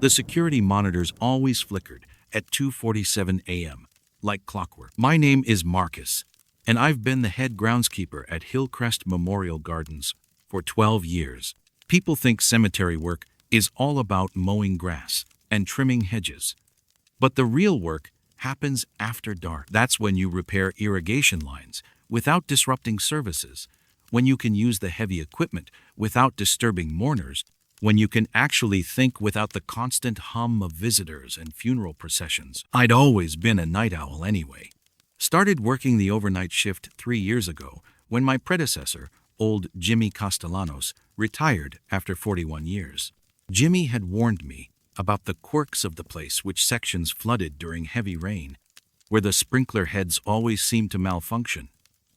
The security monitors always flickered at 2:47 a.m., like clockwork. My name is Marcus, and I've been the head groundskeeper at Hillcrest Memorial Gardens for 12 years. People think cemetery work is all about mowing grass and trimming hedges. But the real work happens after dark. That's when you repair irrigation lines without disrupting services, when you can use the heavy equipment without disturbing mourners, when you can actually think without the constant hum of visitors and funeral processions. I'd always been a night owl anyway. Started working the overnight shift 3 years ago when my predecessor, old Jimmy Castellanos, retired after 41 years. Jimmy had warned me about the quirks of the place, which sections flooded during heavy rain, where the sprinkler heads always seemed to malfunction,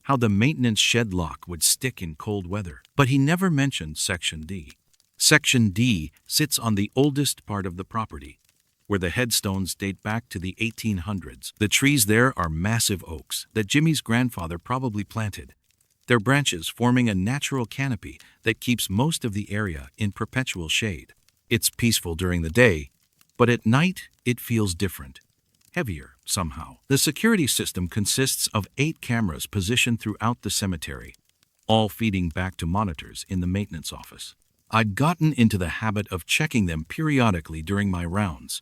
how the maintenance shed lock would stick in cold weather. But he never mentioned Section D. Section D sits on the oldest part of the property, where the headstones date back to the 1800s. The trees there are massive oaks that Jimmy's grandfather probably planted, their branches forming a natural canopy that keeps most of the area in perpetual shade. It's peaceful during the day, but at night it feels different, heavier somehow. The security system consists of 8 cameras positioned throughout the cemetery, all feeding back to monitors in the maintenance office. I'd gotten into the habit of checking them periodically during my rounds,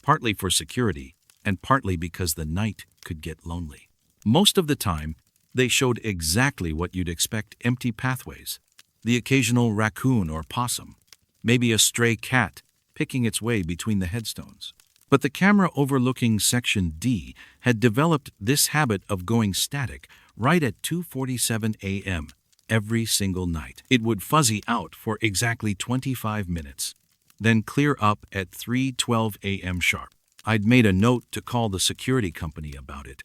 partly for security and partly because the night could get lonely. Most of the time, they showed exactly what you'd expect: empty pathways, the occasional raccoon or possum, maybe a stray cat picking its way between the headstones. But the camera overlooking Section D had developed this habit of going static right at 2:47 a.m. every single night. It would fuzzy out for exactly 25 minutes, then clear up at 3:12 a.m. sharp. I'd made a note to call the security company about it,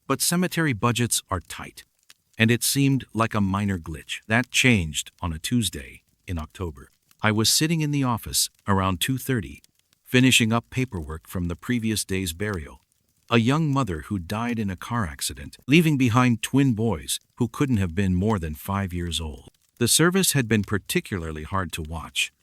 but cemetery budgets are tight, and it seemed like a minor glitch. That changed on a Tuesday in October. I was sitting in the office around 2:30, finishing up paperwork from the previous day's burial. A young mother who died in a car accident, leaving behind twin boys who couldn't have been more than 5 years old. The service had been particularly hard to watch,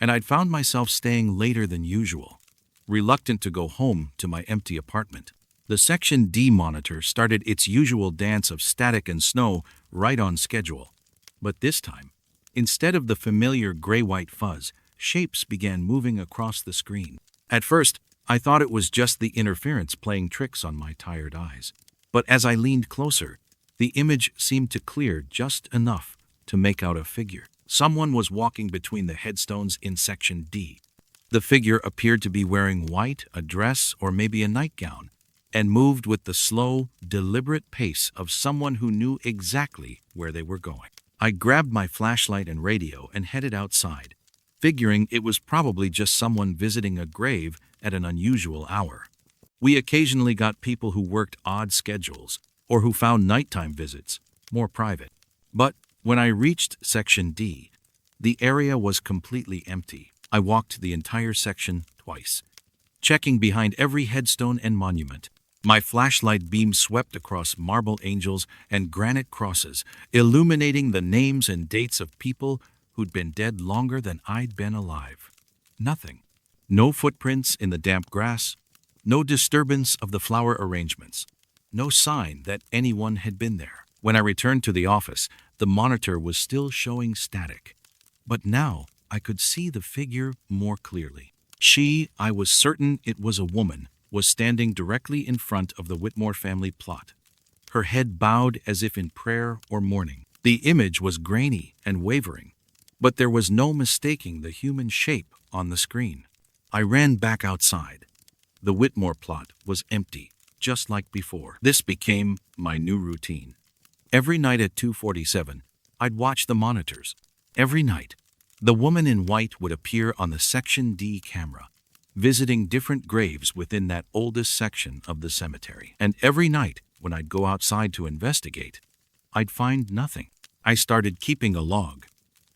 and I'd found myself staying later than usual, reluctant to go home to my empty apartment. The Section D monitor started its usual dance of static and snow right on schedule. But this time, instead of the familiar gray-white fuzz, shapes began moving across the screen. At first, I thought it was just the interference playing tricks on my tired eyes. But as I leaned closer, the image seemed to clear just enough to make out a figure. Someone was walking between the headstones in Section D. The figure appeared to be wearing white, a dress, or maybe a nightgown, and moved with the slow, deliberate pace of someone who knew exactly where they were going. I grabbed my flashlight and radio and headed outside, figuring it was probably just someone visiting a grave at an unusual hour. We occasionally got people who worked odd schedules or who found nighttime visits more private. But when I reached Section D, the area was completely empty. I walked the entire section twice, checking behind every headstone and monument. My flashlight beam swept across marble angels and granite crosses, illuminating the names and dates of people who'd been dead longer than I'd been alive. Nothing. No footprints in the damp grass, no disturbance of the flower arrangements, no sign that anyone had been there. When I returned to the office, the monitor was still showing static. But now I could see the figure more clearly. She, I was certain it was a woman, was standing directly in front of the Whitmore family plot, her head bowed as if in prayer or mourning. The image was grainy and wavering, but there was no mistaking the human shape on the screen. I ran back outside. The Whitmore plot was empty, just like before. This became my new routine. Every night at 2:47, I'd watch the monitors. Every night, the woman in white would appear on the Section D camera, visiting different graves within that oldest section of the cemetery. And every night, when I'd go outside to investigate, I'd find nothing. I started keeping a log.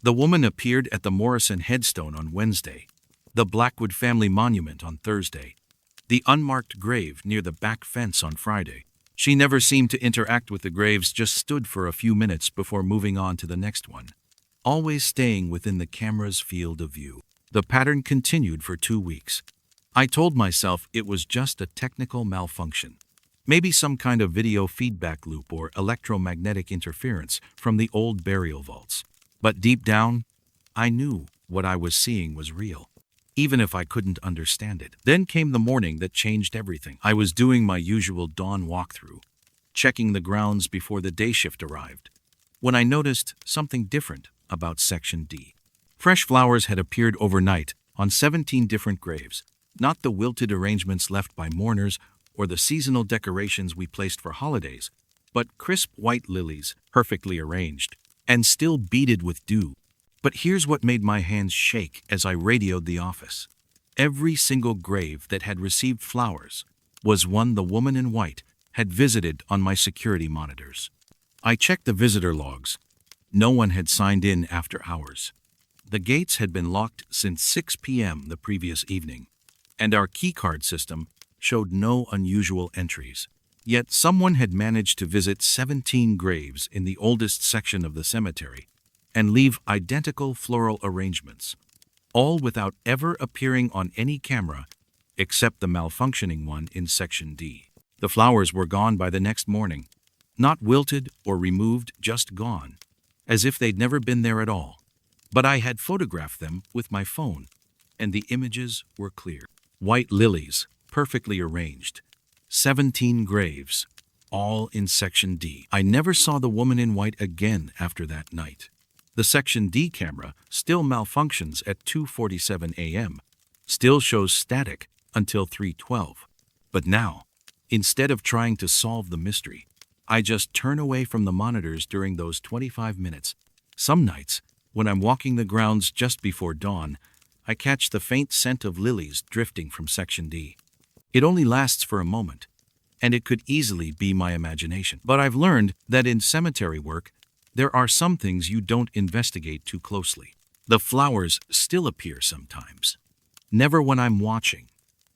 The woman appeared at the Morrison headstone on Wednesday, the Blackwood family monument on Thursday, the unmarked grave near the back fence on Friday. She never seemed to interact with the graves, just stood for a few minutes before moving on to the next one, always staying within the camera's field of view. The pattern continued for 2 weeks. I told myself it was just a technical malfunction. Maybe some kind of video feedback loop or electromagnetic interference from the old burial vaults. But deep down, I knew what I was seeing was real, even if I couldn't understand it. Then came the morning that changed everything. I was doing my usual dawn walkthrough, checking the grounds before the day shift arrived, when I noticed something different about Section D. Fresh flowers had appeared overnight on 17 different graves, not the wilted arrangements left by mourners or the seasonal decorations we placed for holidays, but crisp white lilies, perfectly arranged, and still beaded with dew. But here's what made my hands shake as I radioed the office. Every single grave that had received flowers was one the woman in white had visited on my security monitors. I checked the visitor logs. No one had signed in after hours. The gates had been locked since 6 p.m. the previous evening, and our keycard system showed no unusual entries. Yet someone had managed to visit 17 graves in the oldest section of the cemetery and leave identical floral arrangements, all without ever appearing on any camera except the malfunctioning one in Section D. The flowers were gone by the next morning, not wilted or removed, just gone, as if they'd never been there at all. But I had photographed them with my phone, and the images were clear. White lilies, perfectly arranged. 17 graves, all in Section D. I never saw the woman in white again after that night. The Section D camera still malfunctions at 2:47 a.m., still shows static until 3:12. But now, instead of trying to solve the mystery, I just turn away from the monitors during those 25 minutes. Some nights, when I'm walking the grounds just before dawn, I catch the faint scent of lilies drifting from Section D. It only lasts for a moment, and it could easily be my imagination. But I've learned that in cemetery work, there are some things you don't investigate too closely. The flowers still appear sometimes. Never when I'm watching.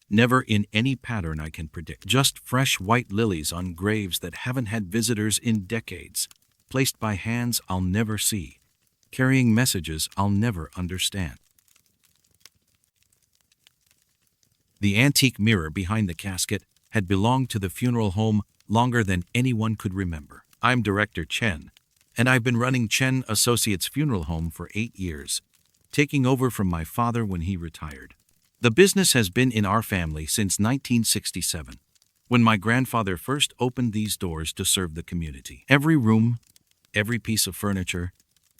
Never in any pattern I can predict. Just fresh white lilies on graves that haven't had visitors in decades, placed by hands I'll never see, carrying messages I'll never understand. The antique mirror behind the casket had belonged to the funeral home longer than anyone could remember. I'm Director Chen, and I've been running Chen Associates Funeral Home for 8 years, taking over from my father when he retired. The business has been in our family since 1967, when my grandfather first opened these doors to serve the community. Every room, every piece of furniture,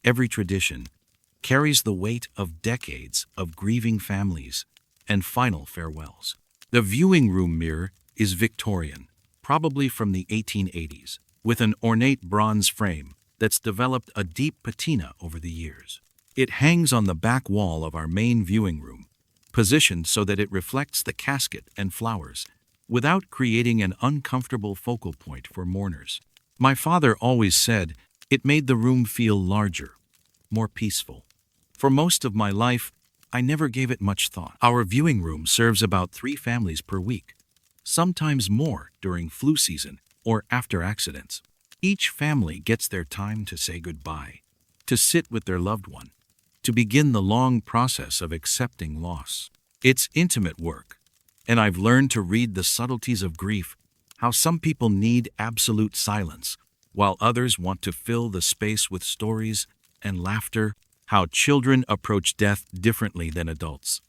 every tradition carries the weight of decades of grieving families and final farewells. The viewing room mirror is Victorian, probably from the 1880s, with an ornate bronze frame that's developed a deep patina over the years. It hangs on the back wall of our main viewing room, positioned so that it reflects the casket and flowers, without creating an uncomfortable focal point for mourners. My father always said it made the room feel larger, more peaceful. For most of my life, I never gave it much thought. Our viewing room serves about 3 families per week, sometimes more during flu season or after accidents. Each family gets their time to say goodbye, to sit with their loved one, to begin the long process of accepting loss. It's intimate work, and I've learned to read the subtleties of grief, how some people need absolute silence, while others want to fill the space with stories and laughter, how children approach death differently than adults,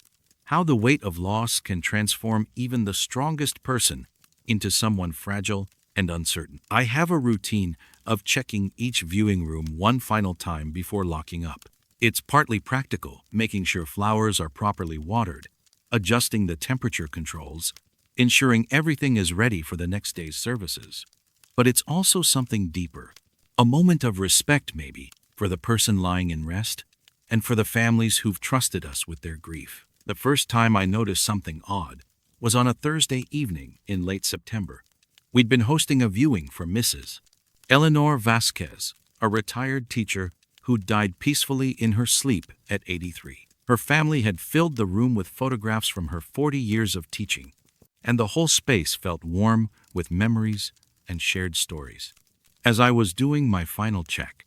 how the weight of loss can transform even the strongest person into someone fragile and uncertain. I have a routine of checking each viewing room one final time before locking up. It's partly practical, making sure flowers are properly watered, adjusting the temperature controls, ensuring everything is ready for the next day's services. But it's also something deeper, a moment of respect maybe, for the person lying in rest, and for the families who've trusted us with their grief. The first time I noticed something odd was on a Thursday evening in late September. We'd been hosting a viewing for Mrs. Eleanor Vasquez, a retired teacher who died peacefully in her sleep at 83. Her family had filled the room with photographs from her 40 years of teaching, and the whole space felt warm with memories and shared stories. As I was doing my final check,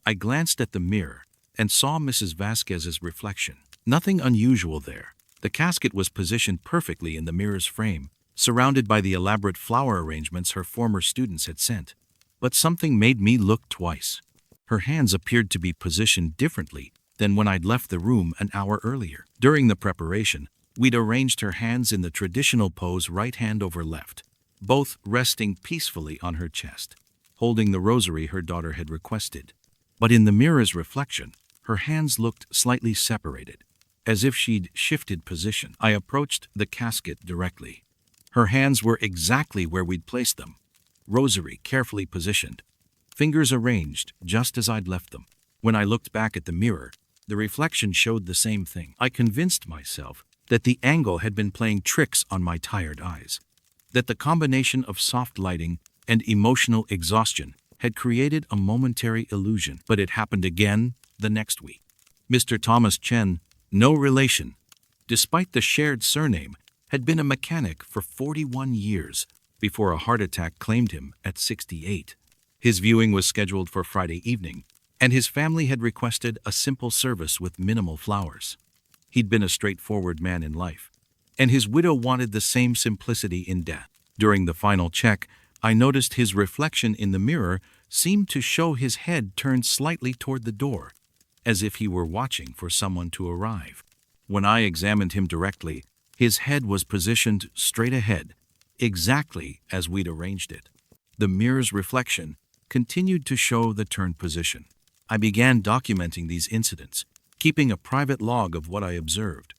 I glanced at the mirror and saw Mrs. Vasquez's reflection. Nothing unusual there, The casket was positioned perfectly in the mirror's frame, surrounded by the elaborate flower arrangements her former students had sent. But something made me look twice. Her hands appeared to be positioned differently than when I'd left the room an hour earlier. During the preparation, we'd arranged her hands in the traditional pose, right hand over left, both resting peacefully on her chest, holding the rosary her daughter had requested. But in the mirror's reflection, her hands looked slightly separated, as if she'd shifted position. I approached the casket directly. Her hands were exactly where we'd placed them, rosary carefully positioned, fingers arranged just as I'd left them. When I looked back at the mirror, the reflection showed the same thing. I convinced myself that the angle had been playing tricks on my tired eyes, that the combination of soft lighting and emotional exhaustion had created a momentary illusion. But it happened again the next week. Mr. Thomas Chen, no relation, despite the shared surname, had been a mechanic for 41 years before a heart attack claimed him at 68. His viewing was scheduled for Friday evening, and his family had requested a simple service with minimal flowers. He'd been a straightforward man in life, and his widow wanted the same simplicity in death. During the final check, I noticed his reflection in the mirror seemed to show his head turned slightly toward the door, as if he were watching for someone to arrive. When I examined him directly, his head was positioned straight ahead, exactly as we'd arranged it. The mirror's reflection continued to show the turned position. I began documenting these incidents, keeping a private log of what I observed.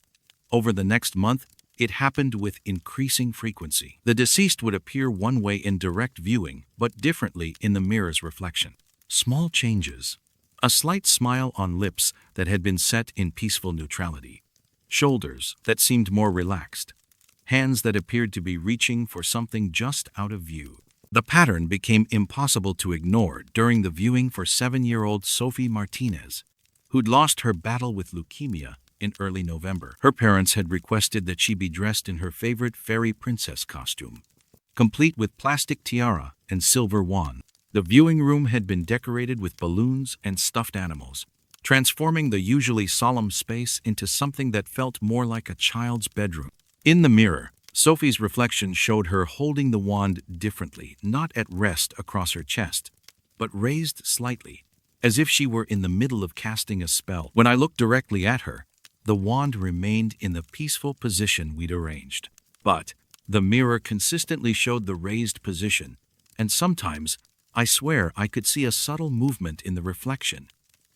Over the next month, it happened with increasing frequency. The deceased would appear one way in direct viewing, but differently in the mirror's reflection. Small changes. A slight smile on lips that had been set in peaceful neutrality. Shoulders that seemed more relaxed. Hands that appeared to be reaching for something just out of view. The pattern became impossible to ignore during the viewing for 7-year-old Sophie Martinez, who'd lost her battle with leukemia in early November. Her parents had requested that she be dressed in her favorite fairy princess costume, complete with plastic tiara and silver wand. The viewing room had been decorated with balloons and stuffed animals, transforming the usually solemn space into something that felt more like a child's bedroom. In the mirror, Sophie's reflection showed her holding the wand differently, not at rest across her chest, but raised slightly, as if she were in the middle of casting a spell. When I looked directly at her, the wand remained in the peaceful position we'd arranged. But the mirror consistently showed the raised position, and sometimes, I swear, I could see a subtle movement in the reflection,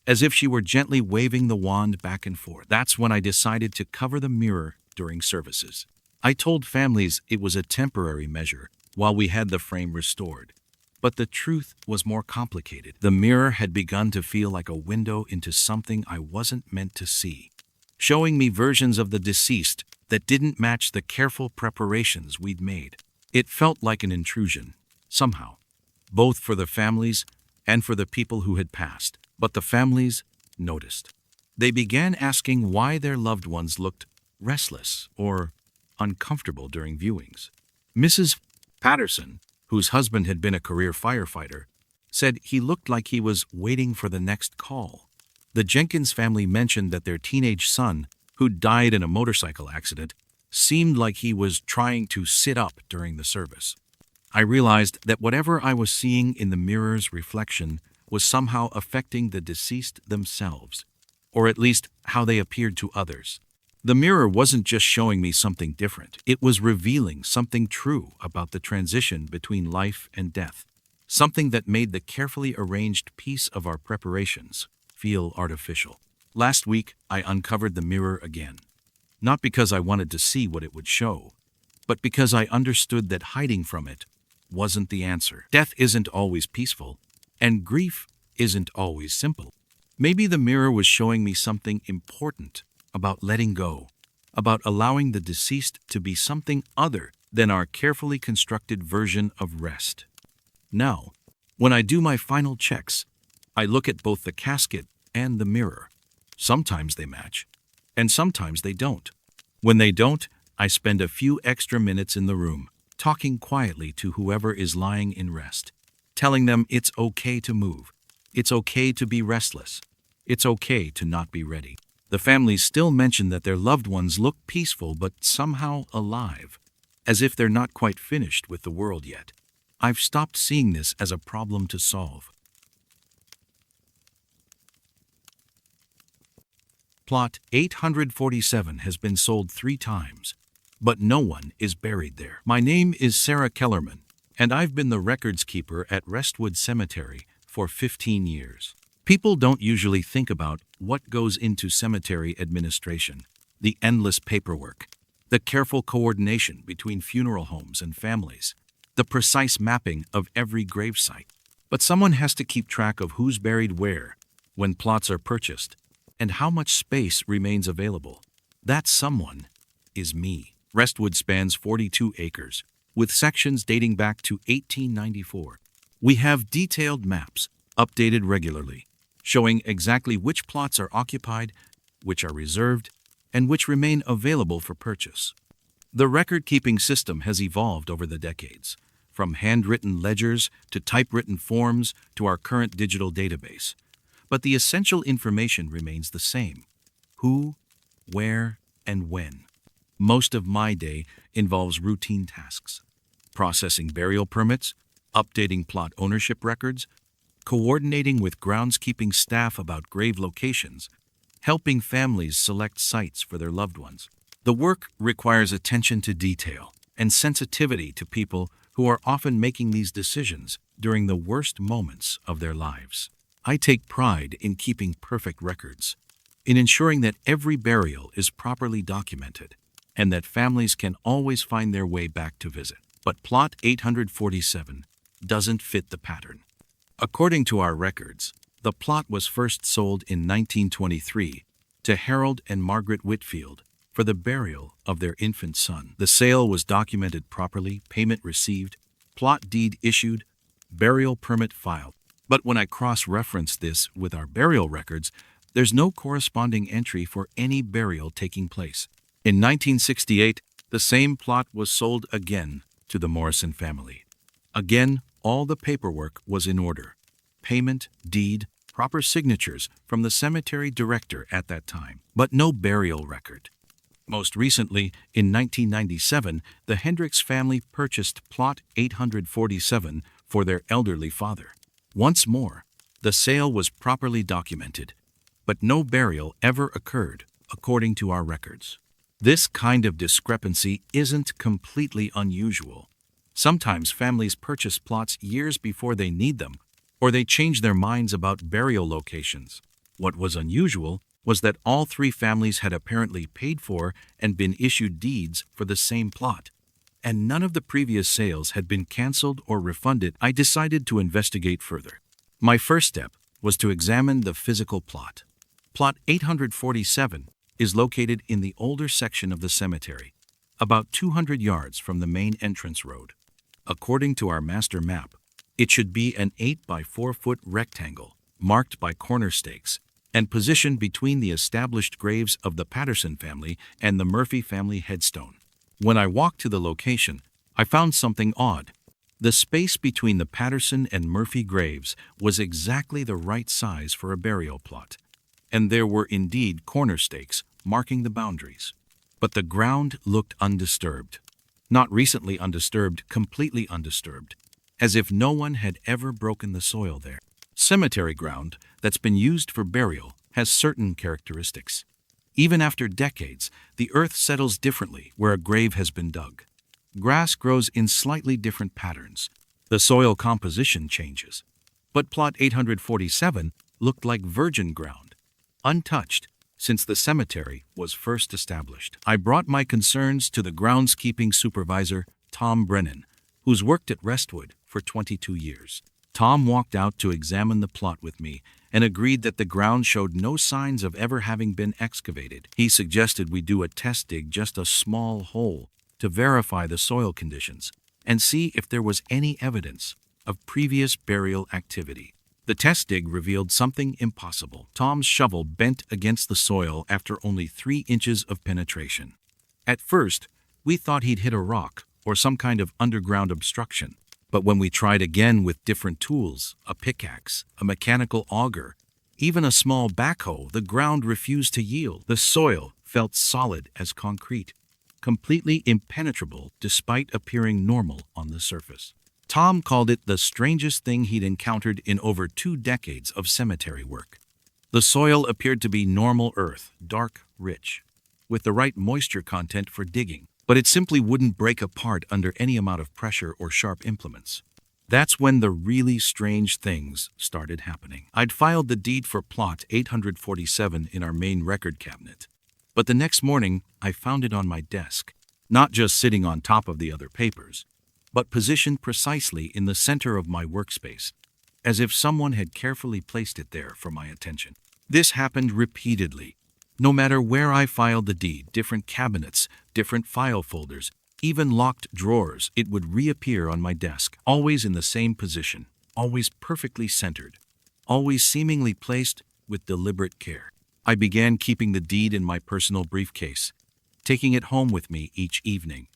as if she were gently waving the wand back and forth. That's when I decided to cover the mirror during services. I told families it was a temporary measure while we had the frame restored. But the truth was more complicated. The mirror had begun to feel like a window into something I wasn't meant to see, showing me versions of the deceased that didn't match the careful preparations we'd made. It felt like an intrusion, somehow, both for the families and for the people who had passed. But the families noticed. They began asking why their loved ones looked restless or uncomfortable during viewings. Mrs. Patterson, whose husband had been a career firefighter, said he looked like he was waiting for the next call. The Jenkins family mentioned that their teenage son, who died in a motorcycle accident, seemed like he was trying to sit up during the service. I realized that whatever I was seeing in the mirror's reflection was somehow affecting the deceased themselves, or at least how they appeared to others. The mirror wasn't just showing me something different, it was revealing something true about the transition between life and death, something that made the carefully arranged piece of our preparations feel artificial. Last week, I uncovered the mirror again, not because I wanted to see what it would show, but because I understood that hiding from it wasn't the answer. Death isn't always peaceful, and grief isn't always simple. Maybe the mirror was showing me something important about letting go, about allowing the deceased to be something other than our carefully constructed version of rest. Now, when I do my final checks, I look at both the casket and the mirror. Sometimes they match, and sometimes they don't. When they don't, I spend a few extra minutes in the room, talking quietly to whoever is lying in rest, telling them it's okay to move, it's okay to be restless, it's okay to not be ready. The families still mention that their loved ones look peaceful but somehow alive, as if they're not quite finished with the world yet. I've stopped seeing this as a problem to solve. Plot 847 has been sold 3 times, but no one is buried there. My name is Sarah Kellerman, and I've been the records keeper at Restwood Cemetery for 15 years. People don't usually think about what goes into cemetery administration, the endless paperwork, the careful coordination between funeral homes and families, the precise mapping of every gravesite. But someone has to keep track of who's buried where, when plots are purchased, and how much space remains available. That someone is me. Restwood spans 42 acres, with sections dating back to 1894. We have detailed maps, updated regularly, showing exactly which plots are occupied, which are reserved, and which remain available for purchase. The record-keeping system has evolved over the decades, from handwritten ledgers to typewritten forms to our current digital database. But the essential information remains the same: who, where, and when. Most of my day involves routine tasks: processing burial permits, updating plot ownership records, coordinating with groundskeeping staff about grave locations, helping families select sites for their loved ones. The work requires attention to detail and sensitivity to people who are often making these decisions during the worst moments of their lives. I take pride in keeping perfect records, in ensuring that every burial is properly documented, and that families can always find their way back to visit. But Plot 847 doesn't fit the pattern. According to our records, the plot was first sold in 1923 to Harold and Margaret Whitfield for the burial of their infant son. The sale was documented properly, payment received, plot deed issued, burial permit filed. But when I cross-reference this with our burial records, there's no corresponding entry for any burial taking place. In 1968, the same plot was sold again to the Morrison family. Again, all the paperwork was in order: payment, deed, proper signatures from the cemetery director at that time, but no burial record. Most recently, in 1997, the Hendricks family purchased Plot 847 for their elderly father. Once more, the sale was properly documented, but no burial ever occurred, according to our records. This kind of discrepancy isn't completely unusual. Sometimes families purchase plots years before they need them, or they change their minds about burial locations. What was unusual was that all 3 families had apparently paid for and been issued deeds for the same plot, and none of the previous sales had been canceled or refunded. I decided to investigate further. My first step was to examine the physical plot. Plot 847 is located in the older section of the cemetery, about 200 yards from the main entrance road. According to our master map, it should be an 8 by 4 foot rectangle, marked by corner stakes, and positioned between the established graves of the Patterson family and the Murphy family headstone. When I walked to the location, I found something odd. The space between the Patterson and Murphy graves was exactly the right size for a burial plot, and there were indeed corner stakes marking the boundaries. But the ground looked undisturbed. Not recently undisturbed, completely undisturbed, as if no one had ever broken the soil there. Cemetery ground that's been used for burial has certain characteristics. Even after decades, the earth settles differently where a grave has been dug. Grass grows in slightly different patterns. The soil composition changes. But Plot 847 looked like virgin ground, untouched since the cemetery was first established. I brought my concerns to the groundskeeping supervisor, Tom Brennan, who's worked at Restwood for 22 years. Tom walked out to examine the plot with me and agreed that the ground showed no signs of ever having been excavated. He suggested we do a test dig, just a small hole, to verify the soil conditions and see if there was any evidence of previous burial activity. The test dig revealed something impossible. Tom's shovel bent against the soil after only 3 inches of penetration. At first, we thought he'd hit a rock or some kind of underground obstruction. But when we tried again with different tools, a pickaxe, a mechanical auger, Even a small backhoe, the ground refused to yield. The soil felt solid as concrete, completely impenetrable despite appearing normal on the surface. Tom called it the strangest thing he'd encountered in over 2 decades of cemetery work. The soil appeared to be normal earth, dark, rich, with the right moisture content for digging, but it simply wouldn't break apart under any amount of pressure or sharp implements. That's when the really strange things started happening. I'd filed the deed for plot 847 in our main record cabinet, but the next morning I found it on my desk, not just sitting on top of the other papers, but positioned precisely in the center of my workspace, as if someone had carefully placed it there for my attention. This happened repeatedly. No matter where I filed the deed, different cabinets, different file folders, even locked drawers, it would reappear on my desk, always in the same position, always perfectly centered, always seemingly placed with deliberate care. I began keeping the deed in my personal briefcase, taking it home with me each evening.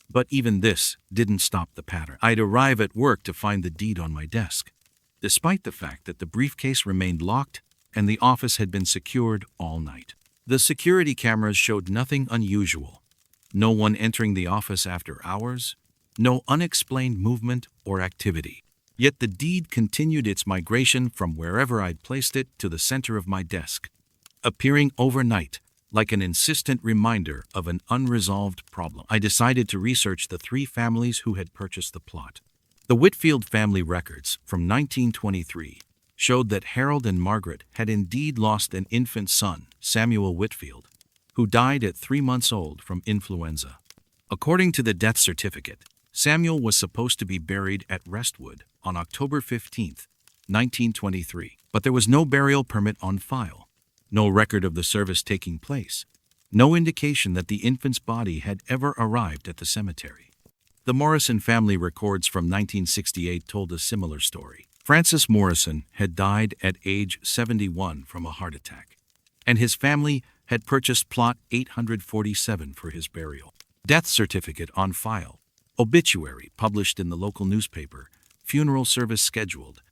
But even this didn't stop the pattern. I'd arrive at work to find the deed on my desk, despite the fact that the briefcase remained locked and the office had been secured all night. The security cameras showed nothing unusual. No one entering the office after hours, no unexplained movement or activity. Yet the deed continued its migration from wherever I'd placed it to the center of my desk, appearing overnight like an insistent reminder of an unresolved problem. I decided to research the 3 families who had purchased the plot. The Whitfield family records from 1923 showed that Harold and Margaret had indeed lost an infant son, Samuel Whitfield, who died at 3 months old from influenza. According to the death certificate, Samuel was supposed to be buried at Restwood on October 15, 1923, but there was no burial permit on file, no record of the service taking place, no indication that the infant's body had ever arrived at the cemetery. The Morrison family records from 1968 told a similar story. Francis Morrison had died at age 71 from a heart attack, and his family had purchased plot 847 for his burial. Death certificate on file, obituary published in the local newspaper, funeral service scheduled,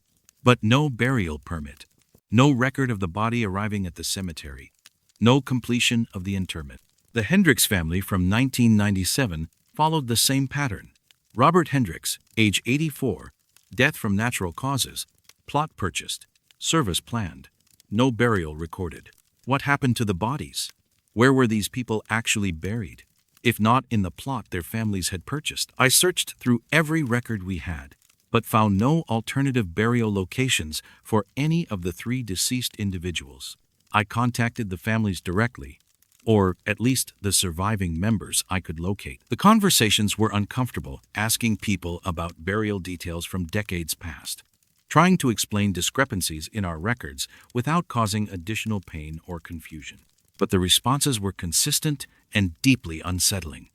but no burial permit, no record of the body arriving at the cemetery, no completion of the interment. The Hendricks family from 1997 followed the same pattern. Robert Hendricks, age 84, death from natural causes, plot purchased, service planned, no burial recorded. What happened to the bodies? Where were these people actually buried, if not in the plot their families had purchased? I searched through every record we had, but found no alternative burial locations for any of the 3 deceased individuals. I contacted the families directly, or at least the surviving members I could locate. The conversations were uncomfortable, asking people about burial details from decades past, trying to explain discrepancies in our records without causing additional pain or confusion. But the responses were consistent and deeply unsettling.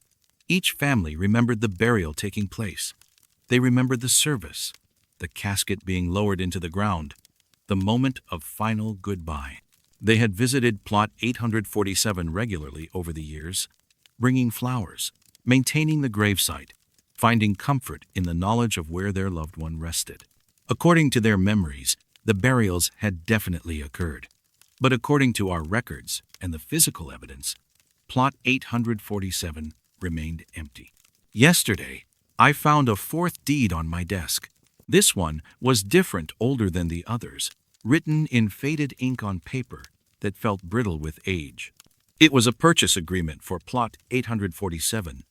Each family remembered the burial taking place. They remembered the service, the casket being lowered into the ground, the moment of final goodbye. They had visited plot 847 regularly over the years, bringing flowers, maintaining the gravesite, finding comfort in the knowledge of where their loved one rested. According to their memories, the burials had definitely occurred. But according to our records and the physical evidence, plot 847 remained empty. Yesterday, I found a 4th deed on my desk. This one was different, older than the others, written in faded ink on paper that felt brittle with age. It was a purchase agreement for plot 847,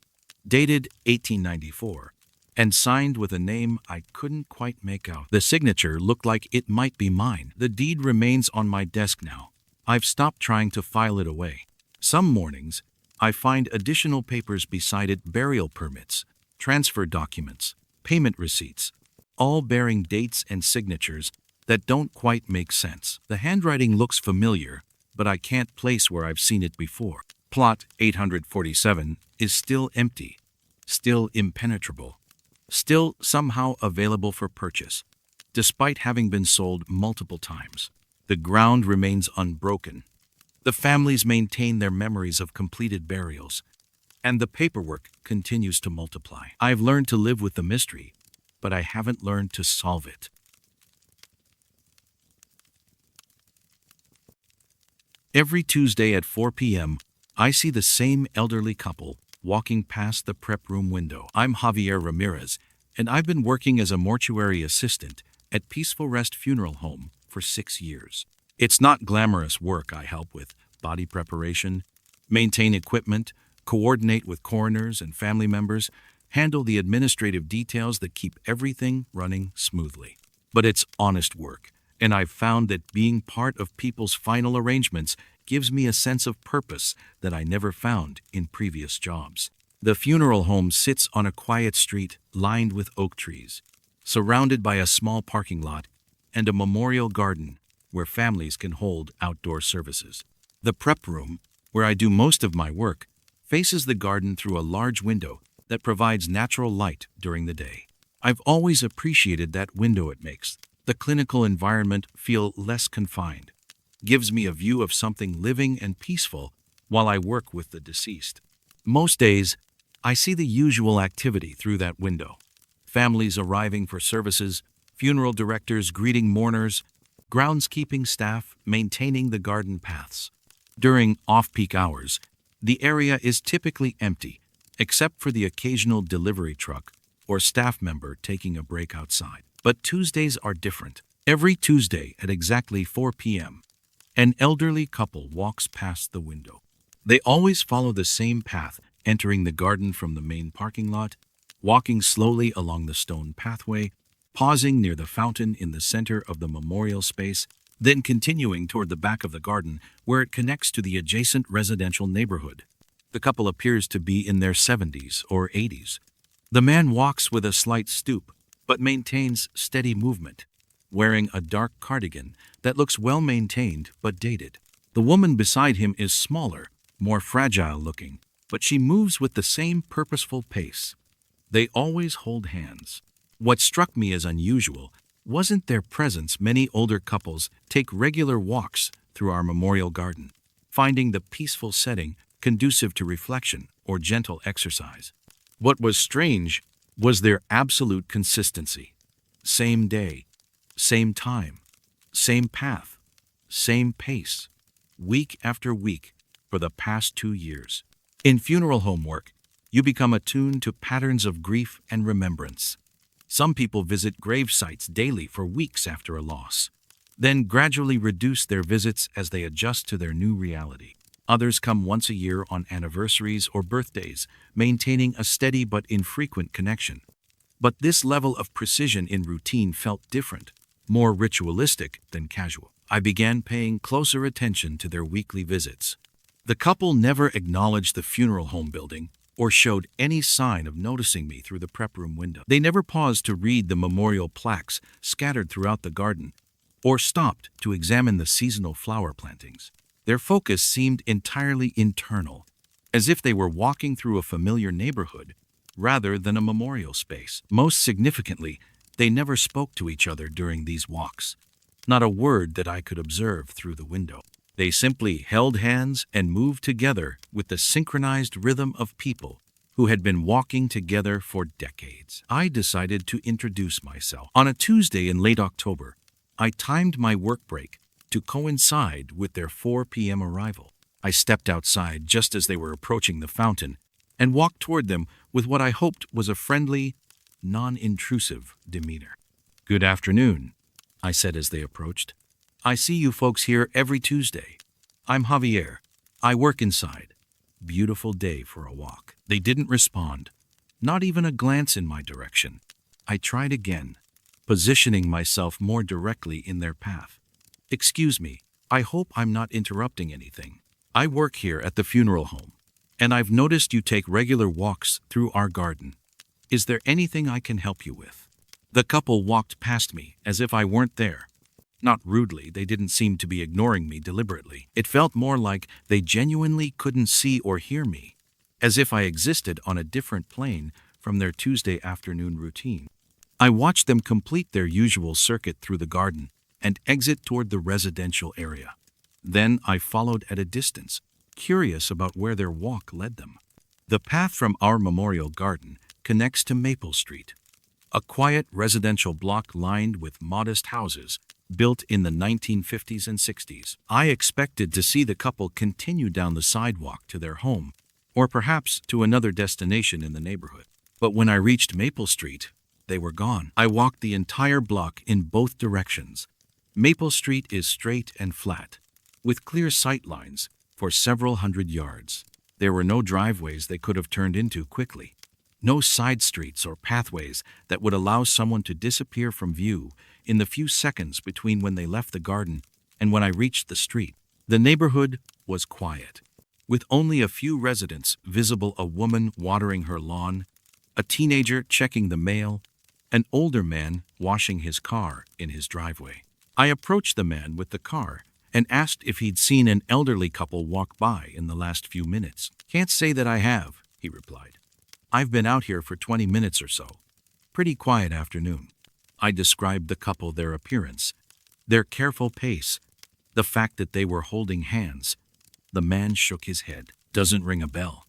dated 1894, and signed with a name I couldn't quite make out. The signature looked like it might be mine. The deed remains on my desk now. I've stopped trying to file it away. Some mornings, I find additional papers beside it: burial permits, transfer documents, payment receipts, all bearing dates and signatures that don't quite make sense. The handwriting looks familiar, but I can't place where I've seen it before. Plot 847 is still empty, still impenetrable, still somehow available for purchase, despite having been sold multiple times. The ground remains unbroken. The families maintain their memories of completed burials, and the paperwork continues to multiply. I've learned to live with the mystery, but I haven't learned to solve it. Every Tuesday at 4 p.m., I see the same elderly couple walking past the prep room window. I'm Javier Ramirez, and I've been working as a mortuary assistant at Peaceful Rest Funeral Home for 6 years. It's not glamorous work I help with: body preparation, maintain equipment, coordinate with coroners and family members, handle the administrative details that keep everything running smoothly. But it's honest work, and I've found that being part of people's final arrangements gives me a sense of purpose that I never found in previous jobs. The funeral home sits on a quiet street lined with oak trees, surrounded by a small parking lot and a memorial garden where families can hold outdoor services. The prep room, where I do most of my work, faces the garden through a large window that provides natural light during the day. I've always appreciated that window it makes the clinical environment feel less confined, gives me a view of something living and peaceful while I work with the deceased. Most days, I see the usual activity through that window: families arriving for services, funeral directors greeting mourners, groundskeeping staff maintaining the garden paths. During off-peak hours, the area is typically empty, except for the occasional delivery truck or staff member taking a break outside. But Tuesdays are different. Every Tuesday at exactly 4 p.m., an elderly couple walks past the window. They always follow the same path, entering the garden from the main parking lot, walking slowly along the stone pathway, pausing near the fountain in the center of the memorial space, then continuing toward the back of the garden where it connects to the adjacent residential neighborhood. The couple appears to be in their 70s or 80s. The man walks with a slight stoop, but maintains steady movement, wearing a dark cardigan that looks well maintained but dated. The woman beside him is smaller, more fragile looking, but she moves with the same purposeful pace. They always hold hands. What struck me as unusual wasn't their presence. Many older couples take regular walks through our memorial garden, finding the peaceful setting conducive to reflection or gentle exercise. What was strange was their absolute consistency. Same day, same time, same path, same pace, week after week for the past 2 years. In funeral home work, you become attuned to patterns of grief and remembrance. Some people visit grave sites daily for weeks after a loss, then gradually reduce their visits as they adjust to their new reality. Others come once a year on anniversaries or birthdays, maintaining a steady but infrequent connection. But this level of precision in routine felt different, more ritualistic than casual. I began paying closer attention to their weekly visits. The couple never acknowledged the funeral home building or showed any sign of noticing me through the prep room window. They never paused to read the memorial plaques scattered throughout the garden or stopped to examine the seasonal flower plantings. Their focus seemed entirely internal, as if they were walking through a familiar neighborhood rather than a memorial space. Most significantly, they never spoke to each other during these walks, not a word that I could observe through the window. They simply held hands and moved together with the synchronized rhythm of people who had been walking together for decades. I decided to introduce myself. On a Tuesday in late October, I timed my work break to coincide with their 4 p.m. arrival. I stepped outside just as they were approaching the fountain and walked toward them with what I hoped was a friendly, non-intrusive demeanor. "Good afternoon," I said as they approached. "I see you folks here every Tuesday. I'm Javier. I work inside. Beautiful day for a walk." They didn't respond, not even a glance in my direction. I tried again, positioning myself more directly in their path. "Excuse me, I hope I'm not interrupting anything. I work here at the funeral home, and I've noticed you take regular walks through our garden. Is there anything I can help you with?" The couple walked past me as if I weren't there. Not rudely, they didn't seem to be ignoring me deliberately. It felt more like they genuinely couldn't see or hear me, as if I existed on a different plane from their Tuesday afternoon routine. I watched them complete their usual circuit through the garden and exit toward the residential area. Then I followed at a distance, curious about where their walk led them. The path from our memorial garden connects to Maple Street, a quiet residential block lined with modest houses built in the 1950s and 60s. I expected to see the couple continue down the sidewalk to their home, or perhaps to another destination in the neighborhood. But when I reached Maple Street, they were gone. I walked the entire block in both directions. Maple Street is straight and flat, with clear sight lines for several hundred yards. There were no driveways they could have turned into quickly. No side streets or pathways that would allow someone to disappear from view in the few seconds between when they left the garden and when I reached the street. The neighborhood was quiet, with only a few residents visible: a woman watering her lawn, a teenager checking the mail, an older man washing his car in his driveway. I approached the man with the car and asked if he'd seen an elderly couple walk by in the last few minutes. "Can't say that I have," he replied. "I've been out here for 20 minutes or so. Pretty quiet afternoon." I described the couple, their appearance, their careful pace, the fact that they were holding hands. The man shook his head. "Doesn't ring a bell."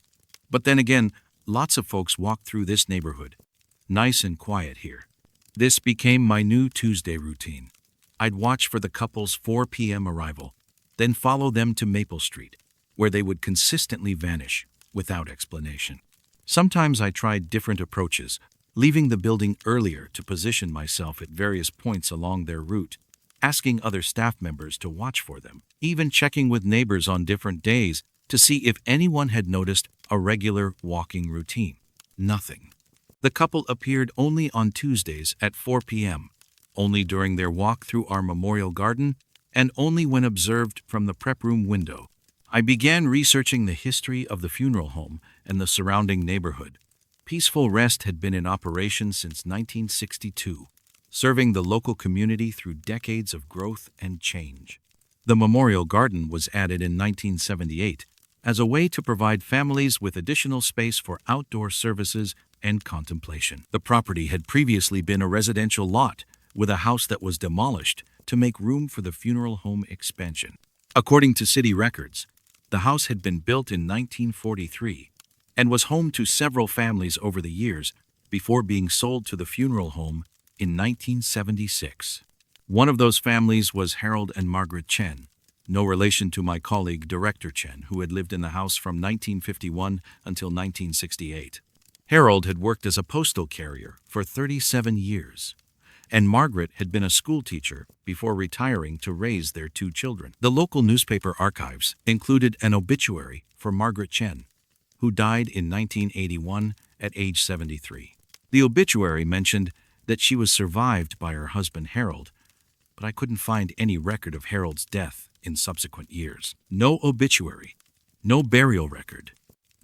But then again, lots of folks walk through this neighborhood. Nice and quiet here. This became my new Tuesday routine. I'd watch for the couple's 4 p.m. arrival, then follow them to Maple Street, where they would consistently vanish without explanation. Sometimes I tried different approaches, leaving the building earlier to position myself at various points along their route, asking other staff members to watch for them, even checking with neighbors on different days to see if anyone had noticed a regular walking routine. Nothing. The couple appeared only on Tuesdays at 4 p.m., only during their walk through our memorial garden, and only when observed from the prep room window. I began researching the history of the funeral home and the surrounding neighborhood. Peaceful Rest had been in operation since 1962, serving the local community through decades of growth and change. The memorial garden was added in 1978 as a way to provide families with additional space for outdoor services and contemplation. The property had previously been a residential lot with a house that was demolished to make room for the funeral home expansion. According to city records, the house had been built in 1943 and was home to several families over the years before being sold to the funeral home in 1976. One of those families was Harold and Margaret Chen, no relation to my colleague Director Chen, who had lived in the house from 1951 until 1968. Harold had worked as a postal carrier for 37 years, and Margaret had been a school teacher before retiring to raise their 2 children. The local newspaper archives included an obituary for Margaret Chen, who died in 1981 at age 73. The obituary mentioned that she was survived by her husband Harold, but I couldn't find any record of Harold's death in subsequent years. No obituary, no burial record,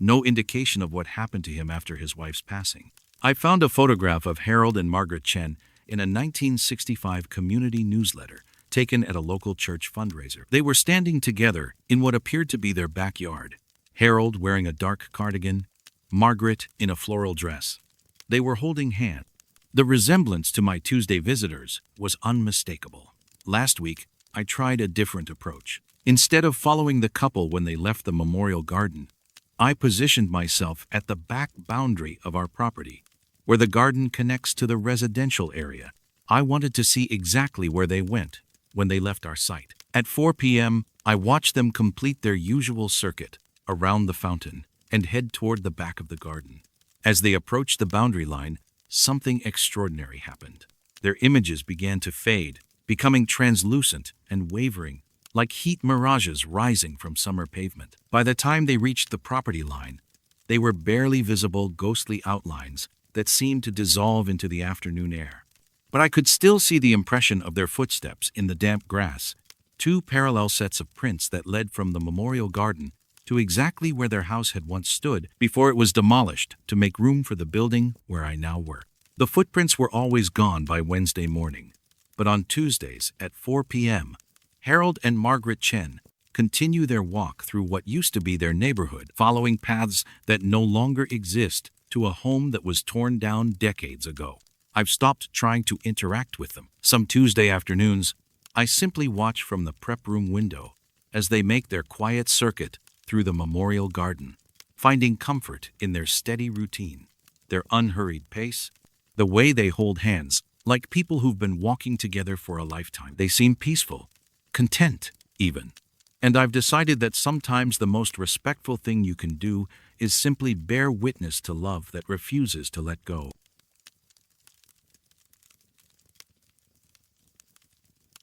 no indication of what happened to him after his wife's passing. I found a photograph of Harold and Margaret Chen in a 1965 community newsletter taken at a local church fundraiser. They were standing together in what appeared to be their backyard, Harold wearing a dark cardigan, Margaret in a floral dress. They were holding hands. The resemblance to my Tuesday visitors was unmistakable. Last week, I tried a different approach. Instead of following the couple when they left the memorial garden, I positioned myself at the back boundary of our property, where the garden connects to the residential area. I wanted to see exactly where they went when they left our site. At 4 p.m., I watched them complete their usual circuit around the fountain and head toward the back of the garden. As they approached the boundary line, something extraordinary happened. Their images began to fade, becoming translucent and wavering, like heat mirages rising from summer pavement. By the time they reached the property line, they were barely visible ghostly outlines that seemed to dissolve into the afternoon air. But I could still see the impression of their footsteps in the damp grass, 2 parallel sets of prints that led from the memorial garden to exactly where their house had once stood before it was demolished to make room for the building where I now work. The footprints were always gone by Wednesday morning, but on Tuesdays at 4 p.m., Harold and Margaret Chen continue their walk through what used to be their neighborhood, following paths that no longer exist to a home that was torn down decades ago. I've stopped trying to interact with them. Some Tuesday afternoons, I simply watch from the prep room window as they make their quiet circuit through the memorial garden, finding comfort in their steady routine, their unhurried pace, the way they hold hands like people who've been walking together for a lifetime. They seem peaceful, content, even. And I've decided that sometimes the most respectful thing you can do is simply bear witness to love that refuses to let go.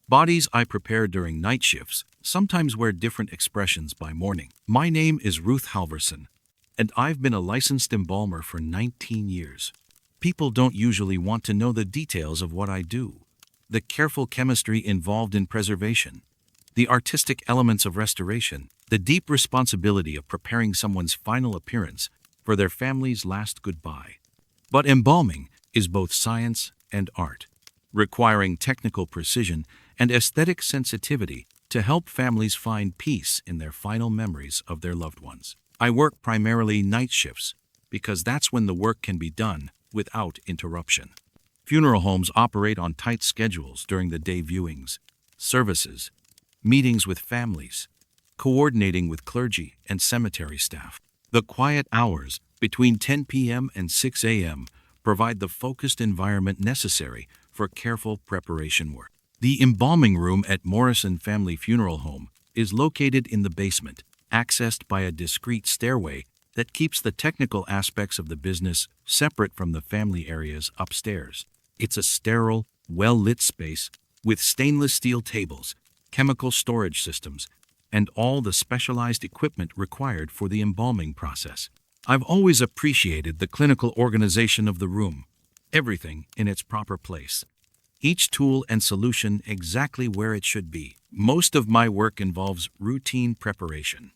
Bodies I prepare during night shifts sometimes wear different expressions by morning. My name is Ruth Halverson, and I've been a licensed embalmer for 19 years. People don't usually want to know the details of what I do, the careful chemistry involved in preservation, the artistic elements of restoration, the deep responsibility of preparing someone's final appearance for their family's last goodbye. But embalming is both science and art, requiring technical precision and aesthetic sensitivity to help families find peace in their final memories of their loved ones. I work primarily night shifts because that's when the work can be done without interruption. Funeral homes operate on tight schedules during the day: viewings, services, meetings with families, coordinating with clergy and cemetery staff. The quiet hours between 10 p.m. and 6 a.m. provide the focused environment necessary for careful preparation work. The embalming room at Morrison Family Funeral Home is located in the basement, accessed by a discreet stairway that keeps the technical aspects of the business separate from the family areas upstairs. It's a sterile, well-lit space with stainless steel tables, chemical storage systems, and all the specialized equipment required for the embalming process. I've always appreciated the clinical organization of the room, everything in its proper place, each tool and solution exactly where it should be. Most of my work involves routine preparation.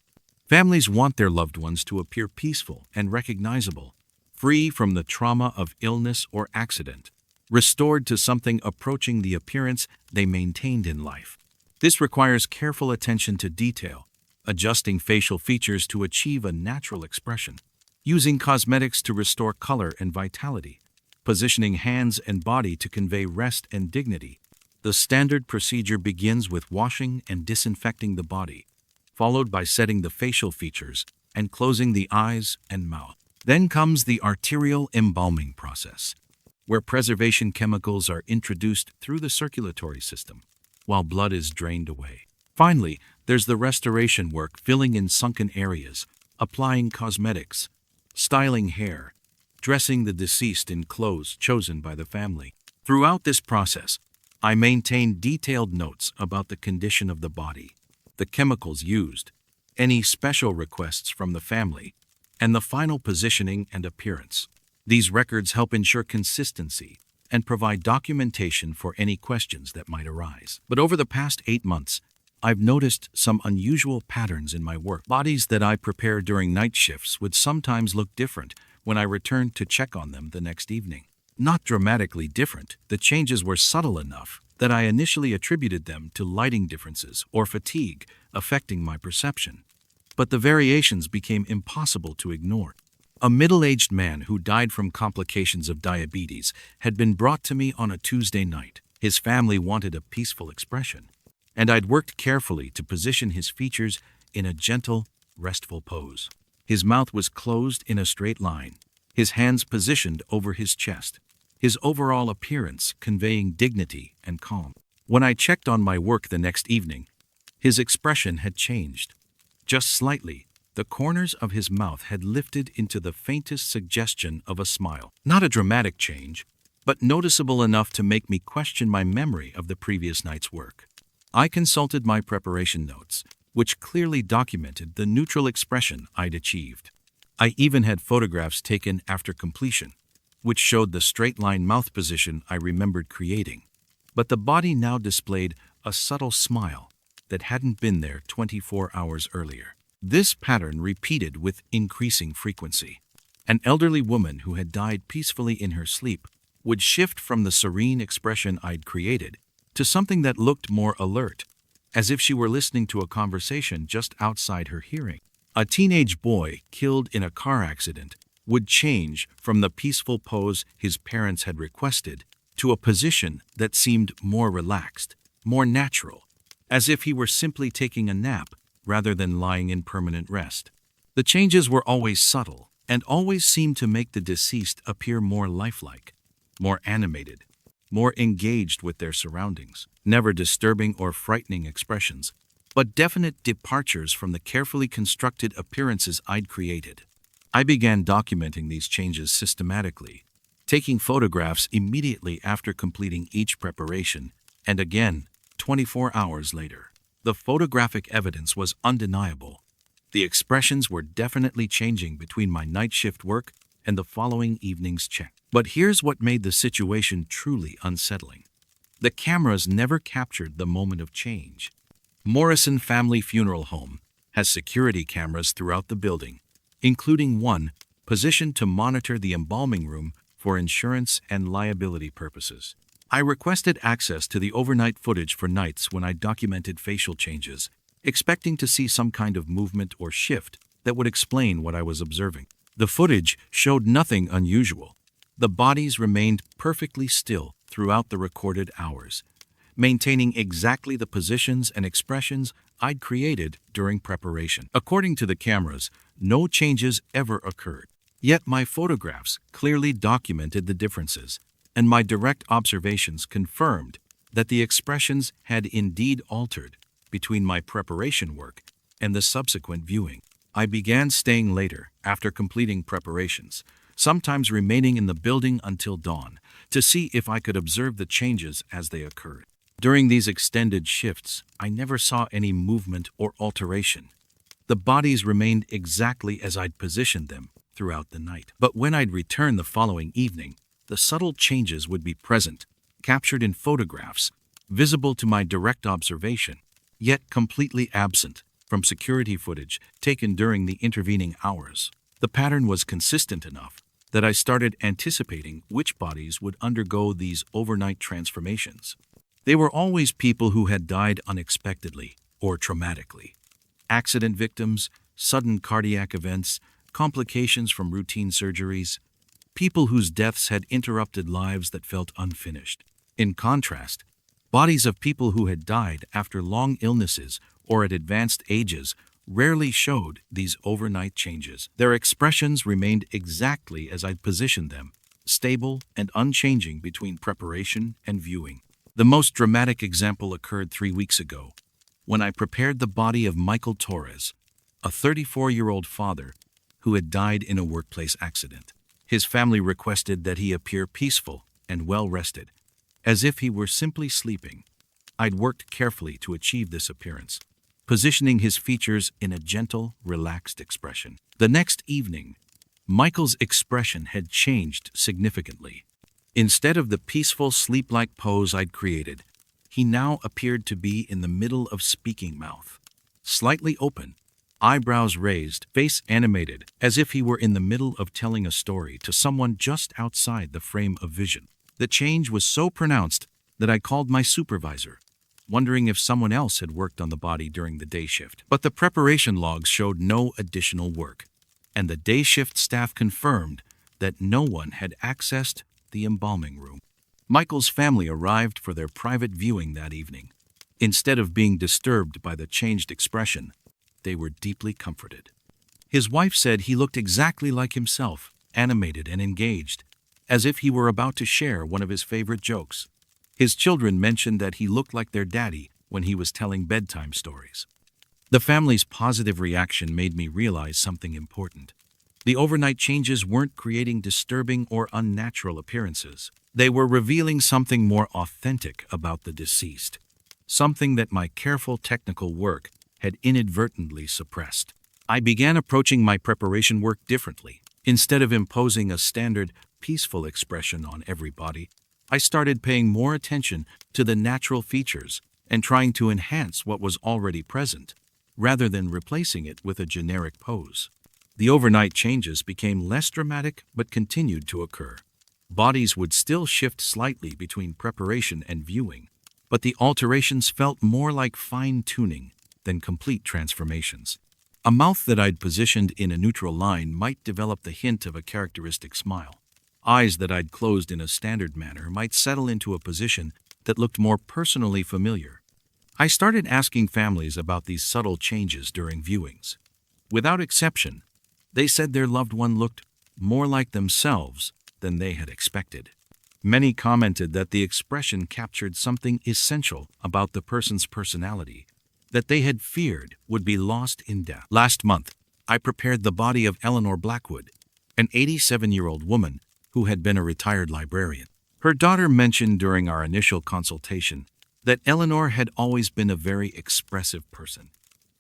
Families want their loved ones to appear peaceful and recognizable, free from the trauma of illness or accident, restored to something approaching the appearance they maintained in life. This requires careful attention to detail, adjusting facial features to achieve a natural expression, using cosmetics to restore color and vitality, positioning hands and body to convey rest and dignity. The standard procedure begins with washing and disinfecting the body, followed by setting the facial features and closing the eyes and mouth. Then comes the arterial embalming process, where preservation chemicals are introduced through the circulatory system, while blood is drained away. Finally, there's the restoration work, filling in sunken areas, applying cosmetics, styling hair, dressing the deceased in clothes chosen by the family. Throughout this process, I maintain detailed notes about the condition of the body, the chemicals used, any special requests from the family, and the final positioning and appearance. These records help ensure consistency and provide documentation for any questions that might arise. But over the past 8 months, I've noticed some unusual patterns in my work. Bodies that I prepare during night shifts would sometimes look different when I returned to check on them the next evening. Not dramatically different, the changes were subtle enough that I initially attributed them to lighting differences or fatigue affecting my perception. But the variations became impossible to ignore. A middle-aged man who died from complications of diabetes had been brought to me on a Tuesday night. His family wanted a peaceful expression, and I'd worked carefully to position his features in a gentle, restful pose. His mouth was closed in a straight line, his hands positioned over his chest, his overall appearance conveying dignity and calm. When I checked on my work the next evening, his expression had changed. Just slightly, the corners of his mouth had lifted into the faintest suggestion of a smile. Not a dramatic change, but noticeable enough to make me question my memory of the previous night's work. I consulted my preparation notes, which clearly documented the neutral expression I'd achieved. I even had photographs taken after completion, which showed the straight-line mouth position I remembered creating. But the body now displayed a subtle smile that hadn't been there 24 hours earlier. This pattern repeated with increasing frequency. An elderly woman who had died peacefully in her sleep would shift from the serene expression I'd created to something that looked more alert, as if she were listening to a conversation just outside her hearing. A teenage boy killed in a car accident would change from the peaceful pose his parents had requested to a position that seemed more relaxed, more natural, as if he were simply taking a nap rather than lying in permanent rest. The changes were always subtle and always seemed to make the deceased appear more lifelike, more animated. more engaged with their surroundings. Never disturbing or frightening expressions, but definite departures from the carefully constructed appearances I'd created. I began documenting these changes systematically, taking photographs immediately after completing each preparation, and again, 24 hours later. The photographic evidence was undeniable. The expressions were definitely changing between my night shift work and the following evening's check. But here's what made the situation truly unsettling. The cameras never captured the moment of change. Morrison Family Funeral Home has security cameras throughout the building, including one positioned to monitor the embalming room for insurance and liability purposes. I requested access to the overnight footage for nights when I documented facial changes, expecting to see some kind of movement or shift that would explain what I was observing. The footage showed nothing unusual. The bodies remained perfectly still throughout the recorded hours, maintaining exactly the positions and expressions I'd created during preparation. According to the cameras, no changes ever occurred. Yet my photographs clearly documented the differences, and my direct observations confirmed that the expressions had indeed altered between my preparation work and the subsequent viewing. I began staying later after completing preparations, sometimes remaining in the building until dawn, to see if I could observe the changes as they occurred. During these extended shifts, I never saw any movement or alteration. The bodies remained exactly as I'd positioned them throughout the night. But when I'd return the following evening, the subtle changes would be present, captured in photographs, visible to my direct observation, yet completely absent from security footage taken during the intervening hours. The pattern was consistent enough that I started anticipating which bodies would undergo these overnight transformations. They were always people who had died unexpectedly or traumatically. Accident victims, sudden cardiac events, complications from routine surgeries, people whose deaths had interrupted lives that felt unfinished. In contrast, bodies of people who had died after long illnesses or at advanced ages rarely showed these overnight changes. Their expressions remained exactly as I'd positioned them, stable and unchanging between preparation and viewing. The most dramatic example occurred 3 weeks ago, when I prepared the body of Michael Torres, a 34-year-old father who had died in a workplace accident. His family requested that he appear peaceful and well-rested, as if he were simply sleeping. I'd worked carefully to achieve this appearance, positioning his features in a gentle, relaxed expression. The next evening, Michael's expression had changed significantly. Instead of the peaceful, sleep-like pose I'd created, he now appeared to be in the middle of speaking mouth, slightly open, eyebrows raised, face animated, as if he were in the middle of telling a story to someone just outside the frame of vision. The change was so pronounced that I called my supervisor, wondering if someone else had worked on the body during the day shift. But the preparation logs showed no additional work, and the day shift staff confirmed that no one had accessed the embalming room. Michael's family arrived for their private viewing that evening. Instead of being disturbed by the changed expression, they were deeply comforted. His wife said he looked exactly like himself, animated and engaged, as if he were about to share one of his favorite jokes. His children mentioned that he looked like their daddy when he was telling bedtime stories. The family's positive reaction made me realize something important. The overnight changes weren't creating disturbing or unnatural appearances. They were revealing something more authentic about the deceased, something that my careful technical work had inadvertently suppressed. I began approaching my preparation work differently. Instead of imposing a standard, peaceful expression on every body, I started paying more attention to the natural features and trying to enhance what was already present, rather than replacing it with a generic pose. The overnight changes became less dramatic but continued to occur. Bodies would still shift slightly between preparation and viewing, but the alterations felt more like fine-tuning than complete transformations. A mouth that I'd positioned in a neutral line might develop the hint of a characteristic smile. Eyes that I'd closed in a standard manner might settle into a position that looked more personally familiar. I started asking families about these subtle changes during viewings. Without exception, they said their loved one looked more like themselves than they had expected. Many commented that the expression captured something essential about the person's personality that they had feared would be lost in death. Last month, I prepared the body of Eleanor Blackwood, an 87-year-old woman who had been a retired librarian. Her daughter mentioned during our initial consultation that Eleanor had always been a very expressive person,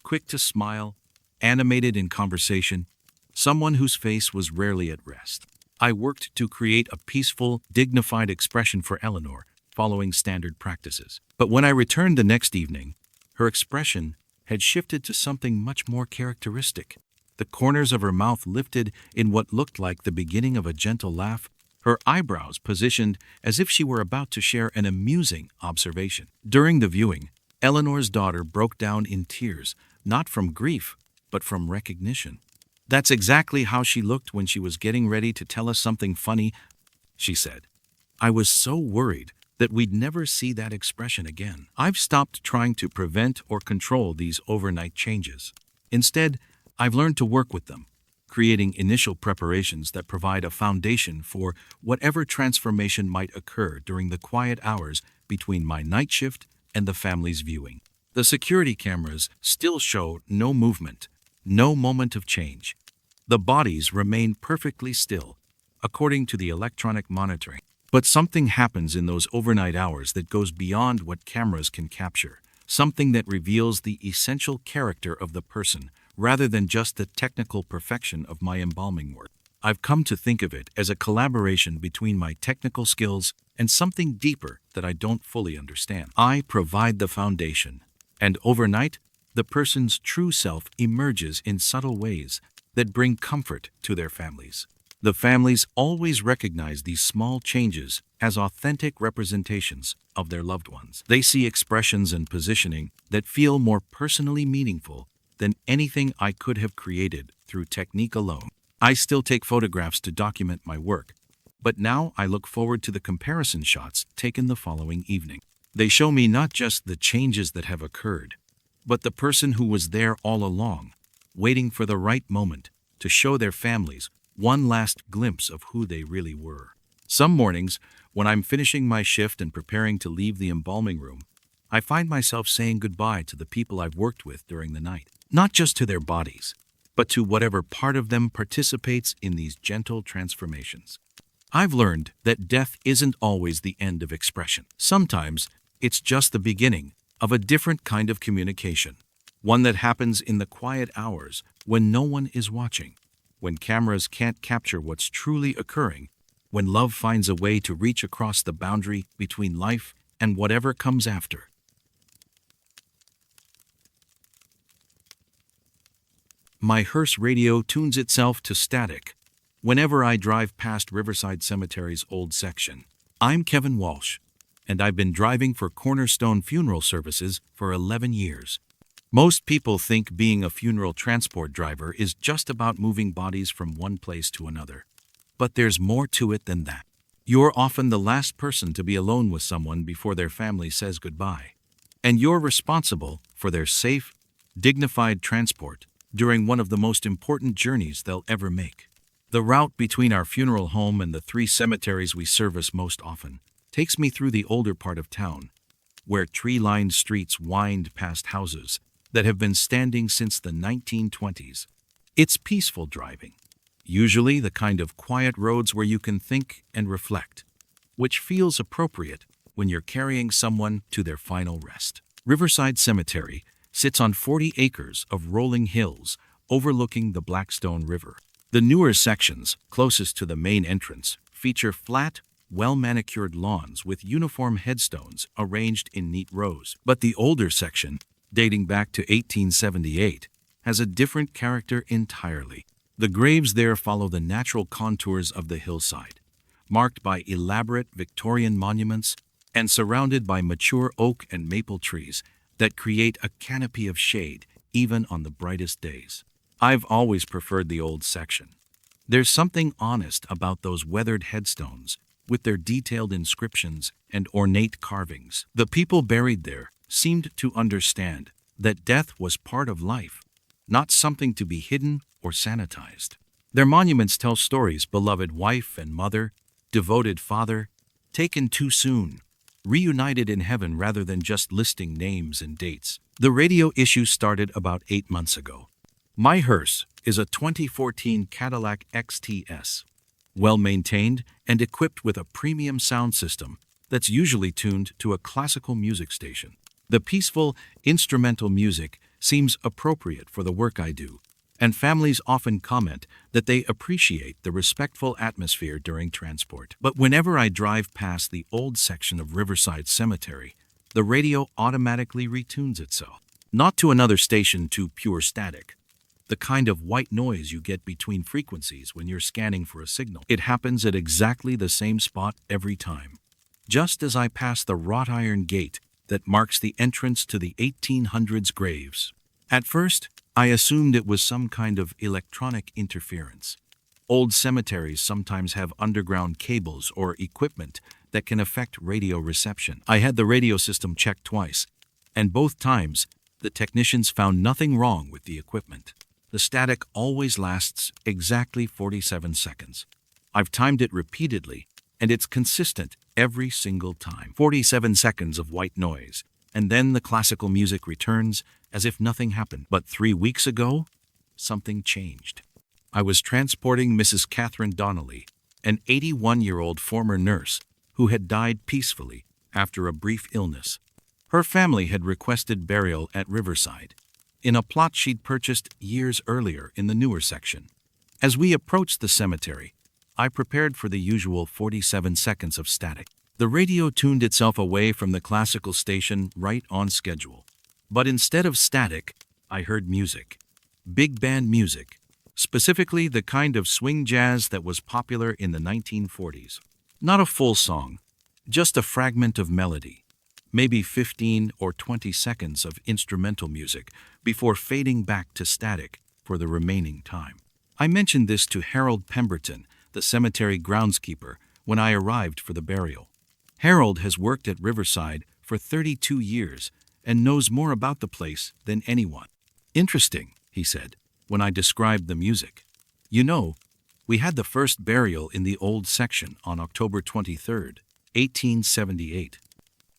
quick to smile, animated in conversation, someone whose face was rarely at rest. I worked to create a peaceful, dignified expression for Eleanor, following standard practices. But when I returned the next evening, her expression had shifted to something much more characteristic. The corners of her mouth lifted in what looked like the beginning of a gentle laugh, her eyebrows positioned as if she were about to share an amusing observation. During the viewing, Eleanor's daughter broke down in tears, not from grief, but from recognition. "That's exactly how she looked when she was getting ready to tell us something funny," she said. "I was so worried that we'd never see that expression again." I've stopped trying to prevent or control these overnight changes. Instead, I've learned to work with them, creating initial preparations that provide a foundation for whatever transformation might occur during the quiet hours between my night shift and the family's viewing. The security cameras still show no movement, no moment of change. The bodies remain perfectly still, according to the electronic monitoring. But something happens in those overnight hours that goes beyond what cameras can capture, something that reveals the essential character of the person rather than just the technical perfection of my embalming work. I've come to think of it as a collaboration between my technical skills and something deeper that I don't fully understand. I provide the foundation, and overnight, the person's true self emerges in subtle ways that bring comfort to their families. The families always recognize these small changes as authentic representations of their loved ones. They see expressions and positioning that feel more personally meaningful than anything I could have created through technique alone. I still take photographs to document my work, but now I look forward to the comparison shots taken the following evening. They show me not just the changes that have occurred, but the person who was there all along, waiting for the right moment to show their families one last glimpse of who they really were. Some mornings, when I'm finishing my shift and preparing to leave the embalming room, I find myself saying goodbye to the people I've worked with during the night. Not just to their bodies, but to whatever part of them participates in these gentle transformations. I've learned that death isn't always the end of expression. Sometimes it's just the beginning of a different kind of communication, one that happens in the quiet hours when no one is watching, when cameras can't capture what's truly occurring, when love finds a way to reach across the boundary between life and whatever comes after. My hearse radio tunes itself to static whenever I drive past Riverside Cemetery's old section. I'm Kevin Walsh, and I've been driving for Cornerstone Funeral Services for 11 years. Most people think being a funeral transport driver is just about moving bodies from one place to another. But there's more to it than that. You're often the last person to be alone with someone before their family says goodbye. And you're responsible for their safe, dignified transport during one of the most important journeys they'll ever make. The route between our funeral home and the 3 cemeteries we service most often takes me through the older part of town, where tree-lined streets wind past houses that have been standing since the 1920s. It's peaceful driving, usually the kind of quiet roads where you can think and reflect, which feels appropriate when you're carrying someone to their final rest. Riverside Cemetery sits on 40 acres of rolling hills overlooking the Blackstone River. The newer sections, closest to the main entrance, feature flat, well-manicured lawns with uniform headstones arranged in neat rows. But the older section, dating back to 1878, has a different character entirely. The graves there follow the natural contours of the hillside, marked by elaborate Victorian monuments and surrounded by mature oak and maple trees that create a canopy of shade even on the brightest days. I've always preferred the old section. There's something honest about those weathered headstones, with their detailed inscriptions and ornate carvings. The people buried there seemed to understand that death was part of life, not something to be hidden or sanitized. Their monuments tell stories: beloved wife and mother, devoted father, taken too soon, reunited in heaven rather than just listing names and dates. The radio issue started about 8 months ago. My hearse is a 2014 Cadillac XTS, well-maintained and equipped with a premium sound system that's usually tuned to a classical music station. The peaceful, instrumental music seems appropriate for the work I do, and families often comment that they appreciate the respectful atmosphere during transport. But whenever I drive past the old section of Riverside Cemetery, the radio automatically retunes itself, not to another station, to pure static, the kind of white noise you get between frequencies when you're scanning for a signal. It happens at exactly the same spot every time, just as I pass the wrought iron gate that marks the entrance to the 1800s graves. At first, I assumed it was some kind of electronic interference. Old cemeteries sometimes have underground cables or equipment that can affect radio reception. I had the radio system checked twice, and both times, the technicians found nothing wrong with the equipment. The static always lasts exactly 47 seconds. I've timed it repeatedly, and it's consistent every single time. 47 seconds of white noise, and then the classical music returns as if nothing happened. But 3 weeks ago, something changed. I was transporting Mrs. Catherine Donnelly, an 81-year-old former nurse who had died peacefully after a brief illness. Her family had requested burial at Riverside, in a plot she'd purchased years earlier in the newer section. As we approached the cemetery, I prepared for the usual 47 seconds of static. The radio tuned itself away from the classical station right on schedule. But instead of static, I heard music. Big band music, specifically the kind of swing jazz that was popular in the 1940s. Not a full song, just a fragment of melody, maybe 15 or 20 seconds of instrumental music before fading back to static for the remaining time. I mentioned this to Harold Pemberton, the cemetery groundskeeper, when I arrived for the burial. Harold has worked at Riverside for 32 years and knows more about the place than anyone. "Interesting," he said, when I described the music. "You know, we had the first burial in the old section on October 23rd, 1878.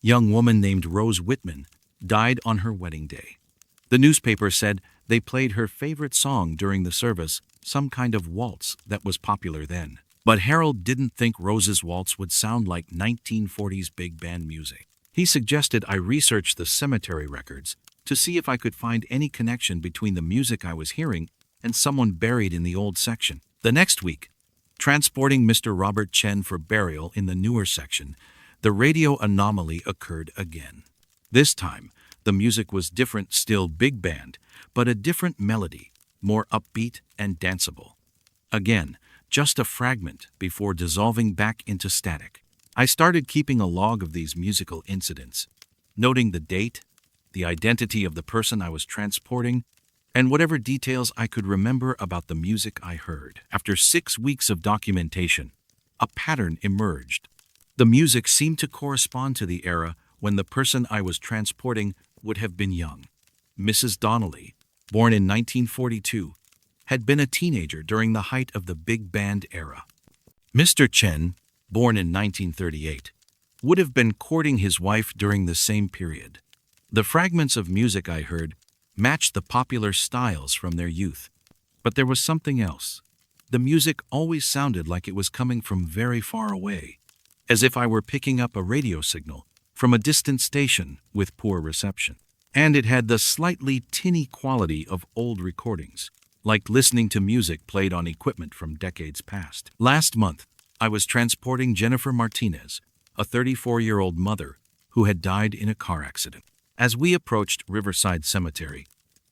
Young woman named Rose Whitman died on her wedding day. The newspaper said they played her favorite song during the service, some kind of waltz that was popular then. But Harold didn't think Rose's waltz would sound like 1940s big band music. He suggested I research the cemetery records to see if I could find any connection between the music I was hearing and someone buried in the old section. The next week, transporting Mr. Robert Chen for burial in the newer section, the radio anomaly occurred again. This time, the music was different, still big band, but a different melody, more upbeat and danceable. Again, just a fragment before dissolving back into static. I started keeping a log of these musical incidents, noting the date, the identity of the person I was transporting, and whatever details I could remember about the music I heard. After 6 weeks of documentation, a pattern emerged. The music seemed to correspond to the era when the person I was transporting would have been young. Mrs. Donnelly, born in 1942, had been a teenager during the height of the big band era. Mr. Chen, born in 1938, would have been courting his wife during the same period. The fragments of music I heard matched the popular styles from their youth. But there was something else. The music always sounded like it was coming from very far away, as if I were picking up a radio signal from a distant station with poor reception. And it had the slightly tinny quality of old recordings, like listening to music played on equipment from decades past. Last month, I was transporting Jennifer Martinez, a 34-year-old mother who had died in a car accident. As we approached Riverside Cemetery,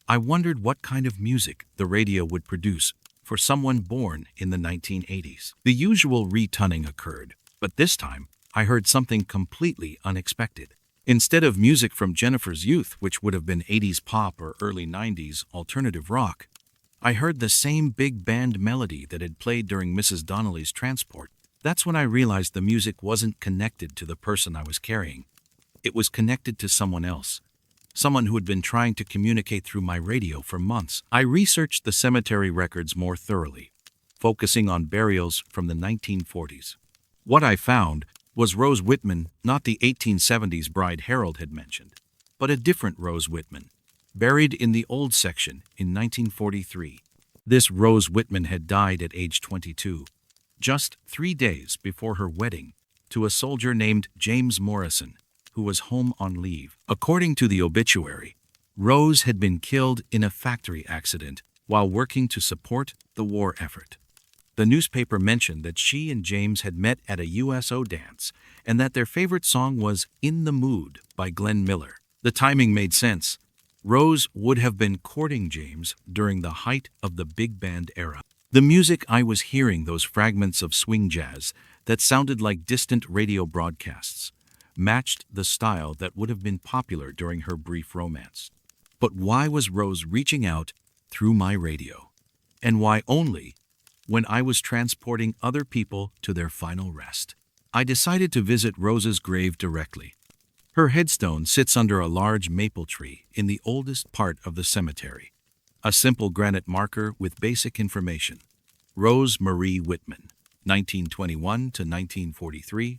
I wondered what kind of music the radio would produce for someone born in the 1980s. The usual retuning occurred, but this time I heard something completely unexpected. Instead of music from Jennifer's youth, which would have been 80s pop or early 90s alternative rock, I heard the same big band melody that had played during Mrs. Donnelly's transport. That's when I realized the music wasn't connected to the person I was carrying. It was connected to someone else, someone who had been trying to communicate through my radio for months. I researched the cemetery records more thoroughly, focusing on burials from the 1940s. What I found was Rose Whitman, not the 1870s bride Harold had mentioned, but a different Rose Whitman, buried in the old section in 1943. This Rose Whitman had died at age 22, just 3 days before her wedding to a soldier named James Morrison, who was home on leave. According to the obituary, Rose had been killed in a factory accident while working to support the war effort. The newspaper mentioned that she and James had met at a USO dance and that their favorite song was In the Mood by Glenn Miller. The timing made sense. Rose would have been courting James during the height of the big band era. The music I was hearing, those fragments of swing jazz that sounded like distant radio broadcasts, matched the style that would have been popular during her brief romance. But why was Rose reaching out through my radio? And why only when I was transporting other people to their final rest? I decided to visit Rose's grave directly. Her headstone sits under a large maple tree in the oldest part of the cemetery. A simple granite marker with basic information. Rose Marie Whitman, 1921 to 1943,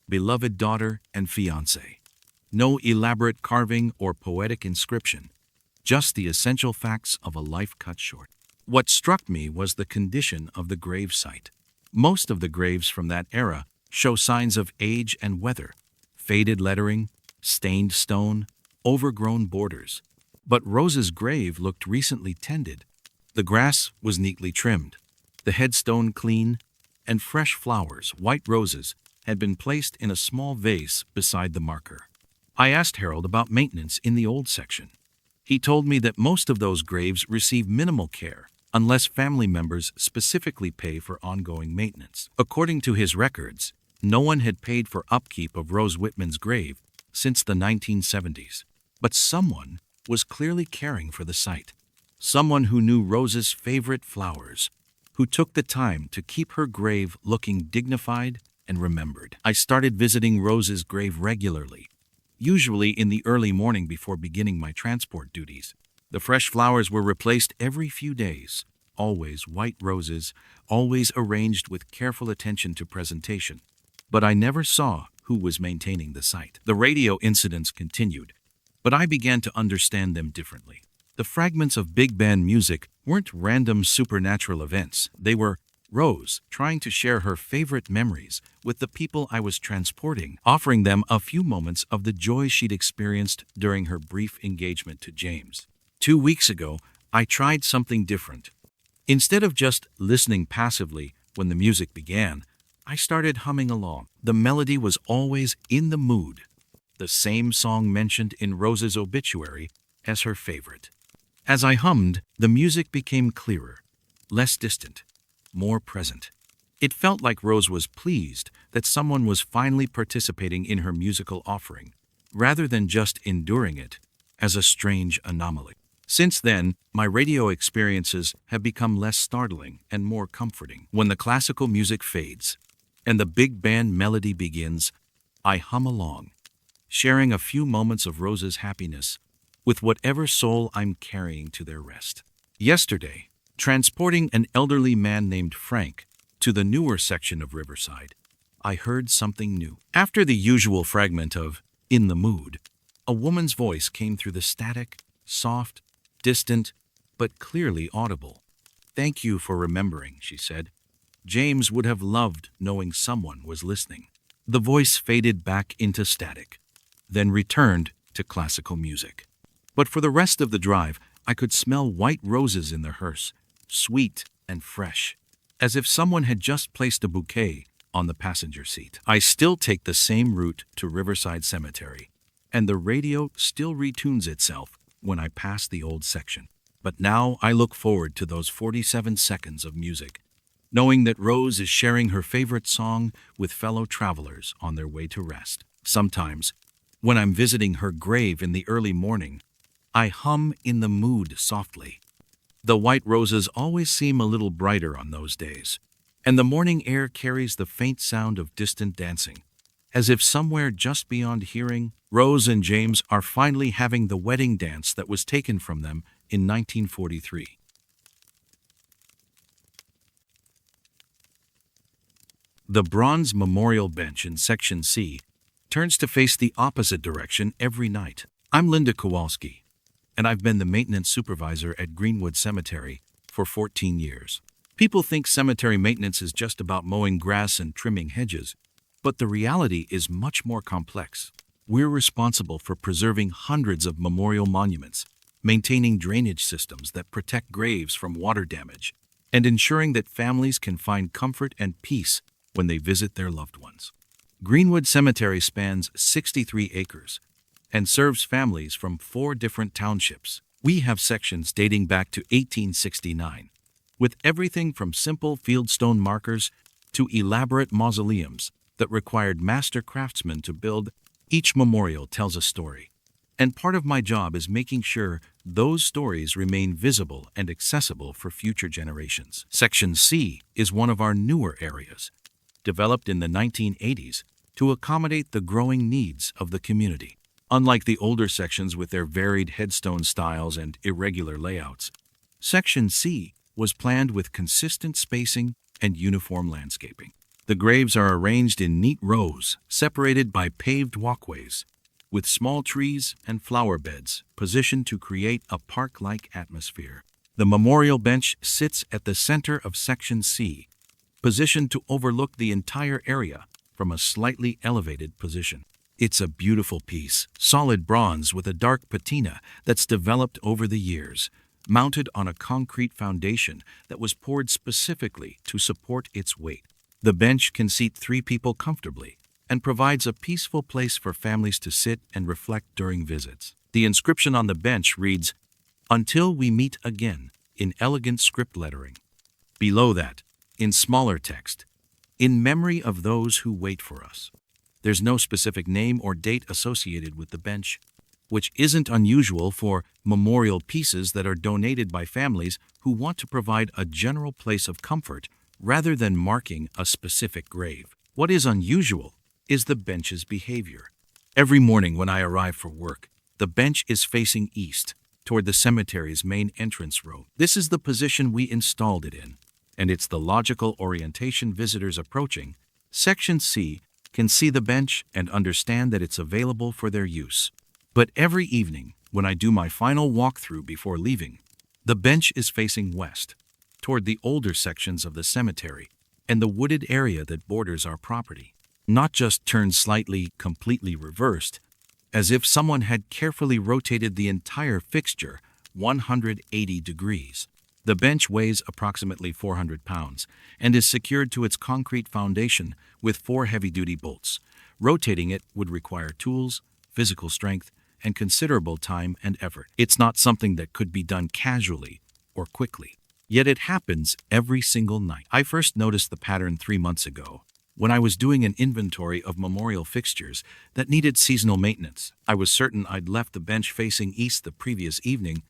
beloved daughter and fiancée. No elaborate carving or poetic inscription, just the essential facts of a life cut short. What struck me was the condition of the grave site. Most of the graves from that era show signs of age and weather, faded lettering, stained stone, overgrown borders. But Rose's grave looked recently tended. The grass was neatly trimmed, the headstone clean, and fresh flowers, white roses, had been placed in a small vase beside the marker. I asked Harold about maintenance in the old section. He told me that most of those graves receive minimal care, unless family members specifically pay for ongoing maintenance. According to his records, no one had paid for upkeep of Rose Whitman's grave since the 1970s. But someone was clearly caring for the site. Someone who knew Rose's favorite flowers, who took the time to keep her grave looking dignified and remembered. I started visiting Rose's grave regularly, usually in the early morning before beginning my transport duties. The fresh flowers were replaced every few days, always white roses, always arranged with careful attention to presentation. But I never saw who was maintaining the site. The radio incidents continued, but I began to understand them differently. The fragments of big band music weren't random supernatural events. They were Rose trying to share her favorite memories with the people I was transporting, offering them a few moments of the joy she'd experienced during her brief engagement to James. 2 weeks ago, I tried something different. Instead of just listening passively when the music began, I started humming along. The melody was always In the Mood, the same song mentioned in Rose's obituary as her favorite. As I hummed, the music became clearer, less distant, more present. It felt like Rose was pleased that someone was finally participating in her musical offering, rather than just enduring it as a strange anomaly. Since then, my radio experiences have become less startling and more comforting. When the classical music fades and the big band melody begins, I hum along, sharing a few moments of Rose's happiness with whatever soul I'm carrying to their rest. Yesterday, transporting an elderly man named Frank to the newer section of Riverside, I heard something new. After the usual fragment of In the Mood, a woman's voice came through the static, soft, distant, but clearly audible. "Thank you for remembering," she said. "James would have loved knowing someone was listening." The voice faded back into static, then returned to classical music. But for the rest of the drive, I could smell white roses in the hearse, sweet and fresh, as if someone had just placed a bouquet on the passenger seat. I still take the same route to Riverside Cemetery, and the radio still retunes itself when I pass the old section. But now I look forward to those 47 seconds of music, knowing that Rose is sharing her favorite song with fellow travelers on their way to rest. Sometimes, when I'm visiting her grave in the early morning, I hum In the Mood softly. The white roses always seem a little brighter on those days, and the morning air carries the faint sound of distant dancing, as if somewhere just beyond hearing, Rose and James are finally having the wedding dance that was taken from them in 1943. The bronze memorial bench in Section C turns to face the opposite direction every night. I'm Linda Kowalski, and I've been the maintenance supervisor at Greenwood Cemetery for 14 years. People think cemetery maintenance is just about mowing grass and trimming hedges, but the reality is much more complex. We're responsible for preserving hundreds of memorial monuments, maintaining drainage systems that protect graves from water damage, and ensuring that families can find comfort and peace when they visit their loved ones. Greenwood Cemetery spans 63 acres and serves families from 4 different townships. We have sections dating back to 1869, with everything from simple fieldstone markers to elaborate mausoleums that required master craftsmen to build. Each memorial tells a story, and part of my job is making sure those stories remain visible and accessible for future generations. Section C is one of our newer areas, developed in the 1980s to accommodate the growing needs of the community. Unlike the older sections with their varied headstone styles and irregular layouts, Section C was planned with consistent spacing and uniform landscaping. The graves are arranged in neat rows, separated by paved walkways, with small trees and flower beds positioned to create a park-like atmosphere. The memorial bench sits at the center of Section C, positioned to overlook the entire area from a slightly elevated position. It's a beautiful piece, solid bronze with a dark patina that's developed over the years, mounted on a concrete foundation that was poured specifically to support its weight. The bench can seat 3 people comfortably and provides a peaceful place for families to sit and reflect during visits. The inscription on the bench reads, "Until we meet again," in elegant script lettering. Below that, in smaller text, "In memory of those who wait for us." There's no specific name or date associated with the bench, which isn't unusual for memorial pieces that are donated by families who want to provide a general place of comfort rather than marking a specific grave. What is unusual is the bench's behavior. Every morning when I arrive for work, the bench is facing east, toward the cemetery's main entrance road. This is the position we installed it in, and it's the logical orientation visitors approaching Section C can see the bench and understand that it's available for their use. But every evening, when I do my final walkthrough before leaving, the bench is facing west, toward the older sections of the cemetery and the wooded area that borders our property. Not just turned slightly, completely reversed, as if someone had carefully rotated the entire fixture 180 degrees. The bench weighs approximately 400 pounds and is secured to its concrete foundation with 4 heavy-duty bolts. Rotating it would require tools, physical strength, and considerable time and effort. It's not something that could be done casually or quickly. Yet it happens every single night. I first noticed the pattern 3 months ago, when I was doing an inventory of memorial fixtures that needed seasonal maintenance. I was certain I'd left the bench facing east the previous evening,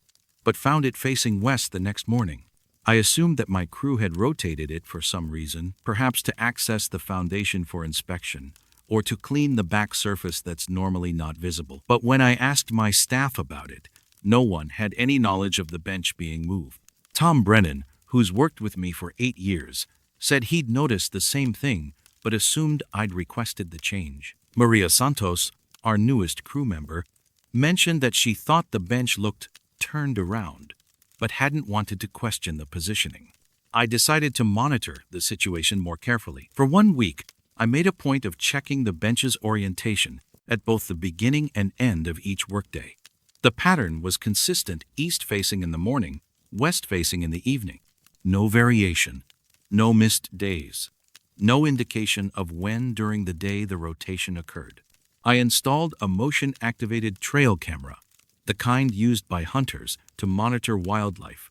but found it facing west the next morning. I assumed that my crew had rotated it for some reason, perhaps to access the foundation for inspection, or to clean the back surface that's normally not visible. But when I asked my staff about it, no one had any knowledge of the bench being moved. Tom Brennan, who's worked with me for 8 years, said he'd noticed the same thing, but assumed I'd requested the change. Maria Santos, our newest crew member, mentioned that she thought the bench looked turned around, but hadn't wanted to question the positioning. I decided to monitor the situation more carefully. For 1 week, I made a point of checking the bench's orientation at both the beginning and end of each workday. The pattern was consistent, east-facing in the morning, west-facing in the evening. No variation, no missed days, no indication of when during the day the rotation occurred. I installed a motion-activated trail camera, the kind used by hunters to monitor wildlife,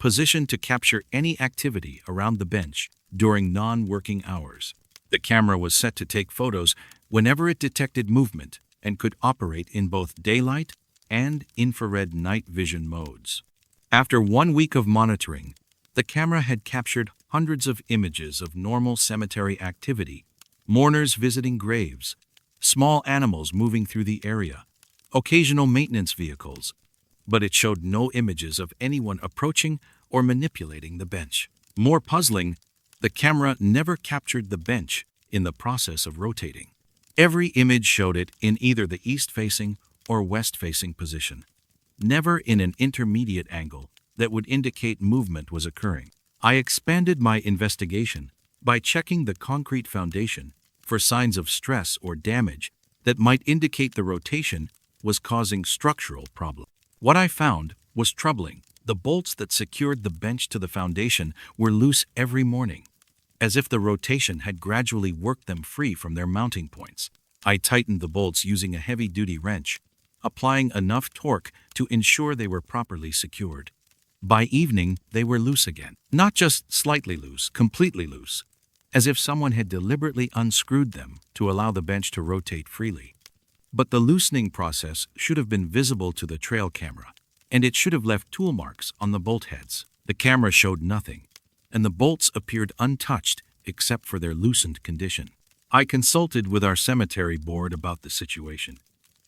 positioned to capture any activity around the bench during non-working hours. The camera was set to take photos whenever it detected movement and could operate in both daylight and infrared night vision modes. After 1 week of monitoring, the camera had captured hundreds of images of normal cemetery activity, mourners visiting graves, small animals moving through the area, occasional maintenance vehicles, but it showed no images of anyone approaching or manipulating the bench. More puzzling, The camera never captured the bench in the process of rotating. Every image showed it in either the east-facing or west-facing position, never in an intermediate angle that would indicate movement was occurring. I expanded my investigation by checking the concrete foundation for signs of stress or damage that might indicate the rotation was causing structural problems. What I found was troubling. The bolts that secured the bench to the foundation were loose every morning, as if the rotation had gradually worked them free from their mounting points. I tightened the bolts using a heavy-duty wrench, applying enough torque to ensure they were properly secured. By evening, they were loose again. Not just slightly loose, completely loose, as if someone had deliberately unscrewed them to allow the bench to rotate freely. But the loosening process should have been visible to the trail camera, and it should have left tool marks on the bolt heads. The camera showed nothing, and the bolts appeared untouched except for their loosened condition. I consulted with our cemetery board about the situation,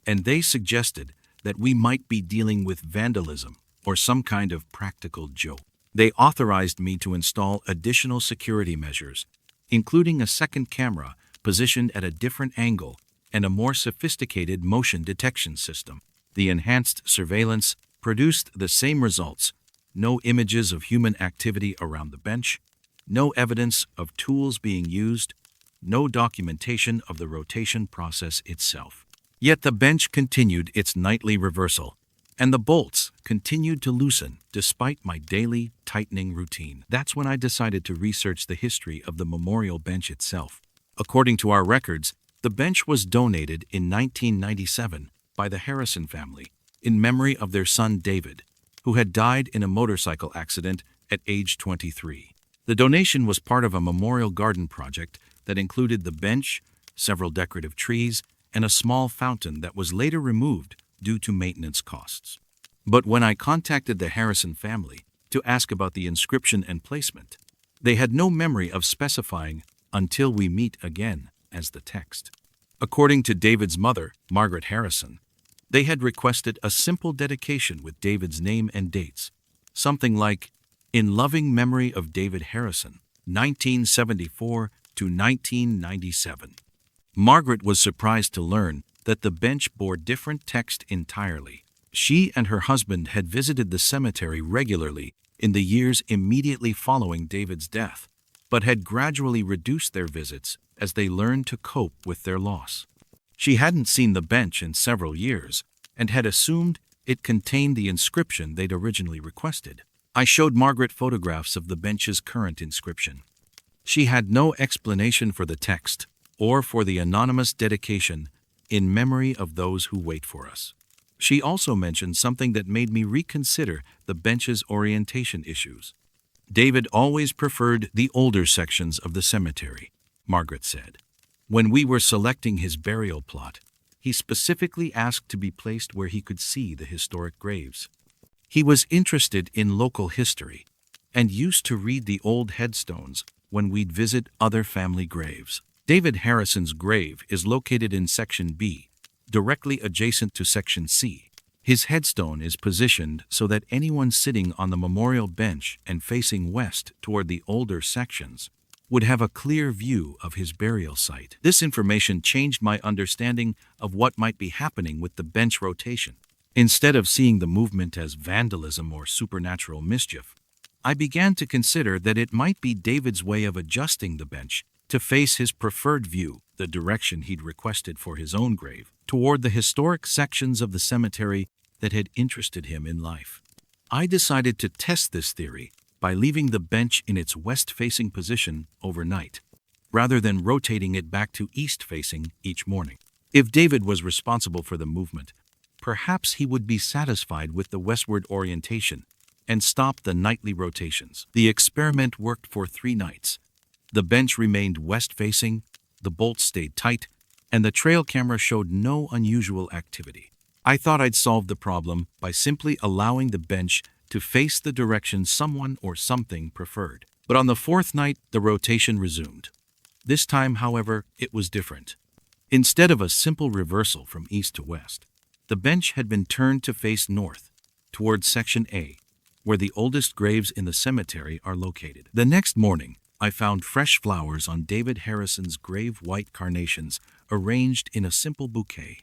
and they suggested that we might be dealing with vandalism or some kind of practical joke. They authorized me to install additional security measures, including a second camera positioned at a different angle and a more sophisticated motion detection system. The enhanced surveillance produced the same results: no images of human activity around the bench, no evidence of tools being used, no documentation of the rotation process itself. Yet the bench continued its nightly reversal, and the bolts continued to loosen despite my daily tightening routine. That's when I decided to research the history of the memorial bench itself. According to our records, the bench was donated in 1997 by the Harrison family in memory of their son David, who had died in a motorcycle accident at age 23. The donation was part of a memorial garden project that included the bench, several decorative trees, and a small fountain that was later removed due to maintenance costs. But when I contacted the Harrison family to ask about the inscription and placement, they had no memory of specifying "until we meet again" as the text. According to David's mother, Margaret Harrison, they had requested a simple dedication with David's name and dates, something like, "In loving memory of David Harrison, 1974 to 1997. Margaret was surprised to learn that the bench bore different text entirely. She and her husband had visited the cemetery regularly in the years immediately following David's death, but had gradually reduced their visits as they learned to cope with their loss. She hadn't seen the bench in several years and had assumed it contained the inscription they'd originally requested. I showed Margaret photographs of the bench's current inscription. She had no explanation for the text or for the anonymous dedication "in memory of those who wait for us." She also mentioned something that made me reconsider the bench's orientation issues. "David always preferred the older sections of the cemetery," Margaret said. "When we were selecting his burial plot, he specifically asked to be placed where he could see the historic graves. He was interested in local history and used to read the old headstones when we'd visit other family graves. David Harrison's grave is located in Section B, directly adjacent to Section C. His headstone is positioned so that anyone sitting on the memorial bench and facing west toward the older sections would have a clear view of his burial site." This information changed my understanding of what might be happening with the bench rotation. Instead of seeing the movement as vandalism or supernatural mischief, I began to consider that it might be David's way of adjusting the bench to face his preferred view, the direction he'd requested for his own grave, toward the historic sections of the cemetery that had interested him in life. I decided to test this theory by leaving the bench in its west-facing position overnight, rather than rotating it back to east-facing each morning. If David was responsible for the movement, perhaps he would be satisfied with the westward orientation and stop the nightly rotations. The experiment worked for 3 nights. The bench remained west-facing, the bolts stayed tight, and the trail camera showed no unusual activity. I thought I'd solve the problem by simply allowing the bench to face the direction someone or something preferred. But on the 4th night, the rotation resumed. This time, however, it was different. Instead of a simple reversal from east to west, the bench had been turned to face north, towards Section A, where the oldest graves in the cemetery are located. The next morning, I found fresh flowers on David Harrison's grave, white carnations arranged in a simple bouquet.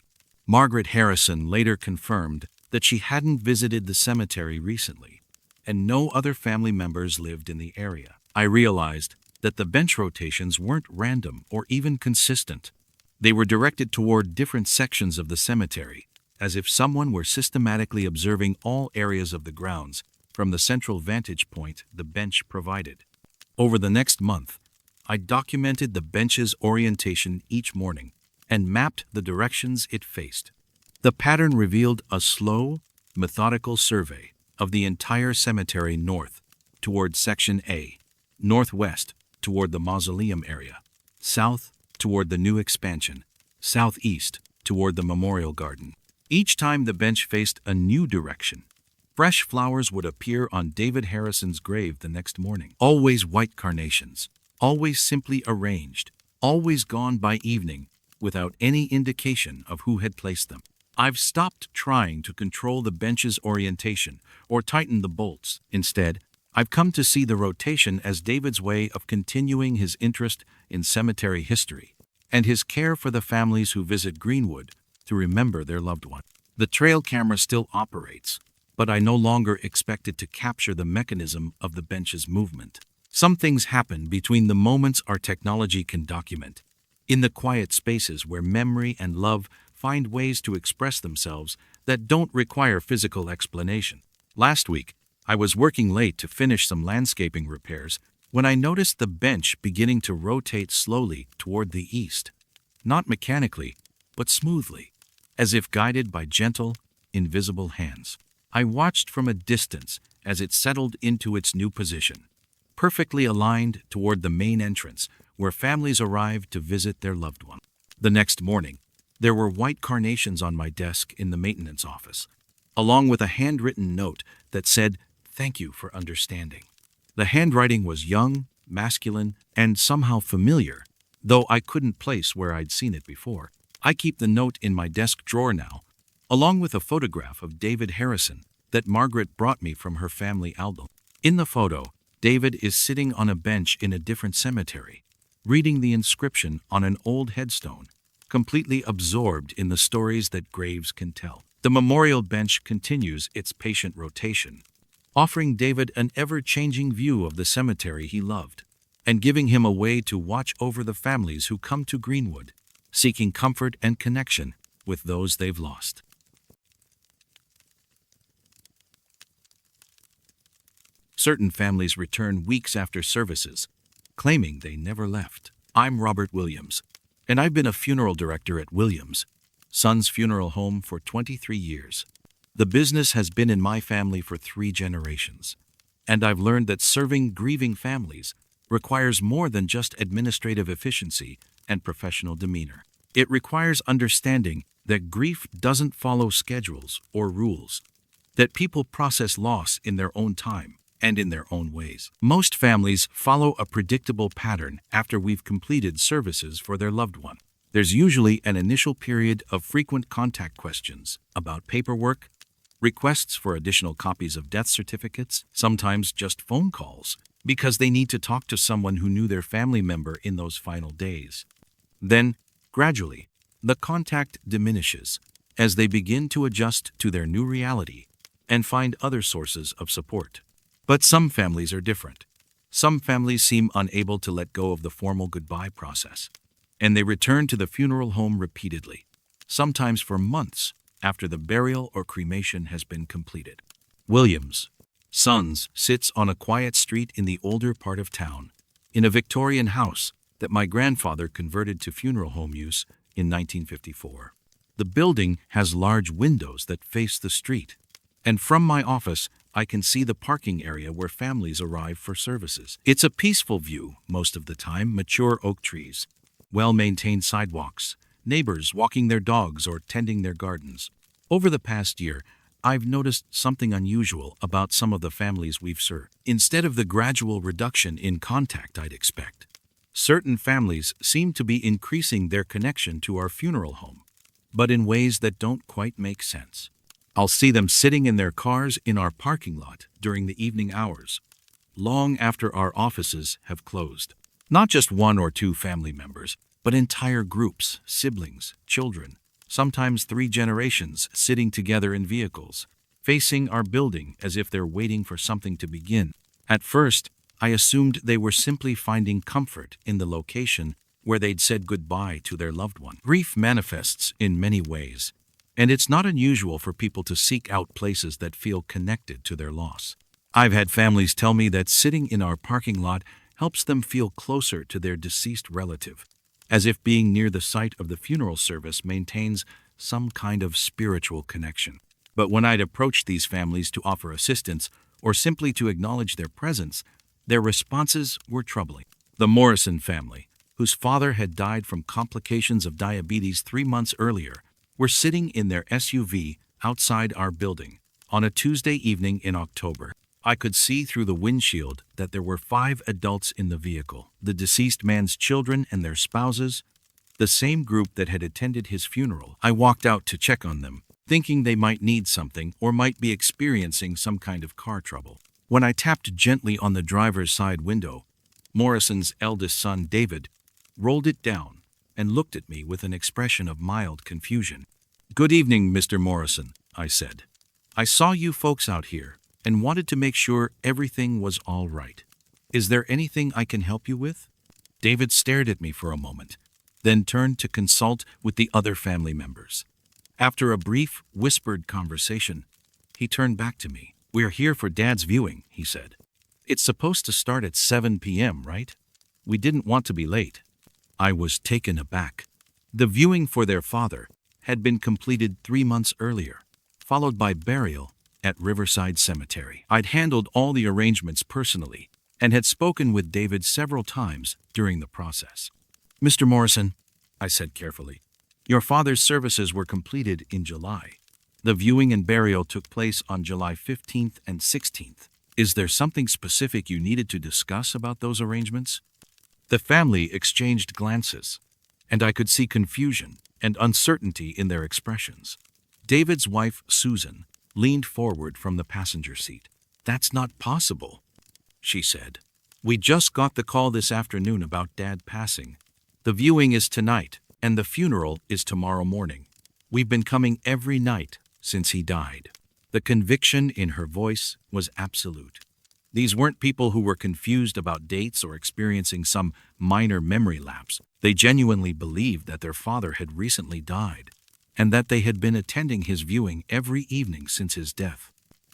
Margaret Harrison later confirmed that she hadn't visited the cemetery recently, and no other family members lived in the area. I realized that the bench rotations weren't random or even consistent. They were directed toward different sections of the cemetery, as if someone were systematically observing all areas of the grounds from the central vantage point the bench provided. Over the next month, I documented the bench's orientation each morning and mapped the directions it faced. The pattern revealed a slow, methodical survey of the entire cemetery: north toward Section A, northwest toward the mausoleum area, south toward the new expansion, southeast toward the memorial garden. Each time the bench faced a new direction, fresh flowers would appear on David Harrison's grave the next morning. Always white carnations, always simply arranged, always gone by evening without any indication of who had placed them. I've stopped trying to control the bench's orientation or tighten the bolts. Instead, I've come to see the rotation as David's way of continuing his interest in cemetery history and his care for the families who visit Greenwood to remember their loved one. The trail camera still operates, but I no longer expect it to capture the mechanism of the bench's movement. Some things happen between the moments our technology can document, in the quiet spaces where memory and love find ways to express themselves that don't require physical explanation. Last week, I was working late to finish some landscaping repairs when I noticed the bench beginning to rotate slowly toward the east. Not mechanically, but smoothly, as if guided by gentle, invisible hands. I watched from a distance as it settled into its new position, perfectly aligned toward the main entrance where families arrived to visit their loved one. The next morning, there were white carnations on my desk in the maintenance office, along with a handwritten note that said, "Thank you for understanding." The handwriting was young, masculine, and somehow familiar, though I couldn't place where I'd seen it before. I keep the note in my desk drawer now, along with a photograph of David Harrison that Margaret brought me from her family album. In the photo, David is sitting on a bench in a different cemetery, reading the inscription on an old headstone, completely absorbed in the stories that graves can tell. The memorial bench continues its patient rotation, offering David an ever-changing view of the cemetery he loved, and giving him a way to watch over the families who come to Greenwood, seeking comfort and connection with those they've lost. Certain families return weeks after services, claiming they never left. I'm Robert Williams, and I've been a funeral director at Williams, Son's Funeral Home, for 23 years. The business has been in my family for 3 generations, and I've learned that serving grieving families requires more than just administrative efficiency and professional demeanor. It requires understanding that grief doesn't follow schedules or rules, that people process loss in their own time and in their own ways. Most families follow a predictable pattern after we've completed services for their loved one. There's usually an initial period of frequent contact questions about paperwork, requests for additional copies of death certificates, sometimes just phone calls, because they need to talk to someone who knew their family member in those final days. Then, gradually, the contact diminishes as they begin to adjust to their new reality and find other sources of support. But some families are different. Some families seem unable to let go of the formal goodbye process, and they return to the funeral home repeatedly, sometimes for months after the burial or cremation has been completed. Williams, Sons sits on a quiet street in the older part of town, in a Victorian house that my grandfather converted to funeral home use in 1954. The building has large windows that face the street, and from my office, I can see the parking area where families arrive for services. It's a peaceful view most of the time: mature oak trees, well-maintained sidewalks, neighbors walking their dogs or tending their gardens. Over the past year, I've noticed something unusual about some of the families we've served. Instead of the gradual reduction in contact I'd expect, certain families seem to be increasing their connection to our funeral home, but in ways that don't quite make sense. I'll see them sitting in their cars in our parking lot during the evening hours, long after our offices have closed. Not just one or two family members, but entire groups, siblings, children, sometimes 3 generations sitting together in vehicles, facing our building as if they're waiting for something to begin. At first, I assumed they were simply finding comfort in the location where they'd said goodbye to their loved one. Grief manifests in many ways, and it's not unusual for people to seek out places that feel connected to their loss. I've had families tell me that sitting in our parking lot helps them feel closer to their deceased relative, as if being near the site of the funeral service maintains some kind of spiritual connection. But when I'd approached these families to offer assistance or simply to acknowledge their presence, their responses were troubling. The Morrison family, whose father had died from complications of diabetes 3 months earlier, were sitting in their SUV outside our building on a Tuesday evening in October. I could see through the windshield that there were 5 adults in the vehicle, the deceased man's children and their spouses, the same group that had attended his funeral. I walked out to check on them, thinking they might need something or might be experiencing some kind of car trouble. When I tapped gently on the driver's side window, Morrison's eldest son, David, rolled it down and looked at me with an expression of mild confusion. "Good evening, Mr. Morrison," I said. "I saw you folks out here and wanted to make sure everything was all right. Is there anything I can help you with?" David stared at me for a moment, then turned to consult with the other family members. After a brief, whispered conversation, he turned back to me. "We're here for Dad's viewing," he said. "It's supposed to start at 7 p.m., right? We didn't want to be late." I was taken aback. The viewing for their father had been completed 3 months earlier, followed by burial at Riverside Cemetery. I'd handled all the arrangements personally and had spoken with David several times during the process. "Mr. Morrison," I said carefully, "your father's services were completed in July. The viewing and burial took place on July 15th and 16th. Is there something specific you needed to discuss about those arrangements?" The family exchanged glances, and I could see confusion and uncertainty in their expressions. David's wife, Susan, leaned forward from the passenger seat. "That's not possible," she said. "We just got the call this afternoon about Dad passing. The viewing is tonight, and the funeral is tomorrow morning. We've been coming every night since he died." The conviction in her voice was absolute. These weren't people who were confused about dates or experiencing some minor memory lapse. They genuinely believed that their father had recently died, and that they had been attending his viewing every evening since his death.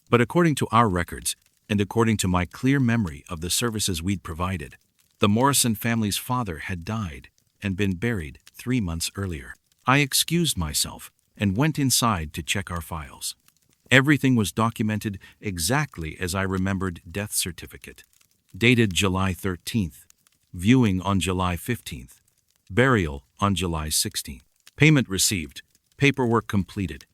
But according to our records, and according to my clear memory of the services we'd provided, the Morrison family's father had died and been buried 3 months earlier. I excused myself and went inside to check our files. Everything was documented exactly as I remembered death certificate. Dated July 13th, viewing on July 15th, burial on July 16th. Payment received, paperwork completed,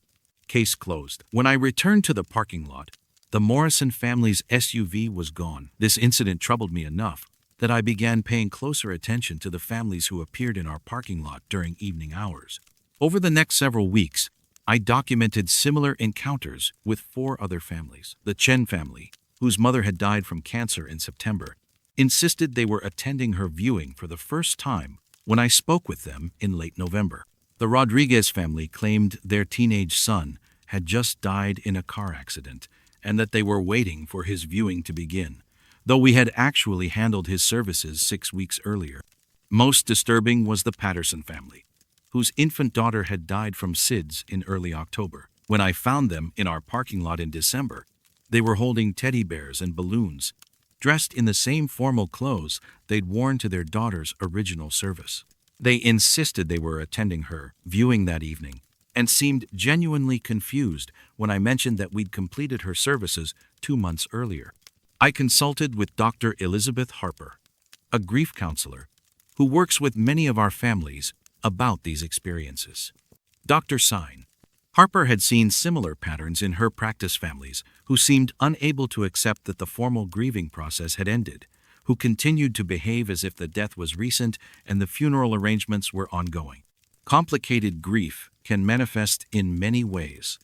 case closed. When I returned to the parking lot, the Morrison family's SUV was gone. This incident troubled me enough that I began paying closer attention to the families who appeared in our parking lot during evening hours. Over the next several weeks, I documented similar encounters with 4 other families. The Chen family, whose mother had died from cancer in September, insisted they were attending her viewing for the first time when I spoke with them in late November. The Rodriguez family claimed their teenage son had just died in a car accident and that they were waiting for his viewing to begin, though we had actually handled his services 6 weeks earlier. Most disturbing was the Patterson family, whose infant daughter had died from SIDS in early October. When I found them in our parking lot in December, they were holding teddy bears and balloons, dressed in the same formal clothes they'd worn to their daughter's original service. They insisted they were attending her viewing that evening and seemed genuinely confused when I mentioned that we'd completed her services 2 months earlier. I consulted with Dr. Elizabeth Harper, a grief counselor who works with many of our families about these experiences. Dr. Sign. Harper had seen similar patterns in her practice families who seemed unable to accept that the formal grieving process had ended, who continued to behave as if the death was recent and the funeral arrangements were ongoing. Complicated grief can manifest in many ways,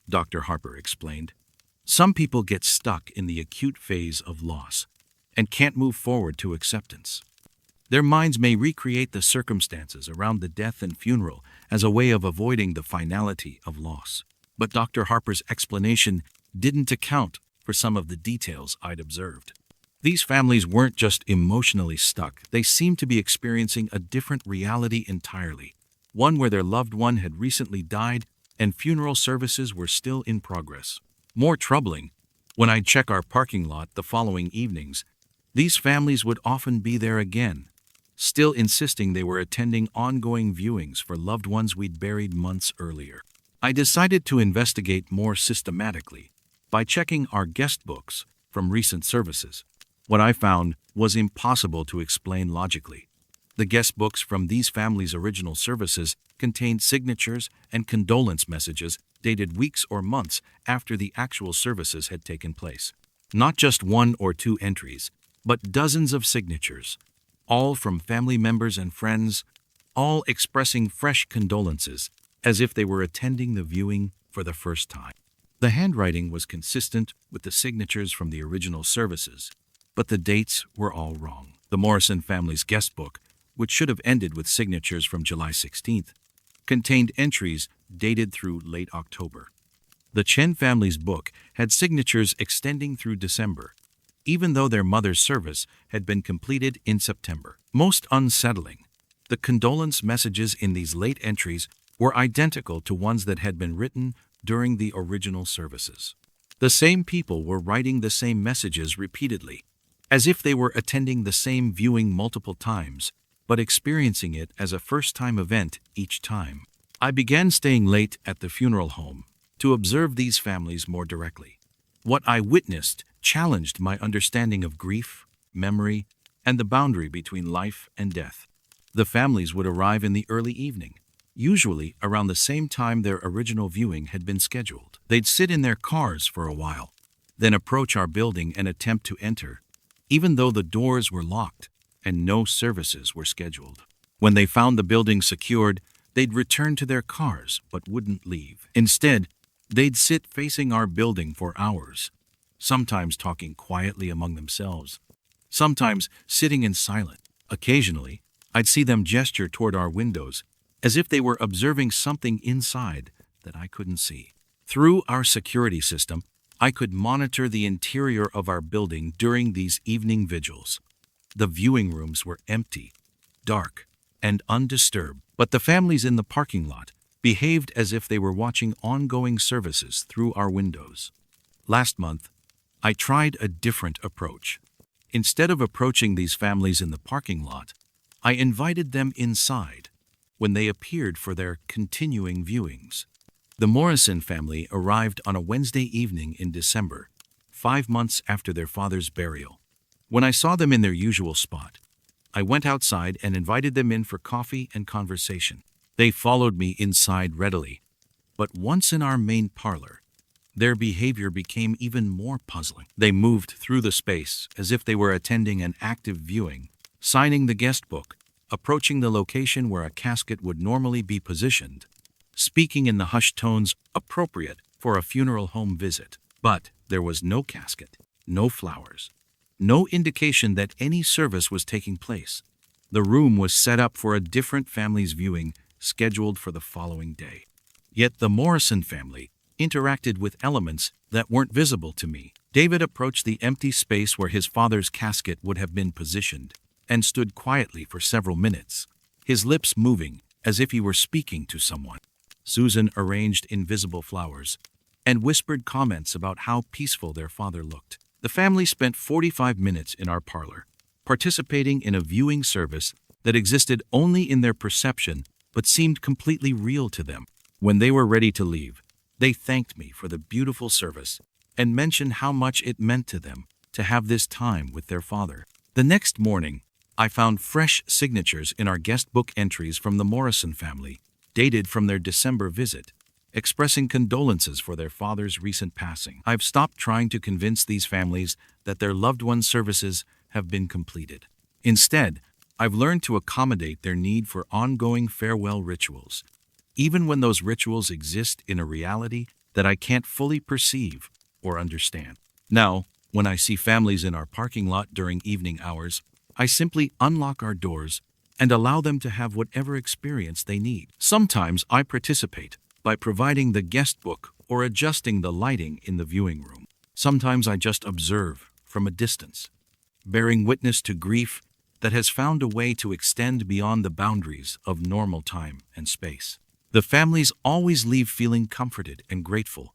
Dr. Harper explained. Some people get stuck in the acute phase of loss, and can't move forward to acceptance. Their minds may recreate the circumstances around the death and funeral as a way of avoiding the finality of loss. But Dr. Harper's explanation didn't account for some of the details I'd observed. These families weren't just emotionally stuck, they seemed to be experiencing a different reality entirely, one where their loved one had recently died and funeral services were still in progress. More troubling, when I'd check our parking lot the following evenings, these families would often be there again, still insisting they were attending ongoing viewings for loved ones we'd buried months earlier. I decided to investigate more systematically by checking our guest books from recent services. What I found was impossible to explain logically. The guest books from these families' original services contained signatures and condolence messages dated weeks or months after the actual services had taken place. Not just one or two entries, but dozens of signatures, all from family members and friends, all expressing fresh condolences, as if they were attending the viewing for the first time. The handwriting was consistent with the signatures from the original services, but the dates were all wrong. The Morrison family's guest book, which should have ended with signatures from July 16th, contained entries dated through late October. The Chen family's book had signatures extending through December, even though their mother's service had been completed in September. Most unsettling, the condolence messages in these late entries were identical to ones that had been written during the original services. The same people were writing the same messages repeatedly, as if they were attending the same viewing multiple times, but experiencing it as a first-time event each time. I began staying late at the funeral home to observe these families more directly. What I witnessed challenged my understanding of grief, memory, and the boundary between life and death. The families would arrive in the early evening, usually around the same time their original viewing had been scheduled. They'd sit in their cars for a while, then approach our building and attempt to enter, even though the doors were locked and no services were scheduled. When they found the building secured, they'd return to their cars but wouldn't leave. Instead, they'd sit facing our building for hours, sometimes talking quietly among themselves, sometimes sitting in silence. Occasionally, I'd see them gesture toward our windows as if they were observing something inside that I couldn't see. Through our security system, I could monitor the interior of our building during these evening vigils. The viewing rooms were empty, dark, and undisturbed, but the families in the parking lot behaved as if they were watching ongoing services through our windows. Last month, I tried a different approach. Instead of approaching these families in the parking lot, I invited them inside when they appeared for their continuing viewings. The Morrison family arrived on a Wednesday evening in December, 5 months after their father's burial. When I saw them in their usual spot, I went outside and invited them in for coffee and conversation. They followed me inside readily, but once in our main parlor, their behavior became even more puzzling. They moved through the space as if they were attending an active viewing, signing the guest book, approaching the location where a casket would normally be positioned, speaking in the hushed tones appropriate for a funeral home visit. But there was no casket, no flowers, no indication that any service was taking place. The room was set up for a different family's viewing scheduled for the following day. Yet the Morrison family interacted with elements that weren't visible to me. David approached the empty space where his father's casket would have been positioned and stood quietly for several minutes, his lips moving as if he were speaking to someone. Susan arranged invisible flowers and whispered comments about how peaceful their father looked. The family spent 45 minutes in our parlor, participating in a viewing service that existed only in their perception but seemed completely real to them. When they were ready to leave, they thanked me for the beautiful service and mentioned how much it meant to them to have this time with their father. The next morning, I found fresh signatures in our guest book entries from the Morrison family, dated from their December visit, expressing condolences for their father's recent passing. I've stopped trying to convince these families that their loved one's services have been completed. Instead, I've learned to accommodate their need for ongoing farewell rituals, even when those rituals exist in a reality that I can't fully perceive or understand. Now, When I see families in our parking lot during evening hours, I simply unlock our doors and allow them to have whatever experience they need. Sometimes I participate by providing the guest book or adjusting the lighting in the viewing room. Sometimes I just observe from a distance, bearing witness to grief that has found a way to extend beyond the boundaries of normal time and space. The families always leave feeling comforted and grateful.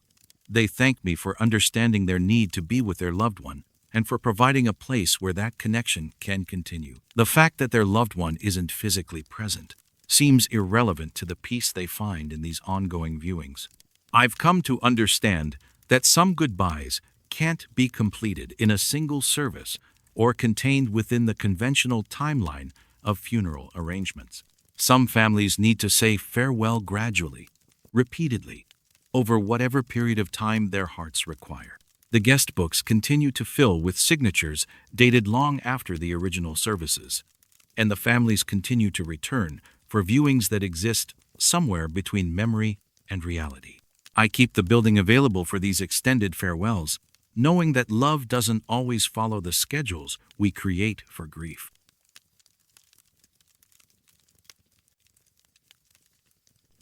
They thank me for understanding their need to be with their loved one and for providing a place where that connection can continue. The fact that their loved one isn't physically present seems irrelevant to the peace they find in these ongoing viewings. I've come to understand that some goodbyes can't be completed in a single service or contained within the conventional timeline of funeral arrangements. Some families need to say farewell gradually, repeatedly, over whatever period of time their hearts require. The guest books continue to fill with signatures dated long after the original services, and the families continue to return for viewings that exist somewhere between memory and reality. I keep the building available for these extended farewells, knowing that love doesn't always follow the schedules we create for grief.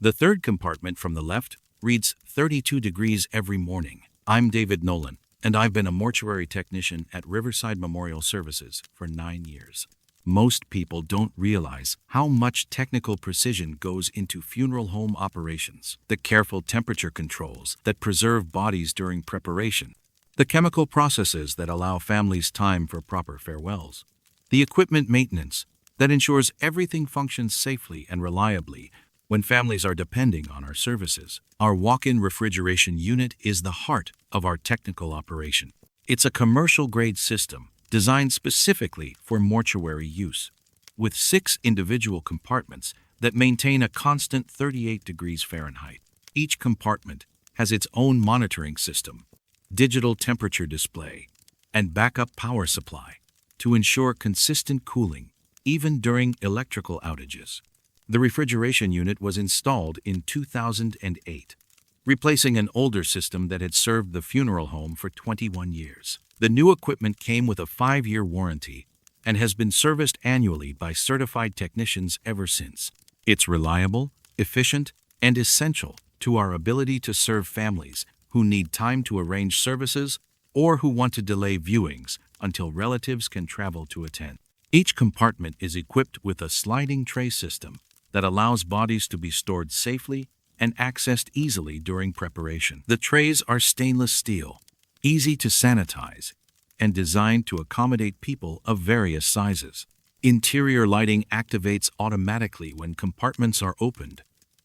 The third compartment from the left reads 32 degrees every morning. I'm David Nolan, and I've been a mortuary technician at Riverside Memorial Services for 9 years. Most people don't realize how much technical precision goes into funeral home operations. The careful temperature controls that preserve bodies during preparation, the chemical processes that allow families time for proper farewells, the equipment maintenance that ensures everything functions safely and reliably when families are depending on our services. Our walk-in refrigeration unit is the heart of our technical operation. It's a commercial-grade system designed specifically for mortuary use, with 6 individual compartments that maintain a constant 38 degrees Fahrenheit. Each compartment has its own monitoring system, digital temperature display, and backup power supply to ensure consistent cooling even during electrical outages. The refrigeration unit was installed in 2008, replacing an older system that had served the funeral home for 21 years. The new equipment came with a 5-year warranty and has been serviced annually by certified technicians ever since. It's reliable, efficient, and essential to our ability to serve families who need time to arrange services or who want to delay viewings until relatives can travel to attend. Each compartment is equipped with a sliding tray system that allows bodies to be stored safely and accessed easily during preparation. The trays are stainless steel, easy to sanitize, and designed to accommodate people of various sizes. Interior lighting activates automatically when compartments are opened,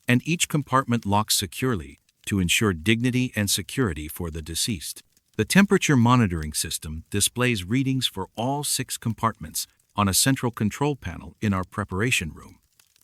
and each compartment locks securely to ensure dignity and security for the deceased. The temperature monitoring system displays readings for all 6 compartments on a central control panel in our preparation room.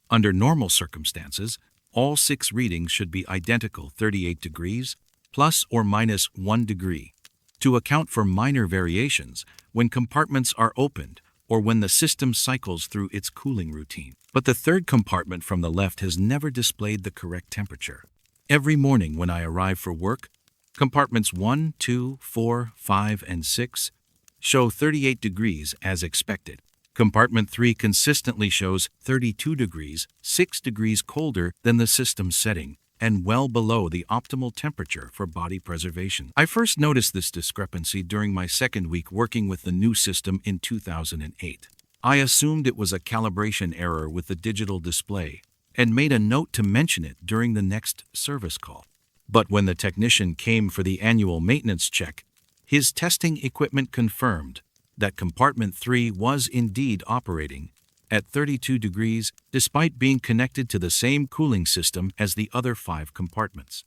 Under normal circumstances, all 6 readings should be identical 38 degrees, plus or minus 1 degree, to account for minor variations when compartments are opened or when the system cycles through its cooling routine. But the third compartment from the left has never displayed the correct temperature. Every morning when I arrive for work, compartments 1, 2, 4, 5, and 6 show 38 degrees as expected. Compartment 3 consistently shows 32 degrees, 6 degrees colder than the system setting, and well below the optimal temperature for body preservation. I first noticed this discrepancy during my second week working with the new system in 2008. I assumed it was a calibration error with the digital display and made a note to mention it during the next service call. But when the technician came for the annual maintenance check, his testing equipment confirmed that compartment 3 was indeed operating at 32 degrees despite being connected to the same cooling system as the other 5 compartments.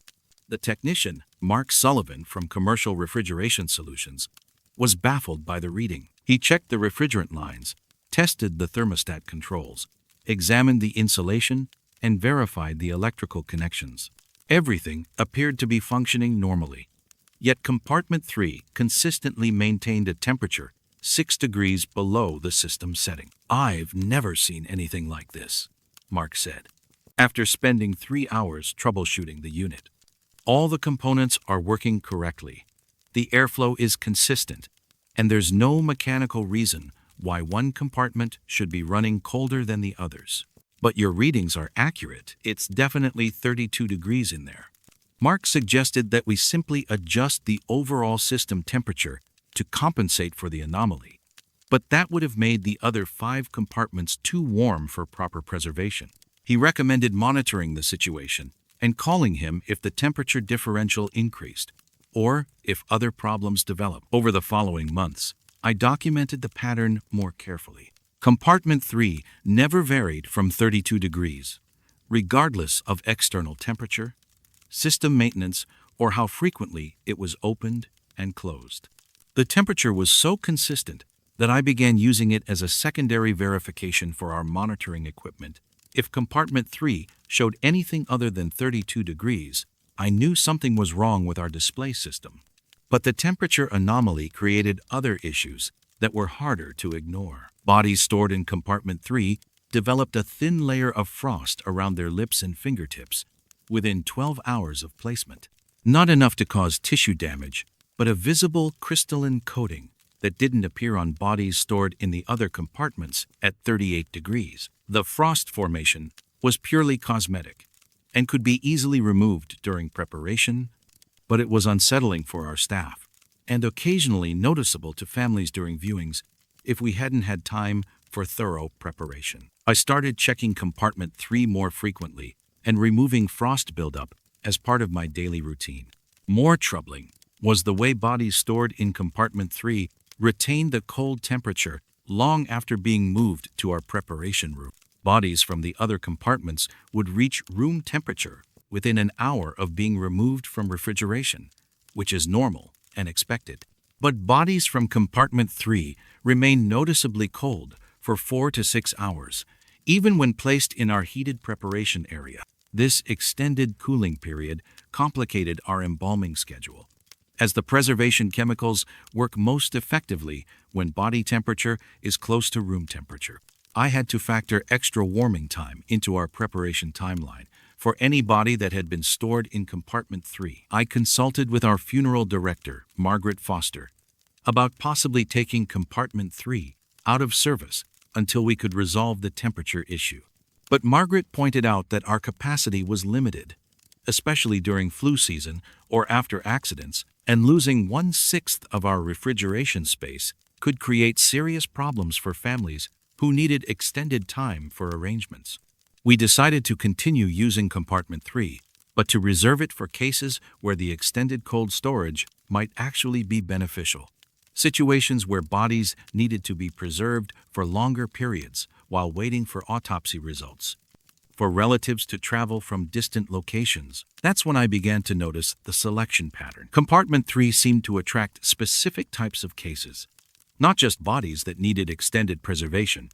The technician, Mark Sullivan from Commercial Refrigeration Solutions, was baffled by the reading. He checked the refrigerant lines, tested the thermostat controls, examined the insulation, and verified the electrical connections. Everything appeared to be functioning normally, yet compartment 3 consistently maintained a temperature 6 degrees below the system setting. "I've never seen anything like this," Mark said, after spending 3 hours troubleshooting the unit. "All the components are working correctly. The airflow is consistent, and there's no mechanical reason why one compartment should be running colder than the others. But your readings are accurate. It's definitely 32 degrees in there. Mark suggested that we simply adjust the overall system temperature to compensate for the anomaly. But that would have made the other 5 compartments too warm for proper preservation. He recommended monitoring the situation and calling him if the temperature differential increased, or if other problems developed. Over the following months, I documented the pattern more carefully. Compartment 3 never varied from 32 degrees, regardless of external temperature, system maintenance, or how frequently it was opened and closed. The temperature was so consistent that I began using it as a secondary verification for our monitoring equipment. If compartment 3 showed anything other than 32 degrees, I knew something was wrong with our display system. But the temperature anomaly created other issues that were harder to ignore. Bodies stored in compartment 3 developed a thin layer of frost around their lips and fingertips within 12 hours of placement. Not enough to cause tissue damage, but a visible crystalline coating that didn't appear on bodies stored in the other compartments at 38 degrees. The frost formation was purely cosmetic and could be easily removed during preparation, but it was unsettling for our staff and occasionally noticeable to families during viewings if we hadn't had time for thorough preparation. I started checking compartment 3 more frequently and removing frost buildup as part of my daily routine. More troubling was the way bodies stored in compartment 3 retained the cold temperature long after being moved to our preparation room. Bodies from the other compartments would reach room temperature within an hour of being removed from refrigeration, which is normal and expected. But bodies from compartment 3 remained noticeably cold for 4 to 6 hours, even when placed in our heated preparation area. This extended cooling period complicated our embalming schedule, as the preservation chemicals work most effectively when body temperature is close to room temperature. I had to factor extra warming time into our preparation timeline for any body that had been stored in compartment 3. I consulted with our funeral director, Margaret Foster, about possibly taking compartment 3 out of service until we could resolve the temperature issue. But Margaret pointed out that our capacity was limited, especially during flu season or after accidents, and losing 1/6 of our refrigeration space could create serious problems for families who needed extended time for arrangements. We decided to continue using compartment 3, but to reserve it for cases where the extended cold storage might actually be beneficial. Situations where bodies needed to be preserved for longer periods while waiting for autopsy results. For relatives to travel from distant locations, that's when I began to notice the selection pattern. Compartment 3 seemed to attract specific types of cases, not just bodies that needed extended preservation,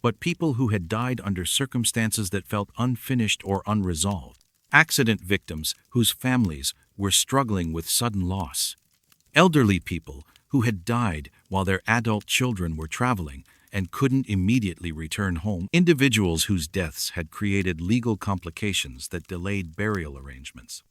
but people who had died under circumstances that felt unfinished or unresolved. Accident victims whose families were struggling with sudden loss. Elderly people who had died while their adult children were traveling and couldn't immediately return home. Individuals whose deaths had created legal complications that delayed burial arrangements.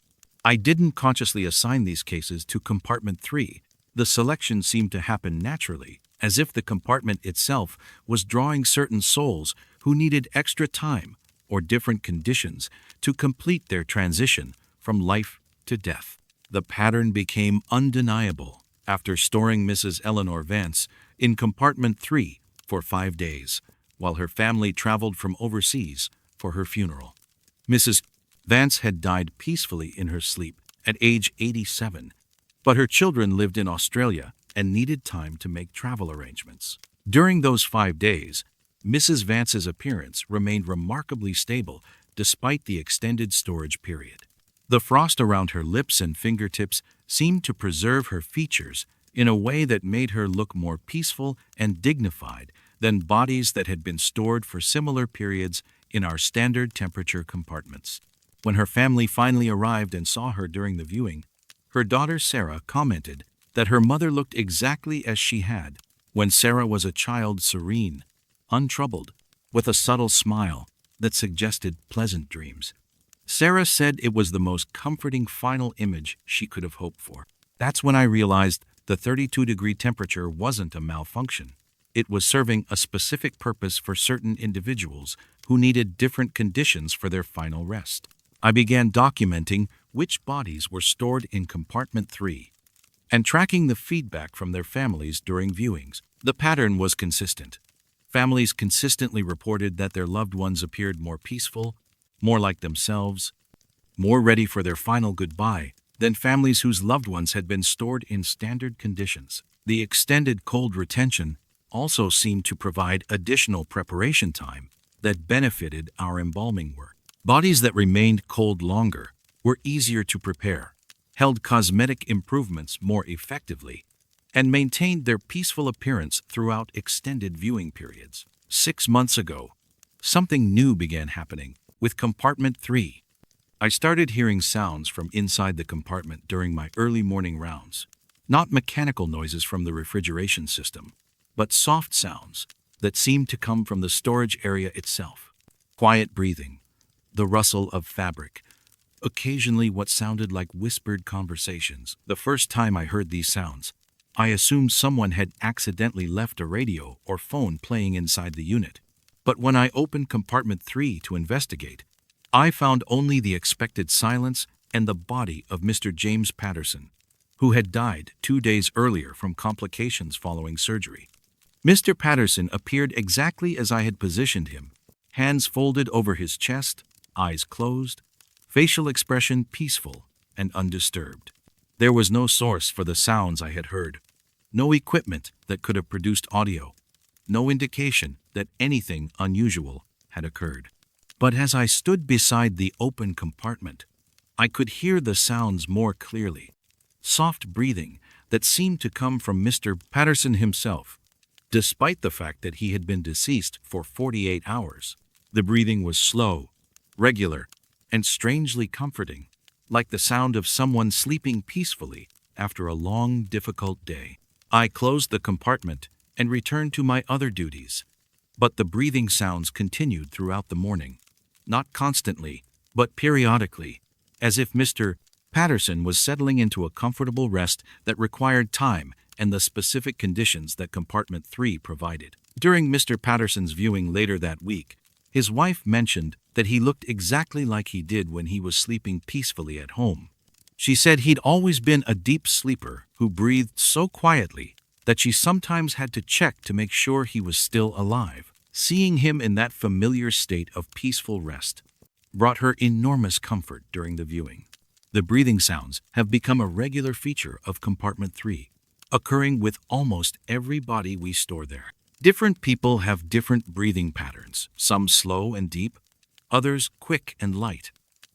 I didn't consciously assign these cases to compartment 3. The selection seemed to happen naturally, as if the compartment itself was drawing certain souls who needed extra time or different conditions to complete their transition from life to death. The pattern became undeniable after storing Mrs. Eleanor Vance in compartment 3 for 5 days, while her family traveled from overseas for her funeral. Mrs. Vance had died peacefully in her sleep at age 87, but her children lived in Australia and needed time to make travel arrangements. During those 5 days, Mrs. Vance's appearance remained remarkably stable despite the extended storage period. The frost around her lips and fingertips seemed to preserve her features in a way that made her look more peaceful and dignified than bodies that had been stored for similar periods in our standard temperature compartments. When her family finally arrived and saw her during the viewing, her daughter Sarah commented that her mother looked exactly as she had when Sarah was a child, serene, untroubled, with a subtle smile that suggested pleasant dreams. Sarah said it was the most comforting final image she could have hoped for. That's when I realized The 32-degree temperature wasn't a malfunction. It was serving a specific purpose for certain individuals who needed different conditions for their final rest. I began documenting which bodies were stored in compartment 3 and tracking the feedback from their families during viewings. The pattern was consistent. Families consistently reported that their loved ones appeared more peaceful, more like themselves, more ready for their final goodbye than families whose loved ones had been stored in standard conditions. The extended cold retention also seemed to provide additional preparation time that benefited our embalming work. Bodies that remained cold longer were easier to prepare, held cosmetic improvements more effectively, and maintained their peaceful appearance throughout extended viewing periods. 6 months ago, something new began happening with compartment 3. I started hearing sounds from inside the compartment during my early morning rounds. Not mechanical noises from the refrigeration system, but soft sounds that seemed to come from the storage area itself. Quiet breathing, the rustle of fabric, occasionally what sounded like whispered conversations. The first time I heard these sounds, I assumed someone had accidentally left a radio or phone playing inside the unit. But when I opened compartment 3 to investigate, I found only the expected silence and the body of Mr. James Patterson, who had died 2 days earlier from complications following surgery. Mr. Patterson appeared exactly as I had positioned him, hands folded over his chest, eyes closed, facial expression peaceful and undisturbed. There was no source for the sounds I had heard, no equipment that could have produced audio, no indication that anything unusual had occurred. But as I stood beside the open compartment, I could hear the sounds more clearly. Soft breathing that seemed to come from Mr. Patterson himself. Despite the fact that he had been deceased for 48 hours, the breathing was slow, regular, and strangely comforting, like the sound of someone sleeping peacefully after a long, difficult day. I closed the compartment and returned to my other duties, but the breathing sounds continued throughout the morning. Not constantly, but periodically, as if Mr. Patterson was settling into a comfortable rest that required time and the specific conditions that compartment 3 provided. During Mr. Patterson's viewing later that week, his wife mentioned that he looked exactly like he did when he was sleeping peacefully at home. She said he'd always been a deep sleeper who breathed so quietly that she sometimes had to check to make sure he was still alive. Seeing him in that familiar state of peaceful rest brought her enormous comfort during the viewing. The breathing sounds have become a regular feature of compartment 3, occurring with almost every body we store there. Different people have different breathing patterns, some slow and deep, others quick and light,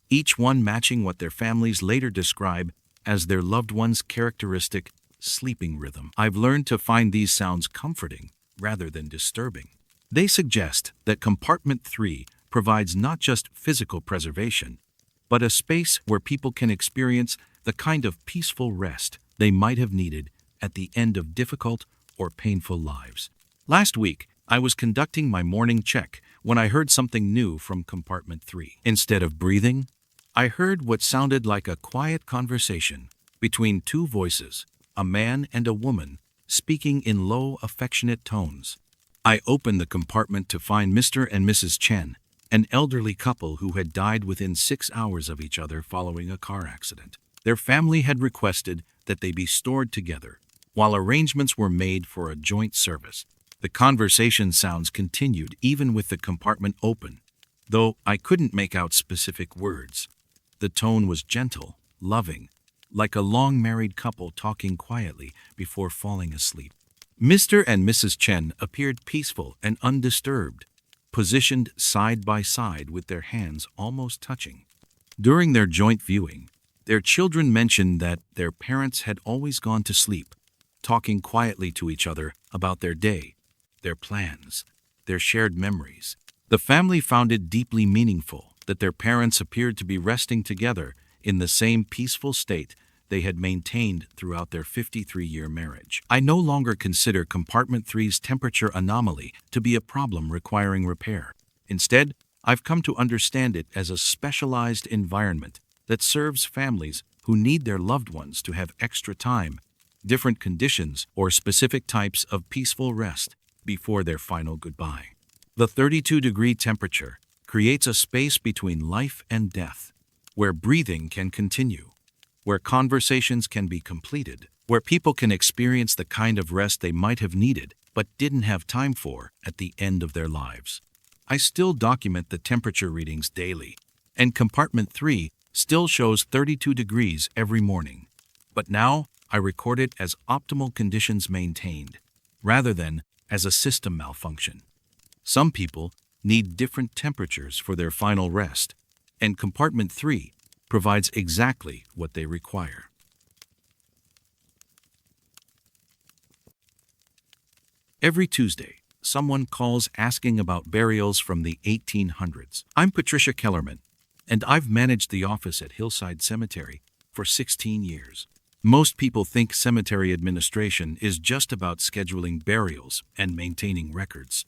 each one matching what their families later describe as their loved one's characteristic sleeping rhythm. I've learned to find these sounds comforting rather than disturbing. They suggest that compartment 3 provides not just physical preservation, but a space where people can experience the kind of peaceful rest they might have needed at the end of difficult or painful lives. Last week, I was conducting my morning check when I heard something new from compartment 3. Instead of breathing, I heard what sounded like a quiet conversation between two voices, a man and a woman, speaking in low, affectionate tones. I opened the compartment to find Mr. and Mrs. Chen, an elderly couple who had died within 6 hours of each other following a car accident. Their family had requested that they be stored together, while arrangements were made for a joint service. The conversation sounds continued even with the compartment open, though I couldn't make out specific words. The tone was gentle, loving, like a long-married couple talking quietly before falling asleep. Mr. and Mrs. Chen appeared peaceful and undisturbed, positioned side by side with their hands almost touching. During their joint viewing, their children mentioned that their parents had always gone to sleep, talking quietly to each other about their day, their plans, their shared memories. The family found it deeply meaningful that their parents appeared to be resting together in the same peaceful state they had maintained throughout their 53-year marriage. I no longer consider compartment 3's temperature anomaly to be a problem requiring repair. Instead, I've come to understand it as a specialized environment that serves families who need their loved ones to have extra time different conditions, or specific types of peaceful rest before their final goodbye. The 32-degree temperature creates a space between life and death, where breathing can continue, where conversations can be completed, where people can experience the kind of rest they might have needed but didn't have time for at the end of their lives. I still document the temperature readings daily, and compartment 3 still shows 32 degrees every morning. But now I record it as optimal conditions maintained, rather than as a system malfunction. Some people need different temperatures for their final rest, and compartment 3 provides exactly what they require. Every Tuesday, someone calls asking about burials from the 1800s. I'm Patricia Kellerman, and I've managed the office at Hillside Cemetery for 16 years. Most people think cemetery administration is just about scheduling burials and maintaining records.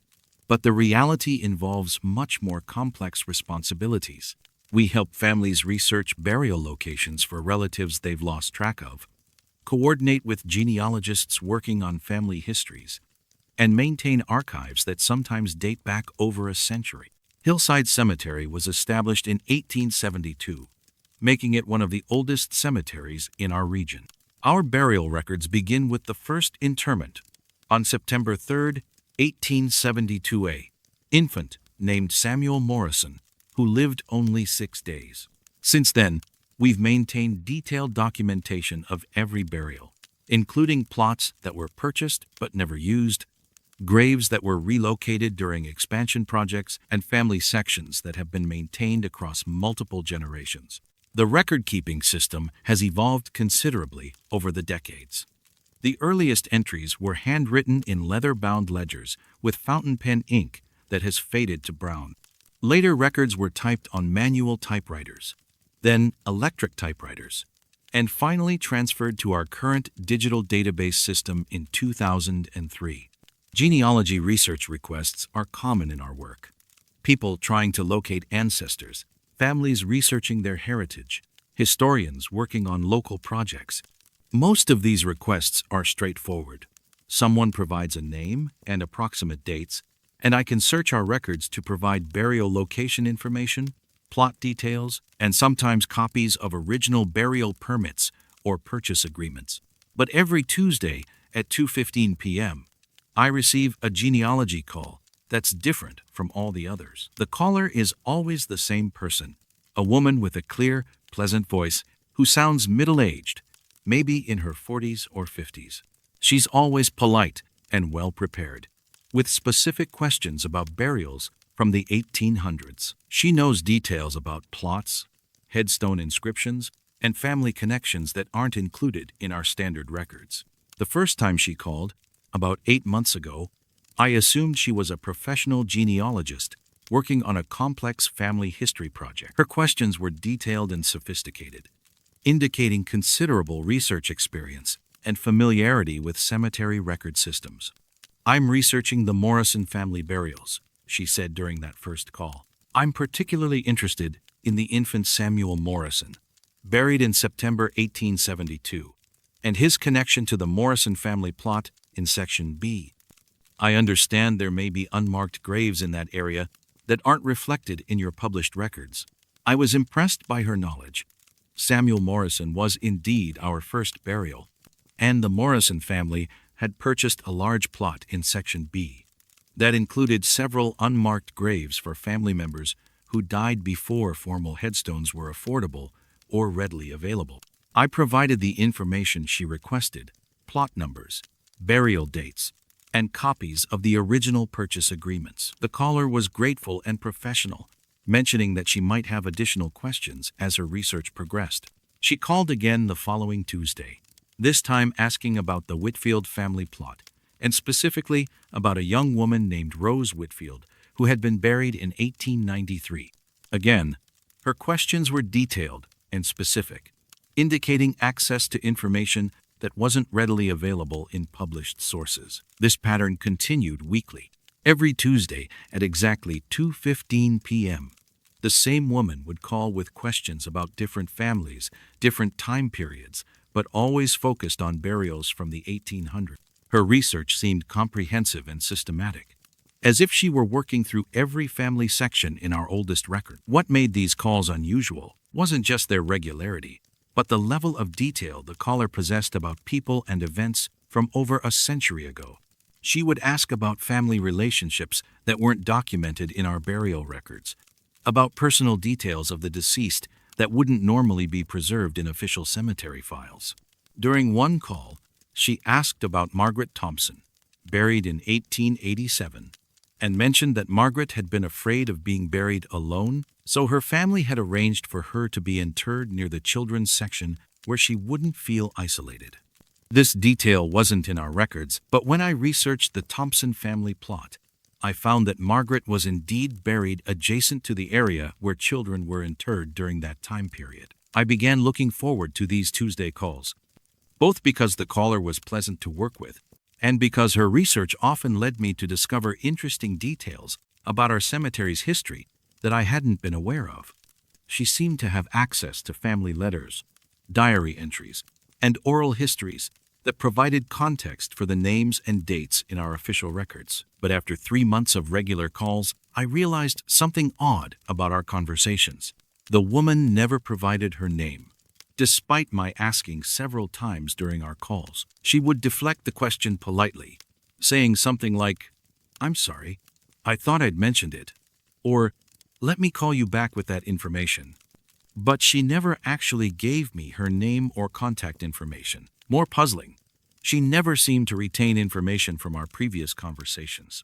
But the reality involves much more complex responsibilities. We help families research burial locations for relatives they've lost track of, coordinate with genealogists working on family histories, and maintain archives that sometimes date back over a century. Hillside Cemetery was established in 1872, making it one of the oldest cemeteries in our region. Our burial records begin with the first interment on September 3, 1872. An infant named Samuel Morrison, who lived only 6 days. Since then, we've maintained detailed documentation of every burial, including plots that were purchased but never used, graves that were relocated during expansion projects, and family sections that have been maintained across multiple generations. The record-keeping system has evolved considerably over the decades. The earliest entries were handwritten in leather-bound ledgers with fountain pen ink that has faded to brown. Later records were typed on manual typewriters, then electric typewriters, and finally transferred to our current digital database system in 2003. Genealogy research requests are common in our work. People trying to locate ancestors, families researching their heritage, historians working on local projects. Most of these requests are straightforward. Someone provides a name and approximate dates, and I can search our records to provide burial location information, plot details, and sometimes copies of original burial permits or purchase agreements. But every Tuesday at 2:15 p.m., I receive a genealogy call that's different from all the others. The caller is always the same person, a woman with a clear, pleasant voice who sounds middle-aged, maybe in her 40s or 50s. She's always polite and well-prepared, with specific questions about burials from the 1800s. She knows details about plots, headstone inscriptions, and family connections that aren't included in our standard records. The first time she called, about 8 months ago, I assumed she was a professional genealogist working on a complex family history project. Her questions were detailed and sophisticated, indicating considerable research experience and familiarity with cemetery record systems. "I'm researching the Morrison family burials," she said during that first call. "I'm particularly interested in the infant Samuel Morrison, buried in September 1872, and his connection to the Morrison family plot in Section B. I understand there may be unmarked graves in that area that aren't reflected in your published records." I was impressed by her knowledge. Samuel Morrison was indeed our first burial, and the Morrison family had purchased a large plot in Section B that included several unmarked graves for family members who died before formal headstones were affordable or readily available. I provided the information she requested: plot numbers, burial dates, and copies of the original purchase agreements. The caller was grateful and professional, mentioning that she might have additional questions as her research progressed. She called again the following Tuesday, this time asking about the Whitfield family plot, and specifically about a young woman named Rose Whitfield, who had been buried in 1893. Again, her questions were detailed and specific, indicating access to information that wasn't readily available in published sources. This pattern continued weekly. Every Tuesday at exactly 2:15 p.m., the same woman would call with questions about different families, different time periods, but always focused on burials from the 1800s. Her research seemed comprehensive and systematic, as if she were working through every family section in our oldest record. What made these calls unusual wasn't just their regularity, but the level of detail the caller possessed about people and events from over a century ago. She would ask about family relationships that weren't documented in our burial records, about personal details of the deceased that wouldn't normally be preserved in official cemetery files. During one call, she asked about Margaret Thompson, buried in 1887, and mentioned that Margaret had been afraid of being buried alone, so her family had arranged for her to be interred near the children's section where she wouldn't feel isolated. This detail wasn't in our records, but when I researched the Thompson family plot, I found that Margaret was indeed buried adjacent to the area where children were interred during that time period. I began looking forward to these Tuesday calls, both because the caller was pleasant to work with, and because her research often led me to discover interesting details about our cemetery's history that I hadn't been aware of. She seemed to have access to family letters, diary entries, and oral histories that provided context for the names and dates in our official records. But after 3 months of regular calls, I realized something odd about our conversations. The woman never provided her name, despite my asking several times during our calls. She would deflect the question politely, saying something like, "I'm sorry, I thought I'd mentioned it," or "Let me call you back with that information." But she never actually gave me her name or contact information. More puzzling, she never seemed to retain information from our previous conversations.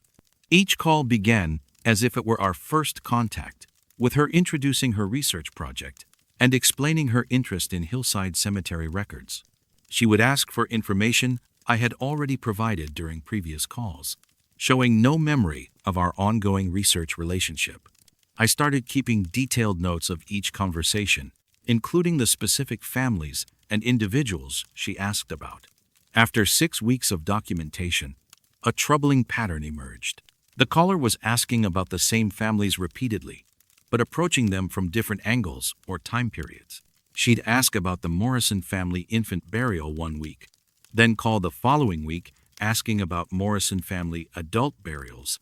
Each call began as if it were our first contact, with her introducing her research project and explaining her interest in hillside cemetery records. She would ask for information I had already provided during previous calls, showing no memory of our ongoing research relationship. I started keeping detailed notes of each conversation, including the specific families and individuals she asked about. After 6 weeks of documentation, a troubling pattern emerged. The caller was asking about the same families repeatedly, but approaching them from different angles or time periods. She'd ask about the Morrison family infant burial one week, then call the following week asking about Morrison family adult burials,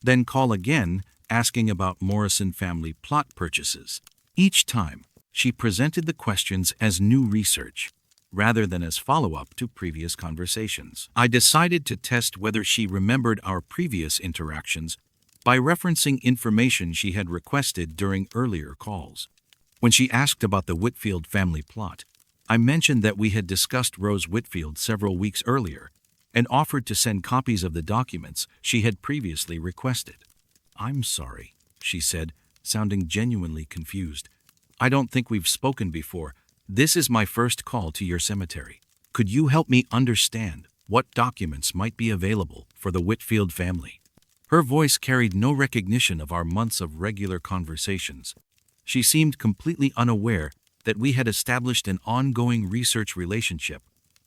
then call again asking about Morrison family plot purchases. Each time, she presented the questions as new research, rather than as follow-up to previous conversations. I decided to test whether she remembered our previous interactions by referencing information she had requested during earlier calls. When she asked about the Whitfield family plot, I mentioned that we had discussed Rose Whitfield several weeks earlier and offered to send copies of the documents she had previously requested. "I'm sorry," she said, sounding genuinely confused. "I don't think we've spoken before. This is my first call to your cemetery. Could you help me understand what documents might be available for the Whitfield family?" Her voice carried no recognition of our months of regular conversations. She seemed completely unaware that we had established an ongoing research relationship,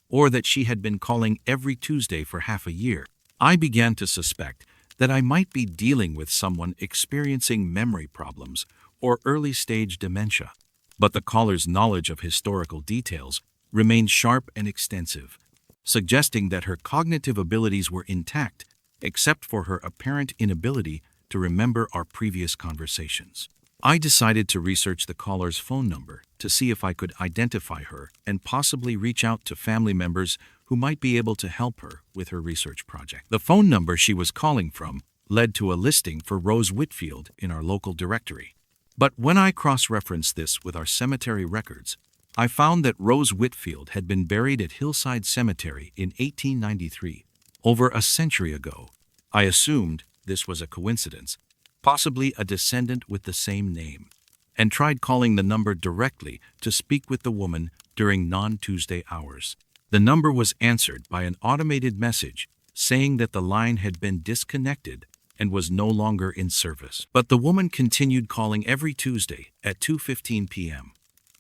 or that she had been calling every Tuesday for half a year. I began to suspect that I might be dealing with someone experiencing memory problems or early-stage dementia. But the caller's knowledge of historical details remained sharp and extensive, suggesting that her cognitive abilities were intact, except for her apparent inability to remember our previous conversations. I decided to research the caller's phone number to see if I could identify her and possibly reach out to family members who might be able to help her with her research project. The phone number she was calling from led to a listing for Rose Whitfield in our local directory. But when I cross-referenced this with our cemetery records, I found that Rose Whitfield had been buried at Hillside Cemetery in 1893, over a century ago. I assumed this was a coincidence, possibly a descendant with the same name, and tried calling the number directly to speak with the woman during non-Tuesday hours. The number was answered by an automated message saying that the line had been disconnected and was no longer in service. But the woman continued calling every Tuesday at 2:15 p.m.,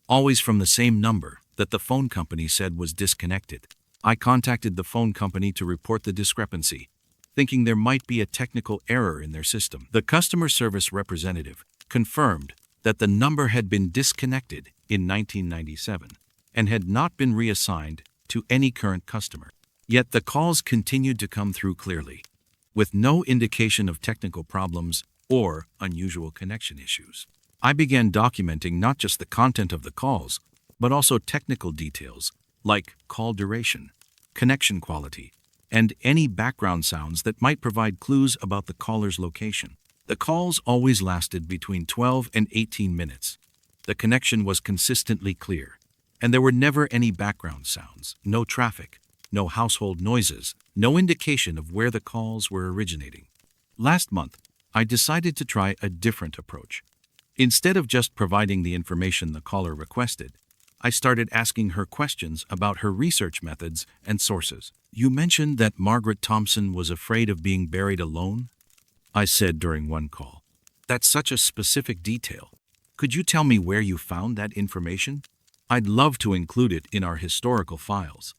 always from the same number that the phone company said was disconnected. I contacted the phone company to report the discrepancy, thinking there might be a technical error in their system. The customer service representative confirmed that the number had been disconnected in 1997, and had not been reassigned to any current customer. Yet the calls continued to come through clearly, with no indication of technical problems or unusual connection issues. I began documenting not just the content of the calls, but also technical details like call duration, connection quality, and any background sounds that might provide clues about the caller's location. The calls always lasted between 12 and 18 minutes. The connection was consistently clear, and there were never any background sounds, no traffic, no household noises, no indication of where the calls were originating. Last month, I decided to try a different approach. Instead of just providing the information the caller requested, I started asking her questions about her research methods and sources. "You mentioned that Margaret Thompson was afraid of being buried alone?" I said during one call. "That's such a specific detail. Could you tell me where you found that information? I'd love to include it in our historical files."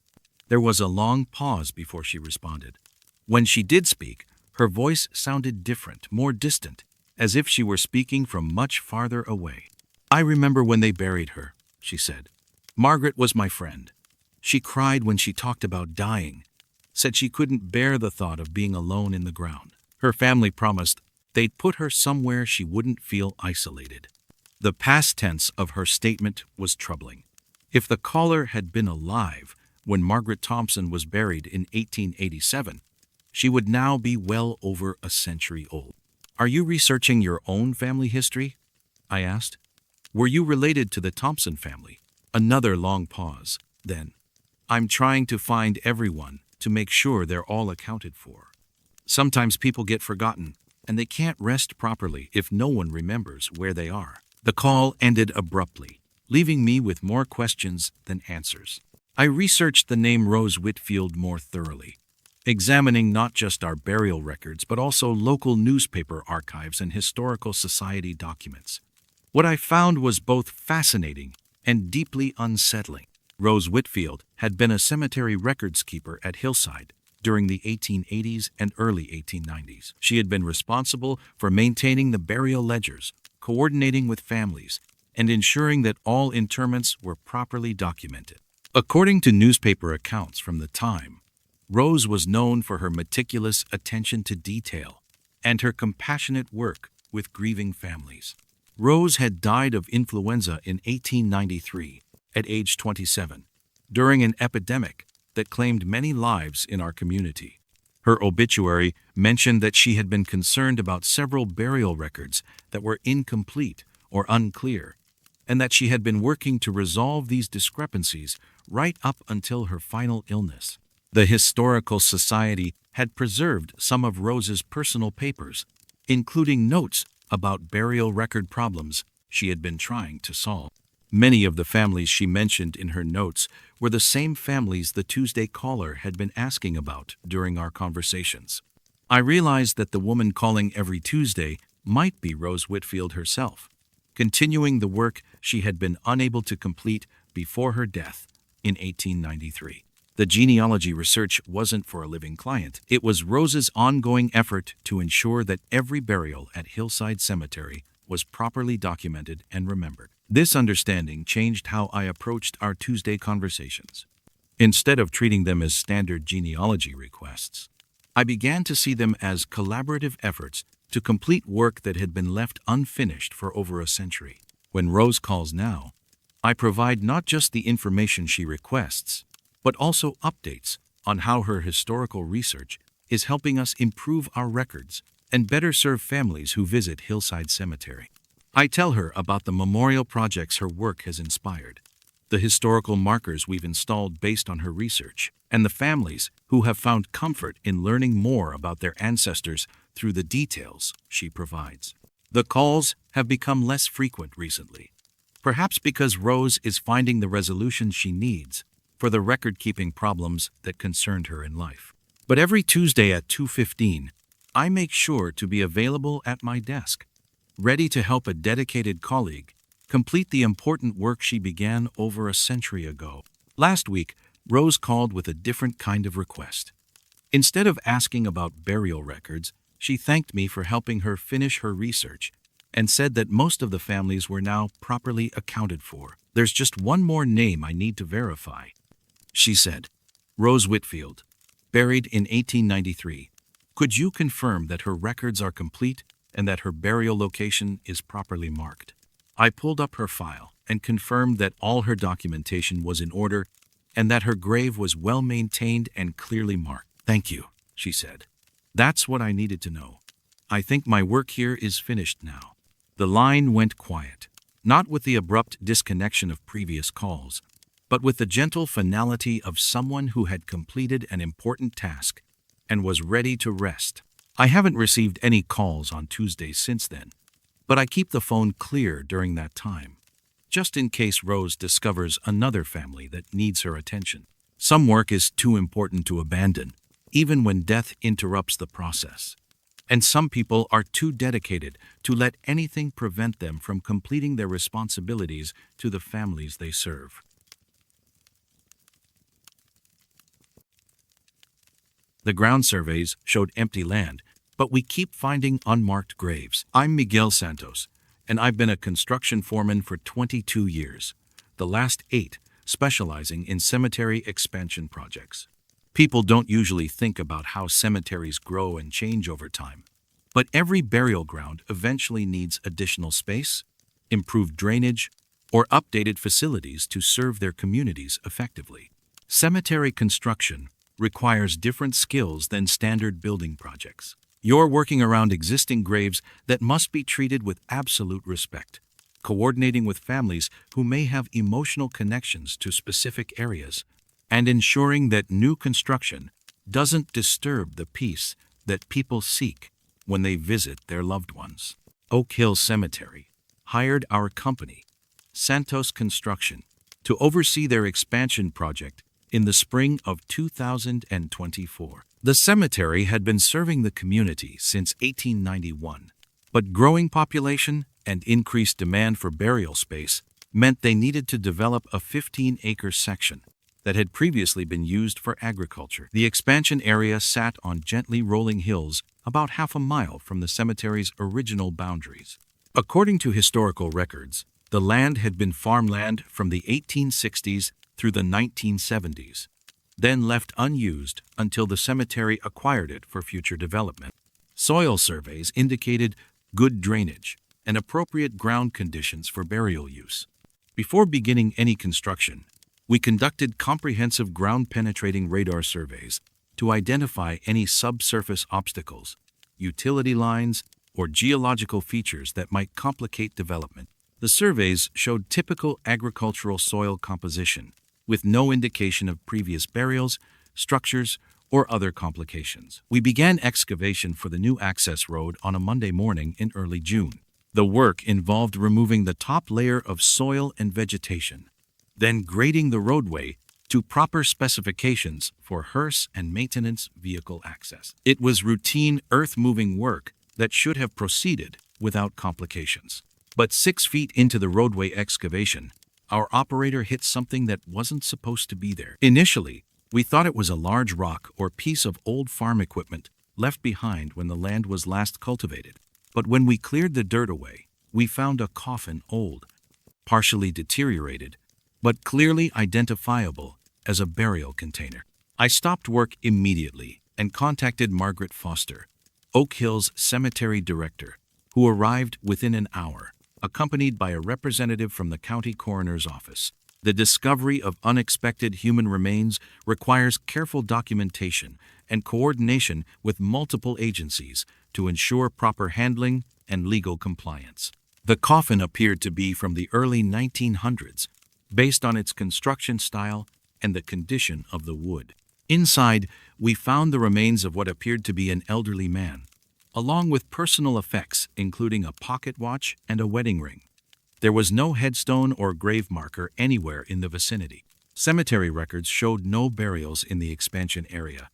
There was a long pause before she responded. When she did speak, her voice sounded different, more distant, as if she were speaking from much farther away. "I remember when they buried her," she said. "Margaret was my friend. She cried when she talked about dying, said she couldn't bear the thought of being alone in the ground. Her family promised they'd put her somewhere she wouldn't feel isolated." The past tense of her statement was troubling. If the caller had been alive when Margaret Thompson was buried in 1887, she would now be well over a century old. "Are you researching your own family history?" I asked. "Were you related to the Thompson family?" Another long pause. Then, "I'm trying to find everyone to make sure they're all accounted for. Sometimes people get forgotten, and they can't rest properly if no one remembers where they are." The call ended abruptly, leaving me with more questions than answers. I researched the name Rose Whitfield more thoroughly, examining not just our burial records but also local newspaper archives and historical society documents. What I found was both fascinating and deeply unsettling. Rose Whitfield had been a cemetery records keeper at Hillside during the 1880s and early 1890s. She had been responsible for maintaining the burial ledgers, coordinating with families, and ensuring that all interments were properly documented. According to newspaper accounts from the time, Rose was known for her meticulous attention to detail and her compassionate work with grieving families. Rose had died of influenza in 1893 at age 27, during an epidemic that claimed many lives in our community. Her obituary mentioned that she had been concerned about several burial records that were incomplete or unclear, and that she had been working to resolve these discrepancies right up until her final illness. The Historical Society had preserved some of Rose's personal papers, including notes about burial record problems she had been trying to solve. Many of the families she mentioned in her notes were the same families the Tuesday caller had been asking about during our conversations. I realized that the woman calling every Tuesday might be Rose Whitfield herself, continuing the work she had been unable to complete before her death in 1893. The genealogy research wasn't for a living client. It was Rose's ongoing effort to ensure that every burial at Hillside Cemetery was properly documented and remembered. This understanding changed how I approached our Tuesday conversations. Instead of treating them as standard genealogy requests, I began to see them as collaborative efforts to complete work that had been left unfinished for over a century. When Rose calls now, I provide not just the information she requests, but also updates on how her historical research is helping us improve our records and better serve families who visit Hillside Cemetery. I tell her about the memorial projects her work has inspired, the historical markers we've installed based on her research, and the families who have found comfort in learning more about their ancestors through the details she provides. The calls have become less frequent recently, perhaps because Rose is finding the resolution she needs for the record-keeping problems that concerned her in life. But every Tuesday at 2:15, I make sure to be available at my desk, ready to help a dedicated colleague complete the important work she began over a century ago. Last week, Rose called with a different kind of request. Instead of asking about burial records, she thanked me for helping her finish her research and said that most of the families were now properly accounted for. "There's just one more name I need to verify," she said. "Rose Whitfield, buried in 1893. Could you confirm that her records are complete and that her burial location is properly marked?" I pulled up her file and confirmed that all her documentation was in order and that her grave was well maintained and clearly marked. "Thank you," she said. "That's what I needed to know. I think my work here is finished now." The line went quiet, not with the abrupt disconnection of previous calls, but with the gentle finality of someone who had completed an important task and was ready to rest. I haven't received any calls on Tuesdays since then, but I keep the phone clear during that time, just in case Rose discovers another family that needs her attention. Some work is too important to abandon, even when death interrupts the process. And some people are too dedicated to let anything prevent them from completing their responsibilities to the families they serve. The ground surveys showed empty land, but we keep finding unmarked graves. I'm Miguel Santos, and I've been a construction foreman for 22 years, the last 8 specializing in cemetery expansion projects. People don't usually think about how cemeteries grow and change over time, but every burial ground eventually needs additional space, improved drainage, or updated facilities to serve their communities effectively. Cemetery construction requires different skills than standard building projects. You're working around existing graves that must be treated with absolute respect, coordinating with families who may have emotional connections to specific areas, and ensuring that new construction doesn't disturb the peace that people seek when they visit their loved ones. Oak Hill Cemetery hired our company, Santos Construction, to oversee their expansion project in the spring of 2024. The cemetery had been serving the community since 1891, but growing population and increased demand for burial space meant they needed to develop a 15-acre section that had previously been used for agriculture. The expansion area sat on gently rolling hills about half a mile from the cemetery's original boundaries. According to historical records, the land had been farmland from the 1860s through the 1970s, then left unused until the cemetery acquired it for future development. Soil surveys indicated good drainage and appropriate ground conditions for burial use. Before beginning any construction, we conducted comprehensive ground-penetrating radar surveys to identify any subsurface obstacles, utility lines, or geological features that might complicate development. The surveys showed typical agricultural soil composition, with no indication of previous burials, structures, or other complications. We began excavation for the new access road on a Monday morning in early June. The work involved removing the top layer of soil and vegetation, then grading the roadway to proper specifications for hearse and maintenance vehicle access. It was routine earth-moving work that should have proceeded without complications. But 6 feet into the roadway excavation, our operator hit something that wasn't supposed to be there. Initially, we thought it was a large rock or piece of old farm equipment left behind when the land was last cultivated. But when we cleared the dirt away, we found a coffin, old, partially deteriorated, but clearly identifiable as a burial container. I stopped work immediately and contacted Margaret Foster, Oak Hill's cemetery director, who arrived within an hour, accompanied by a representative from the county coroner's office. The discovery of unexpected human remains requires careful documentation and coordination with multiple agencies to ensure proper handling and legal compliance. The coffin appeared to be from the early 1900s, based on its construction style and the condition of the wood. Inside, we found the remains of what appeared to be an elderly man, along with personal effects including a pocket watch and a wedding ring. There was no headstone or grave marker anywhere in the vicinity. Cemetery records showed no burials in the expansion area,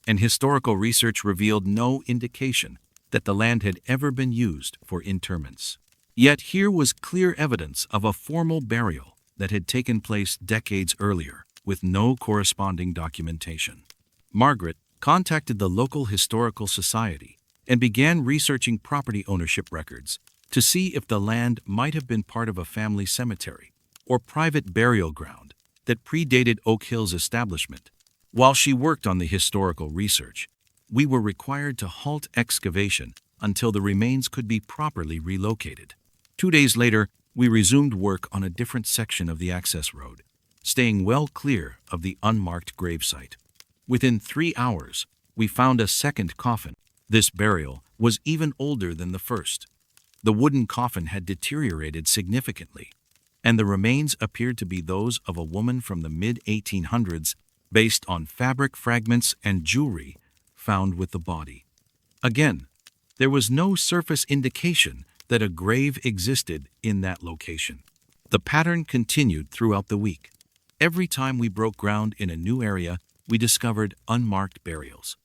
and historical research revealed no indication that the land had ever been used for interments. Yet here was clear evidence of a formal burial that had taken place decades earlier, with no corresponding documentation. Margaret contacted the local historical society and began researching property ownership records to see if the land might have been part of a family cemetery or private burial ground that predated Oak Hill's establishment. While she worked on the historical research, we were required to halt excavation until the remains could be properly relocated. 2 days later, we resumed work on a different section of the access road, staying well clear of the unmarked gravesite. Within 3 hours, we found a second coffin. This burial was even older than the first. The wooden coffin had deteriorated significantly, and the remains appeared to be those of a woman from the mid-1800s based on fabric fragments and jewelry found with the body. Again, there was no surface indication that a grave existed in that location. The pattern continued throughout the week. Every time we broke ground in a new area, we discovered unmarked burials.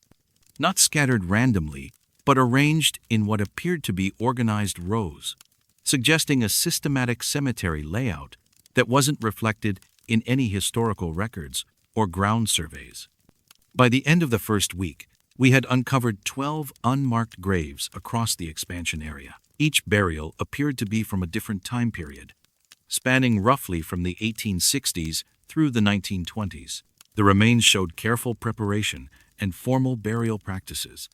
Not scattered randomly, but arranged in what appeared to be organized rows, suggesting a systematic cemetery layout that wasn't reflected in any historical records or ground surveys. By the end of the first week, we had uncovered 12 unmarked graves across the expansion area. Each burial appeared to be from a different time period, spanning roughly from the 1860s through the 1920s. The remains showed careful preparation and formal burial practices,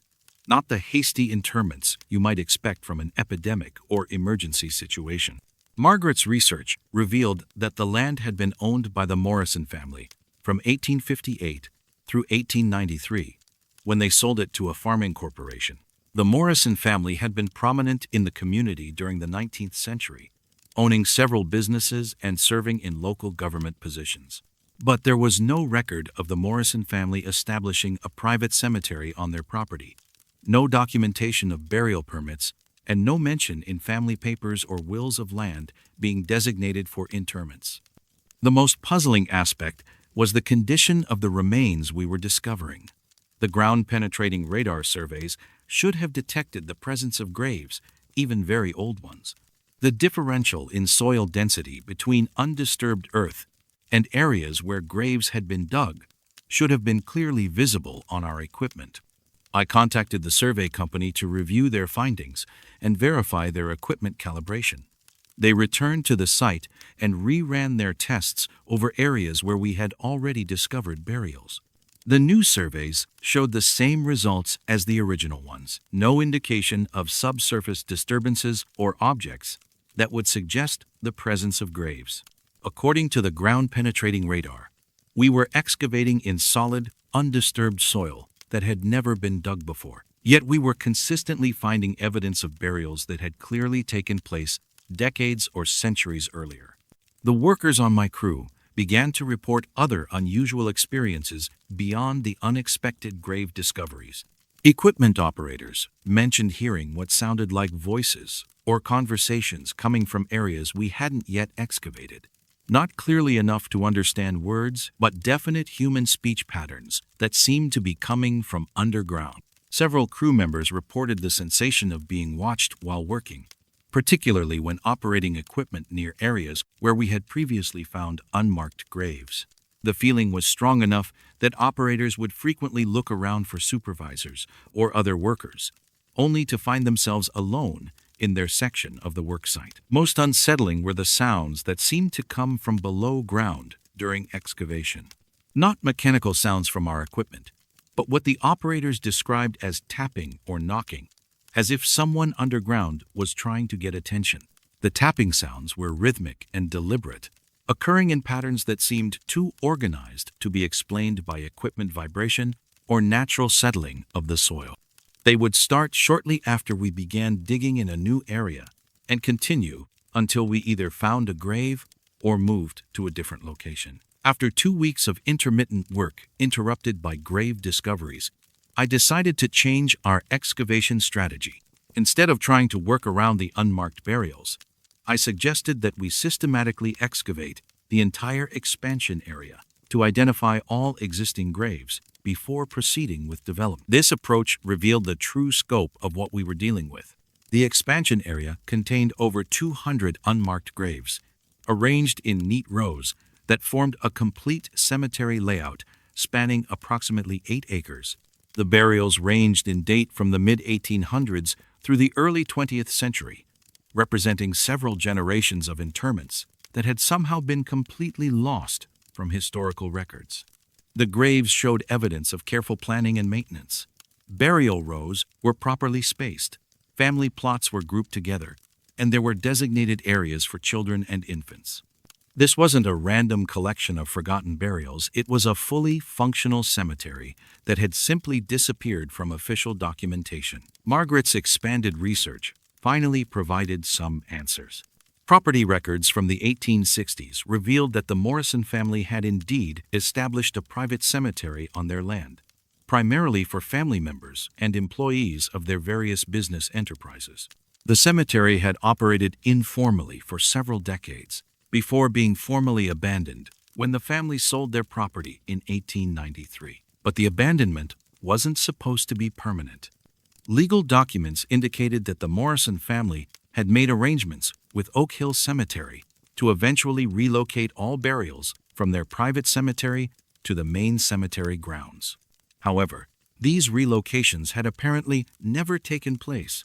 not the hasty interments you might expect from an epidemic or emergency situation. Margaret's research revealed that the land had been owned by the Morrison family from 1858 through 1893, when they sold it to a farming corporation. The Morrison family had been prominent in the community during the 19th century, owning several businesses and serving in local government positions. But there was no record of the Morrison family establishing a private cemetery on their property, no documentation of burial permits, and no mention in family papers or wills of land being designated for interments. The most puzzling aspect was the condition of the remains we were discovering. The ground-penetrating radar surveys should have detected the presence of graves, even very old ones. The differential in soil density between undisturbed earth and areas where graves had been dug should have been clearly visible on our equipment. I contacted the survey company to review their findings and verify their equipment calibration. They returned to the site and reran their tests over areas where we had already discovered burials. The new surveys showed the same results as the original ones, no indication of subsurface disturbances or objects that would suggest the presence of graves. According to the ground-penetrating radar, we were excavating in solid, undisturbed soil that had never been dug before. Yet we were consistently finding evidence of burials that had clearly taken place decades or centuries earlier. The workers on my crew began to report other unusual experiences beyond the unexpected grave discoveries. Equipment operators mentioned hearing what sounded like voices or conversations coming from areas we hadn't yet excavated. Not clearly enough to understand words, but definite human speech patterns that seemed to be coming from underground. Several crew members reported the sensation of being watched while working, particularly when operating equipment near areas where we had previously found unmarked graves. The feeling was strong enough that operators would frequently look around for supervisors or other workers, only to find themselves alone in their section of the worksite. Most unsettling were the sounds that seemed to come from below ground during excavation. Not mechanical sounds from our equipment, but what the operators described as tapping or knocking, as if someone underground was trying to get attention. The tapping sounds were rhythmic and deliberate, occurring in patterns that seemed too organized to be explained by equipment vibration or natural settling of the soil. They would start shortly after we began digging in a new area and continue until we either found a grave or moved to a different location. After 2 weeks of intermittent work interrupted by grave discoveries, I decided to change our excavation strategy. Instead of trying to work around the unmarked burials, I suggested that we systematically excavate the entire expansion area to identify all existing graves before proceeding with development. This approach revealed the true scope of what we were dealing with. The expansion area contained over 200 unmarked graves, arranged in neat rows that formed a complete cemetery layout spanning approximately 8 acres. The burials ranged in date from the mid-1800s through the early 20th century, representing several generations of interments that had somehow been completely lost from historical records. The graves showed evidence of careful planning and maintenance. Burial rows were properly spaced, family plots were grouped together, and there were designated areas for children and infants. This wasn't a random collection of forgotten burials, it was a fully functional cemetery that had simply disappeared from official documentation. Margaret's expanded research finally provided some answers. Property records from the 1860s revealed that the Morrison family had indeed established a private cemetery on their land, primarily for family members and employees of their various business enterprises. The cemetery had operated informally for several decades before being formally abandoned when the family sold their property in 1893. But the abandonment wasn't supposed to be permanent. Legal documents indicated that the Morrison family had made arrangements with Oak Hill Cemetery to eventually relocate all burials from their private cemetery to the main cemetery grounds. However, these relocations had apparently never taken place,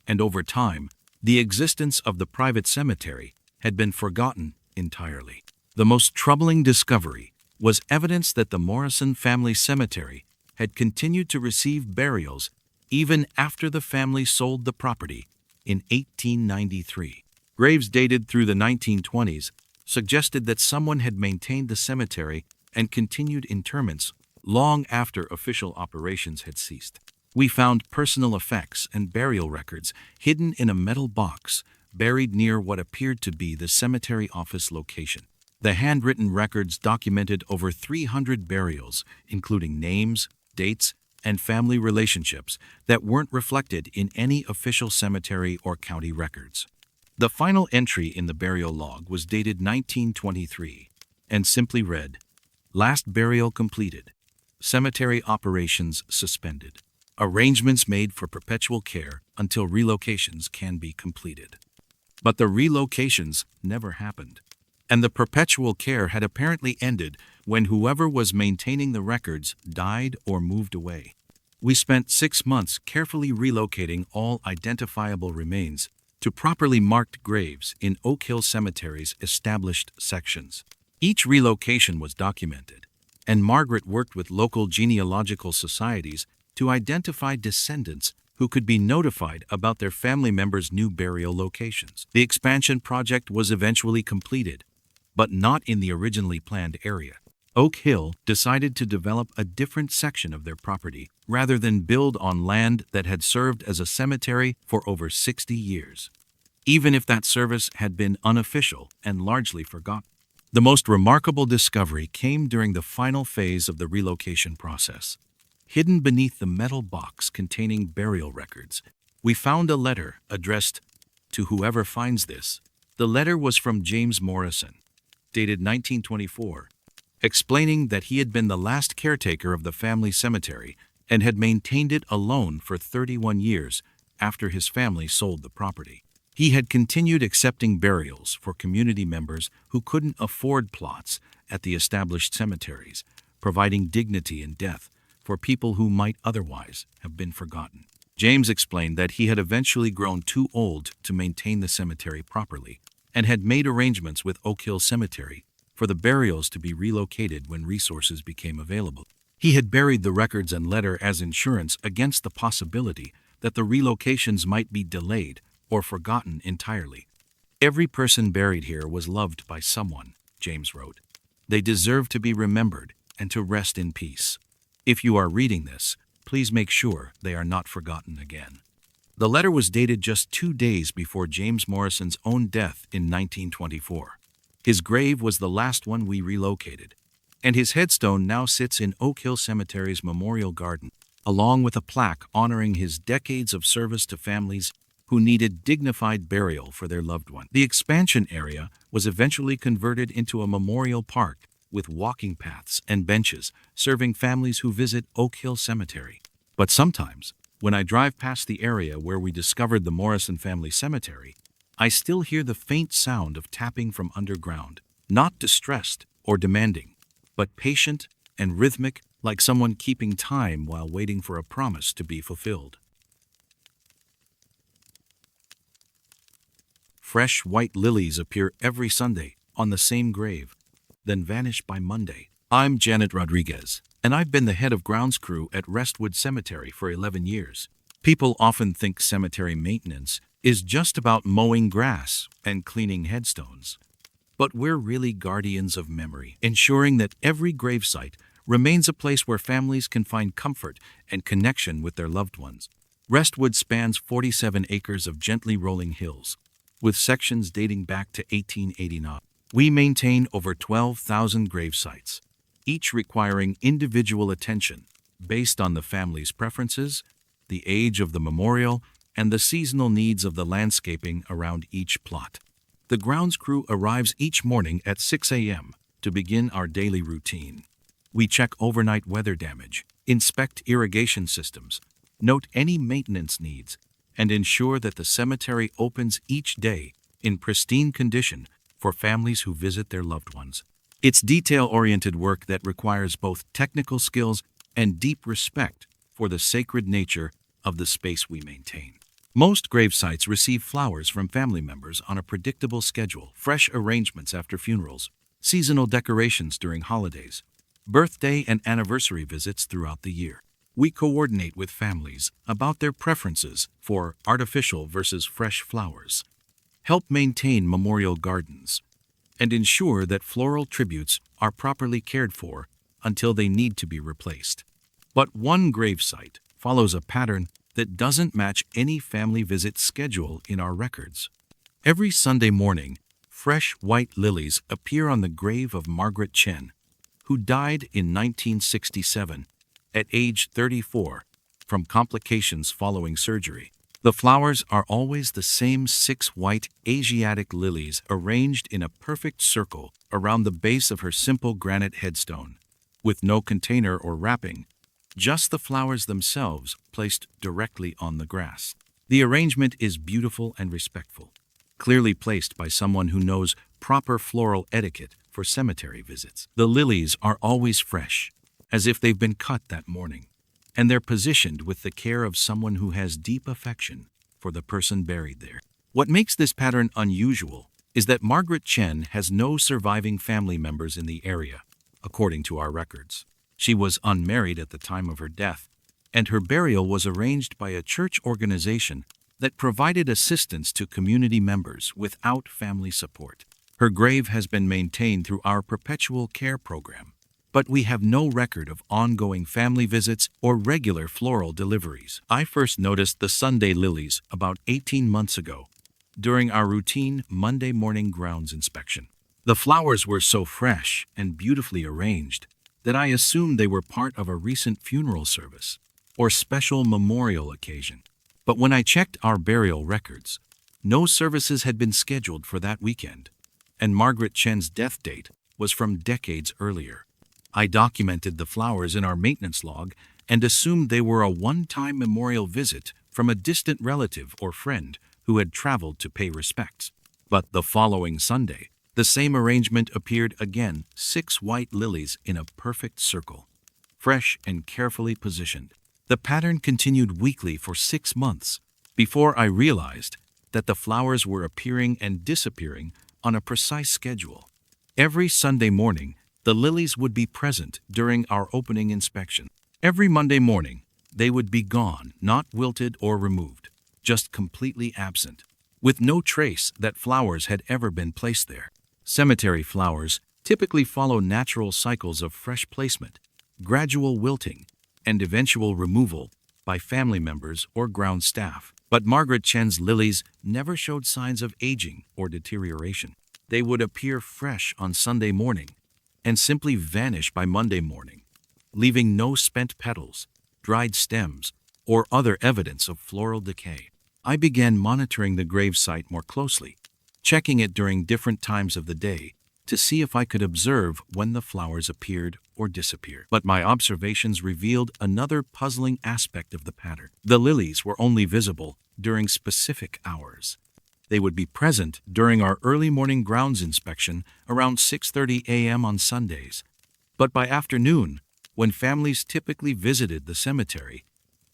and over time, the existence of the private cemetery had been forgotten entirely. The most troubling discovery was evidence that the Morrison family cemetery had continued to receive burials even after the family sold the property in 1893. Graves dated through the 1920s suggested that someone had maintained the cemetery and continued interments long after official operations had ceased. We found personal effects and burial records hidden in a metal box buried near what appeared to be the cemetery office location. The handwritten records documented over 300 burials, including names, dates, and family relationships that weren't reflected in any official cemetery or county records. The final entry in the burial log was dated 1923 and simply read, "Last burial completed. Cemetery operations suspended. Arrangements made for perpetual care until relocations can be completed." But the relocations never happened, and the perpetual care had apparently ended when whoever was maintaining the records died or moved away. We spent 6 months carefully relocating all identifiable remains to properly marked graves in Oak Hill Cemetery's established sections. Each relocation was documented, and Margaret worked with local genealogical societies to identify descendants who could be notified about their family members' new burial locations. The expansion project was eventually completed, but not in the originally planned area. Oak Hill decided to develop a different section of their property rather than build on land that had served as a cemetery for over 60 years, even if that service had been unofficial and largely forgotten. The most remarkable discovery came during the final phase of the relocation process. Hidden beneath the metal box containing burial records, we found a letter addressed to whoever finds this. The letter was from James Morrison, dated 1924, explaining that he had been the last caretaker of the family cemetery and had maintained it alone for 31 years after his family sold the property. He had continued accepting burials for community members who couldn't afford plots at the established cemeteries, providing dignity in death for people who might otherwise have been forgotten. James explained that he had eventually grown too old to maintain the cemetery properly and had made arrangements with Oak Hill Cemetery for the burials to be relocated when resources became available. He had buried the records and letter as insurance against the possibility that the relocations might be delayed or forgotten entirely. "Every person buried here was loved by someone," James wrote. "They deserve to be remembered and to rest in peace. If you are reading this, please make sure they are not forgotten again." The letter was dated just 2 days before James Morrison's own death in 1924. His grave was the last one we relocated, and his headstone now sits in Oak Hill Cemetery's Memorial Garden, along with a plaque honoring his decades of service to families who needed dignified burial for their loved one. The expansion area was eventually converted into a memorial park with walking paths and benches serving families who visit Oak Hill Cemetery. But sometimes, when I drive past the area where we discovered the Morrison family cemetery, I still hear the faint sound of tapping from underground, not distressed or demanding, but patient and rhythmic, like someone keeping time while waiting for a promise to be fulfilled. Fresh white lilies appear every Sunday on the same grave, then vanish by Monday. I'm Janet Rodriguez, and I've been the head of grounds crew at Restwood Cemetery for 11 years. People often think cemetery maintenance is just about mowing grass and cleaning headstones. But we're really guardians of memory, ensuring that every gravesite remains a place where families can find comfort and connection with their loved ones. Restwood spans 47 acres of gently rolling hills, with sections dating back to 1889. We maintain over 12,000 gravesites, each requiring individual attention based on the family's preferences, the age of the memorial, and the seasonal needs of the landscaping around each plot. The grounds crew arrives each morning at 6 a.m. to begin our daily routine. We check overnight weather damage, inspect irrigation systems, note any maintenance needs, and ensure that the cemetery opens each day in pristine condition for families who visit their loved ones. It's detail-oriented work that requires both technical skills and deep respect for the sacred nature of the space we maintain. Most gravesites receive flowers from family members on a predictable schedule, fresh arrangements after funerals, seasonal decorations during holidays, birthday and anniversary visits throughout the year. We coordinate with families about their preferences for artificial versus fresh flowers, help maintain memorial gardens, and ensure that floral tributes are properly cared for until they need to be replaced. But one gravesite follows a pattern that doesn't match any family visit schedule in our records. Every Sunday morning, fresh white lilies appear on the grave of Margaret Chen, who died in 1967 at age 34 from complications following surgery. The flowers are always the same 6 white Asiatic lilies arranged in a perfect circle around the base of her simple granite headstone, with no container or wrapping, just the flowers themselves placed directly on the grass. The arrangement is beautiful and respectful, clearly placed by someone who knows proper floral etiquette for cemetery visits. The lilies are always fresh, as if they've been cut that morning, and they're positioned with the care of someone who has deep affection for the person buried there. What makes this pattern unusual is that Margaret Chen has no surviving family members in the area, according to our records. She was unmarried at the time of her death, and her burial was arranged by a church organization that provided assistance to community members without family support. Her grave has been maintained through our perpetual care program, but we have no record of ongoing family visits or regular floral deliveries. I first noticed the Sunday lilies about 18 months ago during our routine Monday morning grounds inspection. The flowers were so fresh and beautifully arranged that I assumed they were part of a recent funeral service or special memorial occasion. But when I checked our burial records, no services had been scheduled for that weekend, and Margaret Chen's death date was from decades earlier. I documented the flowers in our maintenance log and assumed they were a one-time memorial visit from a distant relative or friend who had traveled to pay respects. But the following Sunday, the same arrangement appeared again, 6 white lilies in a perfect circle, fresh and carefully positioned. The pattern continued weekly for 6 months before I realized that the flowers were appearing and disappearing on a precise schedule. Every Sunday morning, the lilies would be present during our opening inspection. Every Monday morning, they would be gone, not wilted or removed, just completely absent, with no trace that flowers had ever been placed there. Cemetery flowers typically follow natural cycles of fresh placement, gradual wilting, and eventual removal by family members or ground staff. But Margaret Chen's lilies never showed signs of aging or deterioration. They would appear fresh on Sunday morning and simply vanish by Monday morning, leaving no spent petals, dried stems, or other evidence of floral decay. I began monitoring the gravesite more closely, checking it during different times of the day to see if I could observe when the flowers appeared or disappeared. But my observations revealed another puzzling aspect of the pattern. The lilies were only visible during specific hours. They would be present during our early morning grounds inspection around 6:30 a.m. on Sundays. But by afternoon, when families typically visited the cemetery,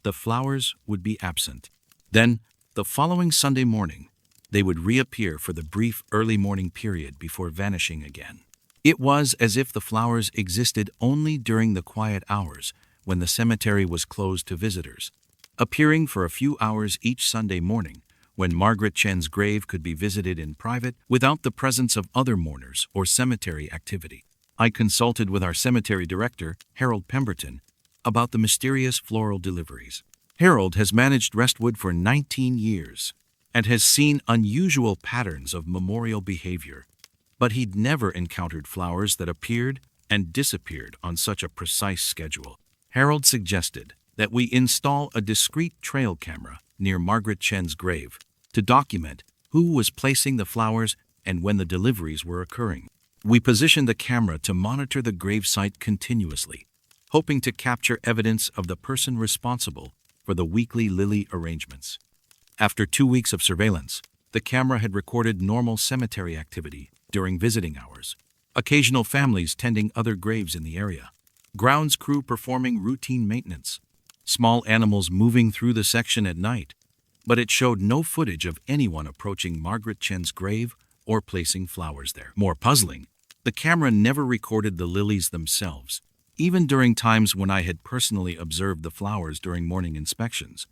the flowers would be absent. Then, the following Sunday morning, They would reappear for the brief early morning period before vanishing again. It was as if the flowers existed only during the quiet hours when the cemetery was closed to visitors, appearing for a few hours each Sunday morning when Margaret Chen's grave could be visited in private without the presence of other mourners or cemetery activity. I consulted with our cemetery director, Harold Pemberton, about the mysterious floral deliveries. Harold has managed Restwood for 19 years and has seen unusual patterns of memorial behavior, but he'd never encountered flowers that appeared and disappeared on such a precise schedule. Harold suggested that we install a discreet trail camera near Margaret Chen's grave to document who was placing the flowers and when the deliveries were occurring. We positioned the camera to monitor the gravesite continuously, hoping to capture evidence of the person responsible for the weekly lily arrangements. After 2 weeks of surveillance, the camera had recorded normal cemetery activity during visiting hours, occasional families tending other graves in the area, grounds crew performing routine maintenance, small animals moving through the section at night, but it showed no footage of anyone approaching Margaret Chen's grave or placing flowers there. More puzzling, the camera never recorded the lilies themselves, even during times when I had personally observed the flowers during morning inspections.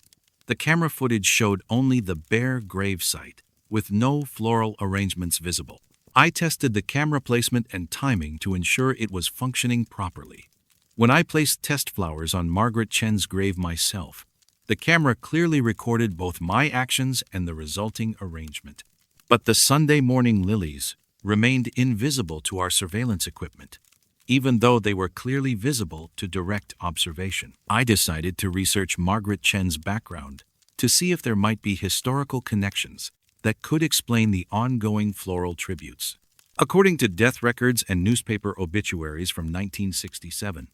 The camera footage showed only the bare grave site, with no floral arrangements visible. I tested the camera placement and timing to ensure it was functioning properly. When I placed test flowers on Margaret Chen's grave myself, the camera clearly recorded both my actions and the resulting arrangement. But the Sunday morning lilies remained invisible to our surveillance equipment, even though they were clearly visible to direct observation. I decided to research Margaret Chen's background to see if there might be historical connections that could explain the ongoing floral tributes. According to death records and newspaper obituaries from 1967,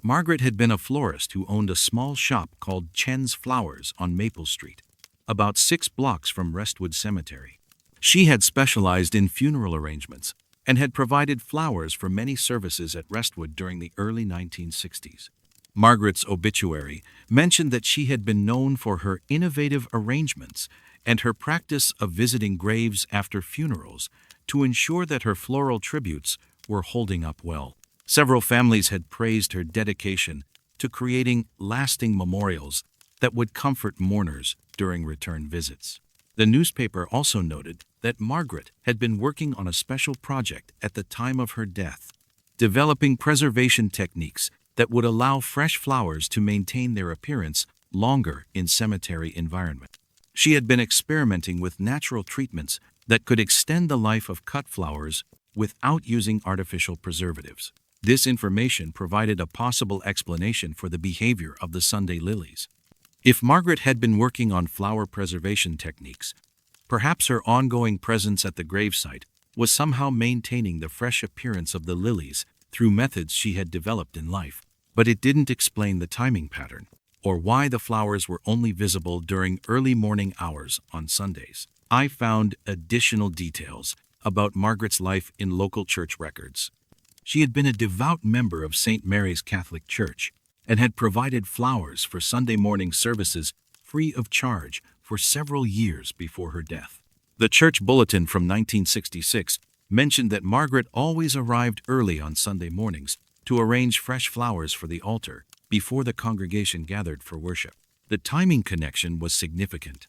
Margaret had been a florist who owned a small shop called Chen's Flowers on Maple Street, about 6 blocks from Restwood Cemetery. She had specialized in funeral arrangements and had provided flowers for many services at Restwood during the early 1960s. Margaret's obituary mentioned that she had been known for her innovative arrangements and her practice of visiting graves after funerals to ensure that her floral tributes were holding up well. Several families had praised her dedication to creating lasting memorials that would comfort mourners during return visits. The newspaper also noted that Margaret had been working on a special project at the time of her death, developing preservation techniques that would allow fresh flowers to maintain their appearance longer in cemetery environment. She had been experimenting with natural treatments that could extend the life of cut flowers without using artificial preservatives. This information provided a possible explanation for the behavior of the Sunday lilies. If Margaret had been working on flower preservation techniques, perhaps her ongoing presence at the gravesite was somehow maintaining the fresh appearance of the lilies through methods she had developed in life. But it didn't explain the timing pattern, or why the flowers were only visible during early morning hours on Sundays. I found additional details about Margaret's life in local church records. She had been a devout member of St. Mary's Catholic Church and had provided flowers for Sunday morning services free of charge for several years before her death. The church bulletin from 1966 mentioned that Margaret always arrived early on Sunday mornings to arrange fresh flowers for the altar before the congregation gathered for worship. The timing connection was significant.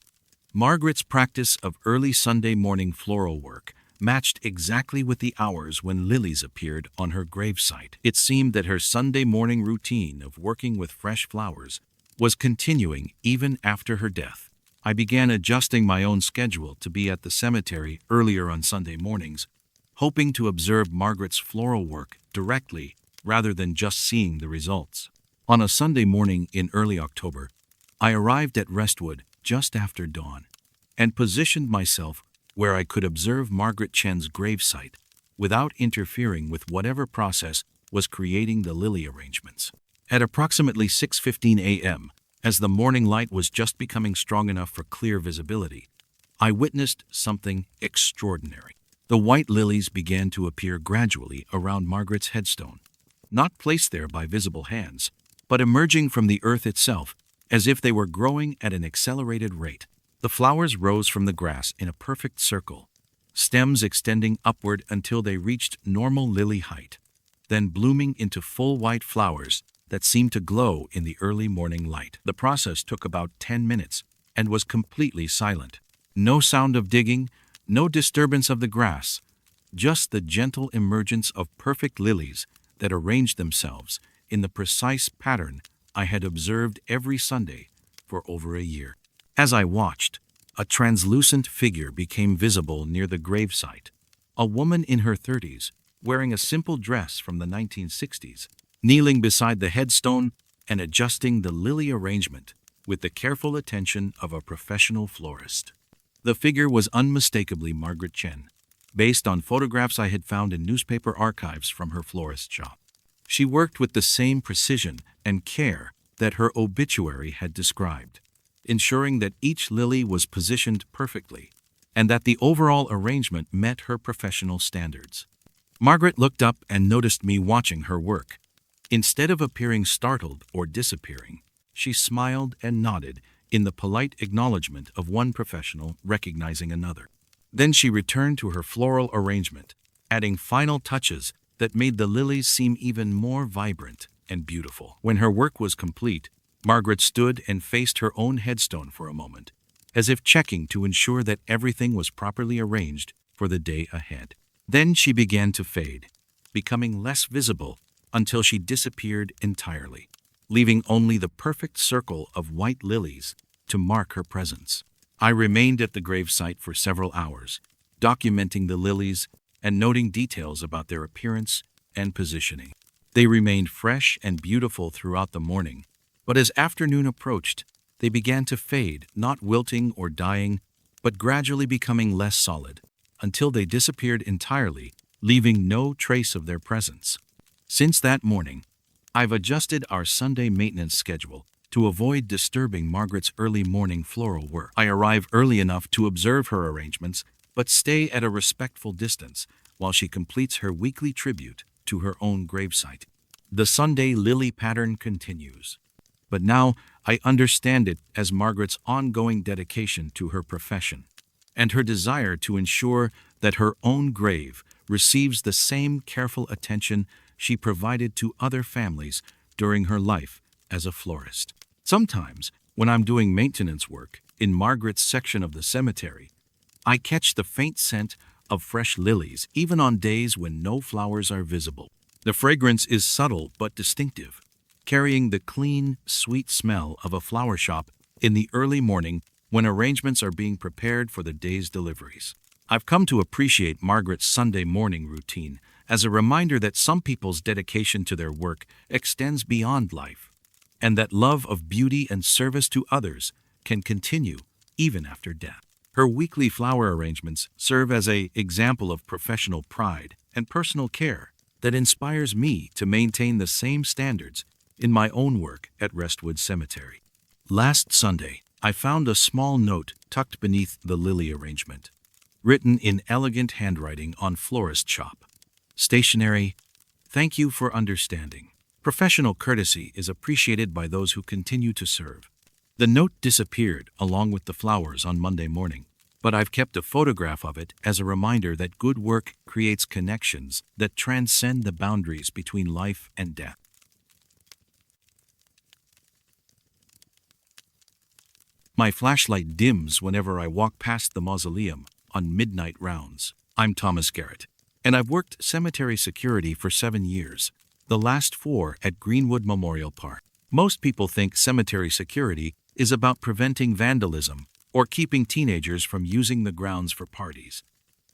Margaret's practice of early Sunday morning floral work matched exactly with the hours when lilies appeared on her gravesite. It seemed that her Sunday morning routine of working with fresh flowers was continuing even after her death. I began adjusting my own schedule to be at the cemetery earlier on Sunday mornings, hoping to observe Margaret's floral work directly rather than just seeing the results. On a Sunday morning in early October, I arrived at Restwood just after dawn and positioned myself where I could observe Margaret Chen's gravesite without interfering with whatever process was creating the lily arrangements. At approximately 6:15 a.m., as the morning light was just becoming strong enough for clear visibility, I witnessed something extraordinary. The white lilies began to appear gradually around Margaret's headstone, not placed there by visible hands, but emerging from the earth itself as if they were growing at an accelerated rate. The flowers rose from the grass in a perfect circle, stems extending upward until they reached normal lily height, then blooming into full white flowers that seemed to glow in the early morning light. The process took about 10 minutes and was completely silent. No sound of digging, no disturbance of the grass, just the gentle emergence of perfect lilies that arranged themselves in the precise pattern I had observed every Sunday for over a year. As I watched, a translucent figure became visible near the gravesite, a woman in her 30s, wearing a simple dress from the 1960s, kneeling beside the headstone and adjusting the lily arrangement with the careful attention of a professional florist. The figure was unmistakably Margaret Chen, based on photographs I had found in newspaper archives from her florist shop. She worked with the same precision and care that her obituary had described, ensuring that each lily was positioned perfectly and that the overall arrangement met her professional standards. Margaret looked up and noticed me watching her work. Instead of appearing startled or disappearing, she smiled and nodded in the polite acknowledgement of one professional recognizing another. Then she returned to her floral arrangement, adding final touches that made the lilies seem even more vibrant and beautiful. When her work was complete, Margaret stood and faced her own headstone for a moment, as if checking to ensure that everything was properly arranged for the day ahead. Then she began to fade, becoming less visible until she disappeared entirely, leaving only the perfect circle of white lilies to mark her presence. I remained at the gravesite for several hours, documenting the lilies and noting details about their appearance and positioning. They remained fresh and beautiful throughout the morning, but as afternoon approached, they began to fade, not wilting or dying, but gradually becoming less solid, until they disappeared entirely, leaving no trace of their presence. Since that morning, I've adjusted our Sunday maintenance schedule to avoid disturbing Margaret's early morning floral work. I arrive early enough to observe her arrangements, but stay at a respectful distance while she completes her weekly tribute to her own gravesite. The Sunday lily pattern continues, but now I understand it as Margaret's ongoing dedication to her profession and her desire to ensure that her own grave receives the same careful attention she provided to other families during her life as a florist. Sometimes, when I'm doing maintenance work in Margaret's section of the cemetery, I catch the faint scent of fresh lilies even on days when no flowers are visible. The fragrance is subtle but distinctive, carrying the clean, sweet smell of a flower shop in the early morning when arrangements are being prepared for the day's deliveries. I've come to appreciate Margaret's Sunday morning routine as a reminder that some people's dedication to their work extends beyond life, and that love of beauty and service to others can continue even after death. Her weekly flower arrangements serve as an example of professional pride and personal care that inspires me to maintain the same standards in my own work at Restwood Cemetery. Last Sunday, I found a small note tucked beneath the lily arrangement, written in elegant handwriting on florist shop. Stationery, thank you for understanding. Professional courtesy is appreciated by those who continue to serve. The note disappeared along with the flowers on Monday morning, but I've kept a photograph of it as a reminder that good work creates connections that transcend the boundaries between life and death. My flashlight dims whenever I walk past the mausoleum on midnight rounds. I'm Thomas Garrett, and I've worked cemetery security for 7 years, the last 4 at Greenwood Memorial Park. Most people think cemetery security is about preventing vandalism or keeping teenagers from using the grounds for parties.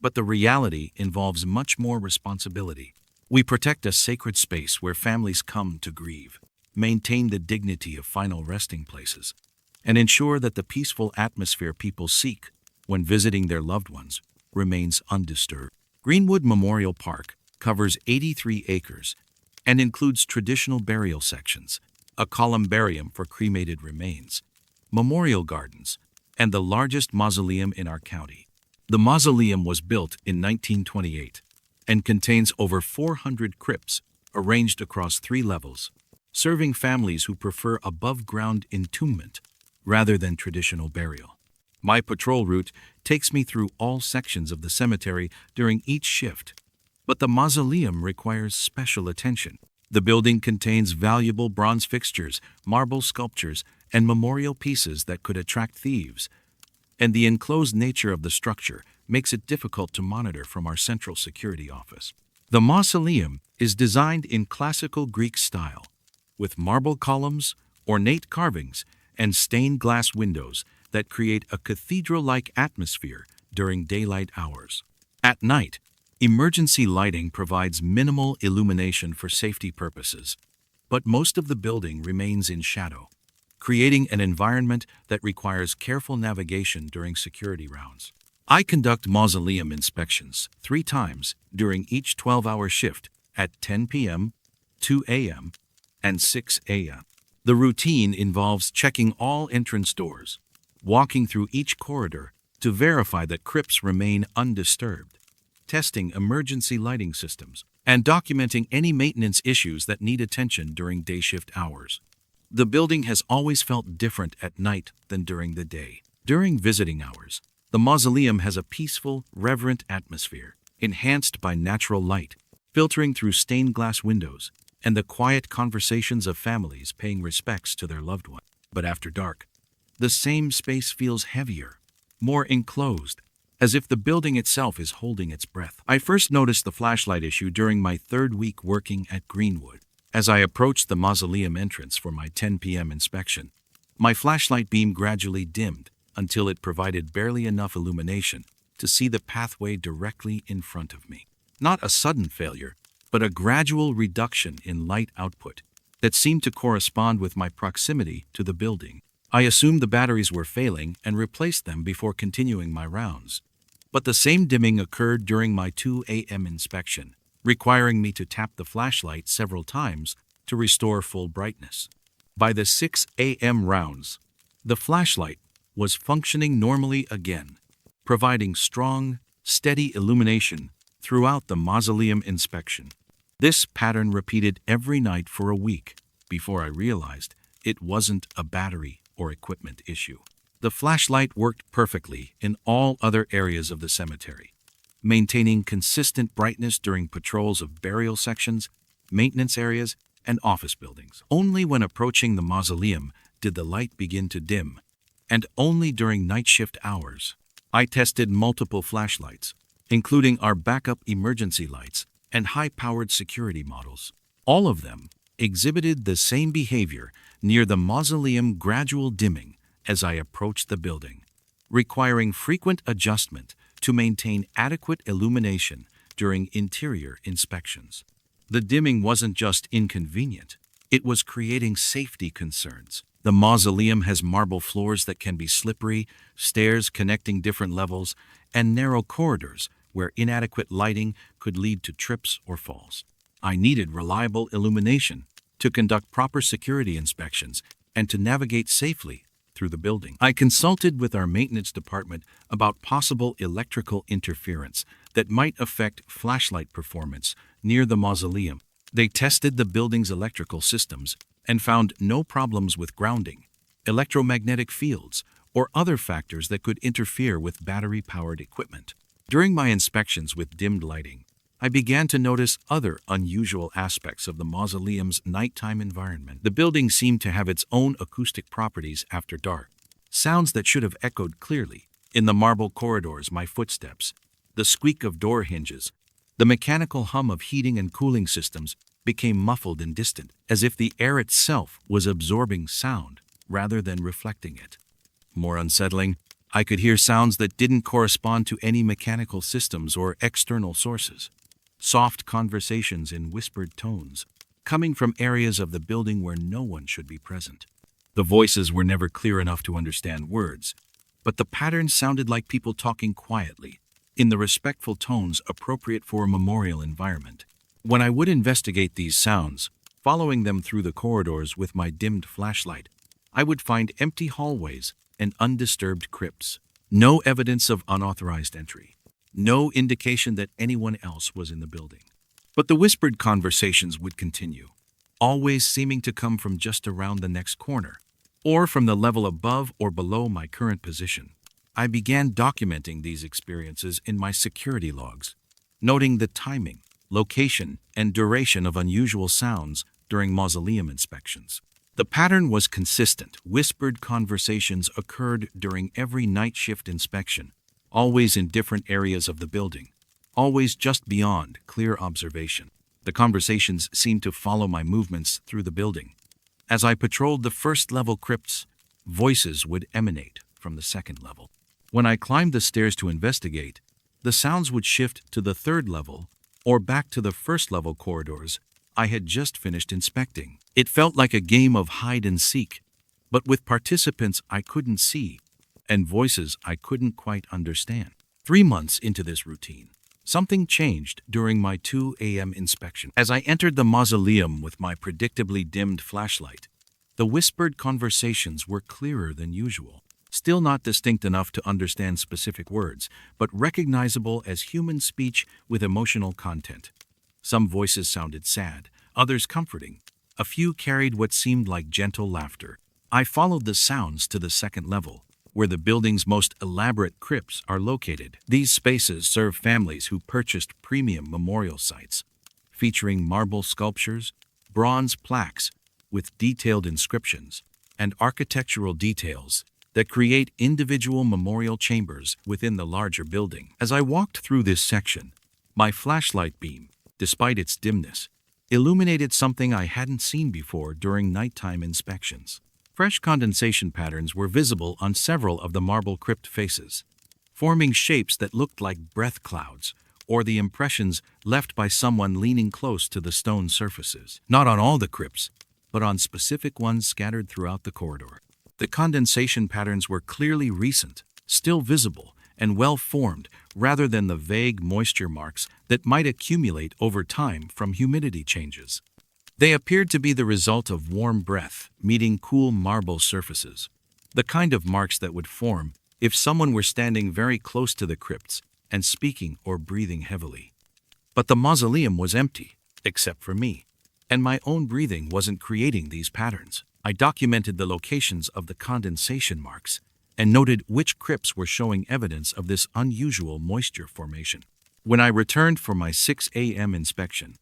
But the reality involves much more responsibility. We protect a sacred space where families come to grieve, maintain the dignity of final resting places, and ensure that the peaceful atmosphere people seek when visiting their loved ones remains undisturbed. Greenwood Memorial Park covers 83 acres and includes traditional burial sections, a columbarium for cremated remains, memorial gardens, and the largest mausoleum in our county. The mausoleum was built in 1928 and contains over 400 crypts arranged across 3 levels, serving families who prefer above-ground entombment rather than traditional burial. My patrol route takes me through all sections of the cemetery during each shift, but the mausoleum requires special attention. The building contains valuable bronze fixtures, marble sculptures, and memorial pieces that could attract thieves, and the enclosed nature of the structure makes it difficult to monitor from our central security office. The mausoleum is designed in classical Greek style, with marble columns, ornate carvings, and stained glass windows that create a cathedral-like atmosphere during daylight hours. At night, emergency lighting provides minimal illumination for safety purposes, but most of the building remains in shadow, creating an environment that requires careful navigation during security rounds. I conduct mausoleum inspections 3 times during each 12-hour shift at 10 p.m., 2 a.m., and 6 a.m. The routine involves checking all entrance doors, walking through each corridor to verify that crypts remain undisturbed, testing emergency lighting systems, and documenting any maintenance issues that need attention during day shift hours. The building has always felt different at night than during the day. During visiting hours, the mausoleum has a peaceful, reverent atmosphere, enhanced by natural light, filtering through stained glass windows, and the quiet conversations of families paying respects to their loved ones. But after dark, the same space feels heavier, more enclosed, as if the building itself is holding its breath. I first noticed the flashlight issue during my 3rd week working at Greenwood. As I approached the mausoleum entrance for my 10 p.m. inspection, my flashlight beam gradually dimmed until it provided barely enough illumination to see the pathway directly in front of me. Not a sudden failure, but a gradual reduction in light output that seemed to correspond with my proximity to the building. I assumed the batteries were failing and replaced them before continuing my rounds. But the same dimming occurred during my 2 a.m. inspection, requiring me to tap the flashlight several times to restore full brightness. By the 6 a.m. rounds, the flashlight was functioning normally again, providing strong, steady illumination throughout the mausoleum inspection. This pattern repeated every night for a week before I realized it wasn't a battery or equipment issue. The flashlight worked perfectly in all other areas of the cemetery, maintaining consistent brightness during patrols of burial sections, maintenance areas, and office buildings. Only when approaching the mausoleum did the light begin to dim, and only during night shift hours. I tested multiple flashlights, including our backup emergency lights and high-powered security models. All of them exhibited the same behavior near the mausoleum gradual dimming as I approached the building, requiring frequent adjustment to maintain adequate illumination during interior inspections. The dimming wasn't just inconvenient, it was creating safety concerns. The mausoleum has marble floors that can be slippery, stairs connecting different levels, and narrow corridors where inadequate lighting could lead to trips or falls. I needed reliable illumination to conduct proper security inspections and to navigate safely through the building. I consulted with our maintenance department about possible electrical interference that might affect flashlight performance near the mausoleum. They tested the building's electrical systems and found no problems with grounding, electromagnetic fields, or other factors that could interfere with battery-powered equipment. During my inspections with dimmed lighting, I began to notice other unusual aspects of the mausoleum's nighttime environment. The building seemed to have its own acoustic properties after dark. Sounds that should have echoed clearly in the marble corridors, my footsteps, the squeak of door hinges, the mechanical hum of heating and cooling systems became muffled and distant, as if the air itself was absorbing sound rather than reflecting it. More unsettling, I could hear sounds that didn't correspond to any mechanical systems or external sources. Soft conversations in whispered tones, coming from areas of the building where no one should be present. The voices were never clear enough to understand words, but the patterns sounded like people talking quietly, in the respectful tones appropriate for a memorial environment. When I would investigate these sounds, following them through the corridors with my dimmed flashlight, I would find empty hallways and undisturbed crypts. No evidence of unauthorized entry. No indication that anyone else was in the building. But the whispered conversations would continue, always seeming to come from just around the next corner, or from the level above or below my current position. I began documenting these experiences in my security logs, noting the timing, location, and duration of unusual sounds during mausoleum inspections. The pattern was consistent. Whispered conversations occurred during every night shift inspection, always in different areas of the building, always just beyond clear observation. The conversations seemed to follow my movements through the building. As I patrolled the first-level crypts, voices would emanate from the second level. When I climbed the stairs to investigate, the sounds would shift to the third level or back to the first-level corridors I had just finished inspecting. It felt like a game of hide and seek, but with participants I couldn't see and voices I couldn't quite understand. 3 months into this routine, something changed during my 2 a.m. inspection. As I entered the mausoleum with my predictably dimmed flashlight, the whispered conversations were clearer than usual. Still not distinct enough to understand specific words, but recognizable as human speech with emotional content. Some voices sounded sad, others comforting. A few carried what seemed like gentle laughter. I followed the sounds to the second level, where the building's most elaborate crypts are located. These spaces serve families who purchased premium memorial sites, featuring marble sculptures, bronze plaques with detailed inscriptions, and architectural details that create individual memorial chambers within the larger building. As I walked through this section, my flashlight beam, despite its dimness, illuminated something I hadn't seen before during nighttime inspections. Fresh condensation patterns were visible on several of the marble crypt faces, forming shapes that looked like breath clouds or the impressions left by someone leaning close to the stone surfaces. Not on all the crypts, but on specific ones scattered throughout the corridor. The condensation patterns were clearly recent, still visible, and well-formed, rather than the vague moisture marks that might accumulate over time from humidity changes. They appeared to be the result of warm breath meeting cool marble surfaces, the kind of marks that would form if someone were standing very close to the crypts and speaking or breathing heavily. But the mausoleum was empty, except for me, and my own breathing wasn't creating these patterns. I documented the locations of the condensation marks and noted which crypts were showing evidence of this unusual moisture formation. When I returned for my 6 a.m. inspection,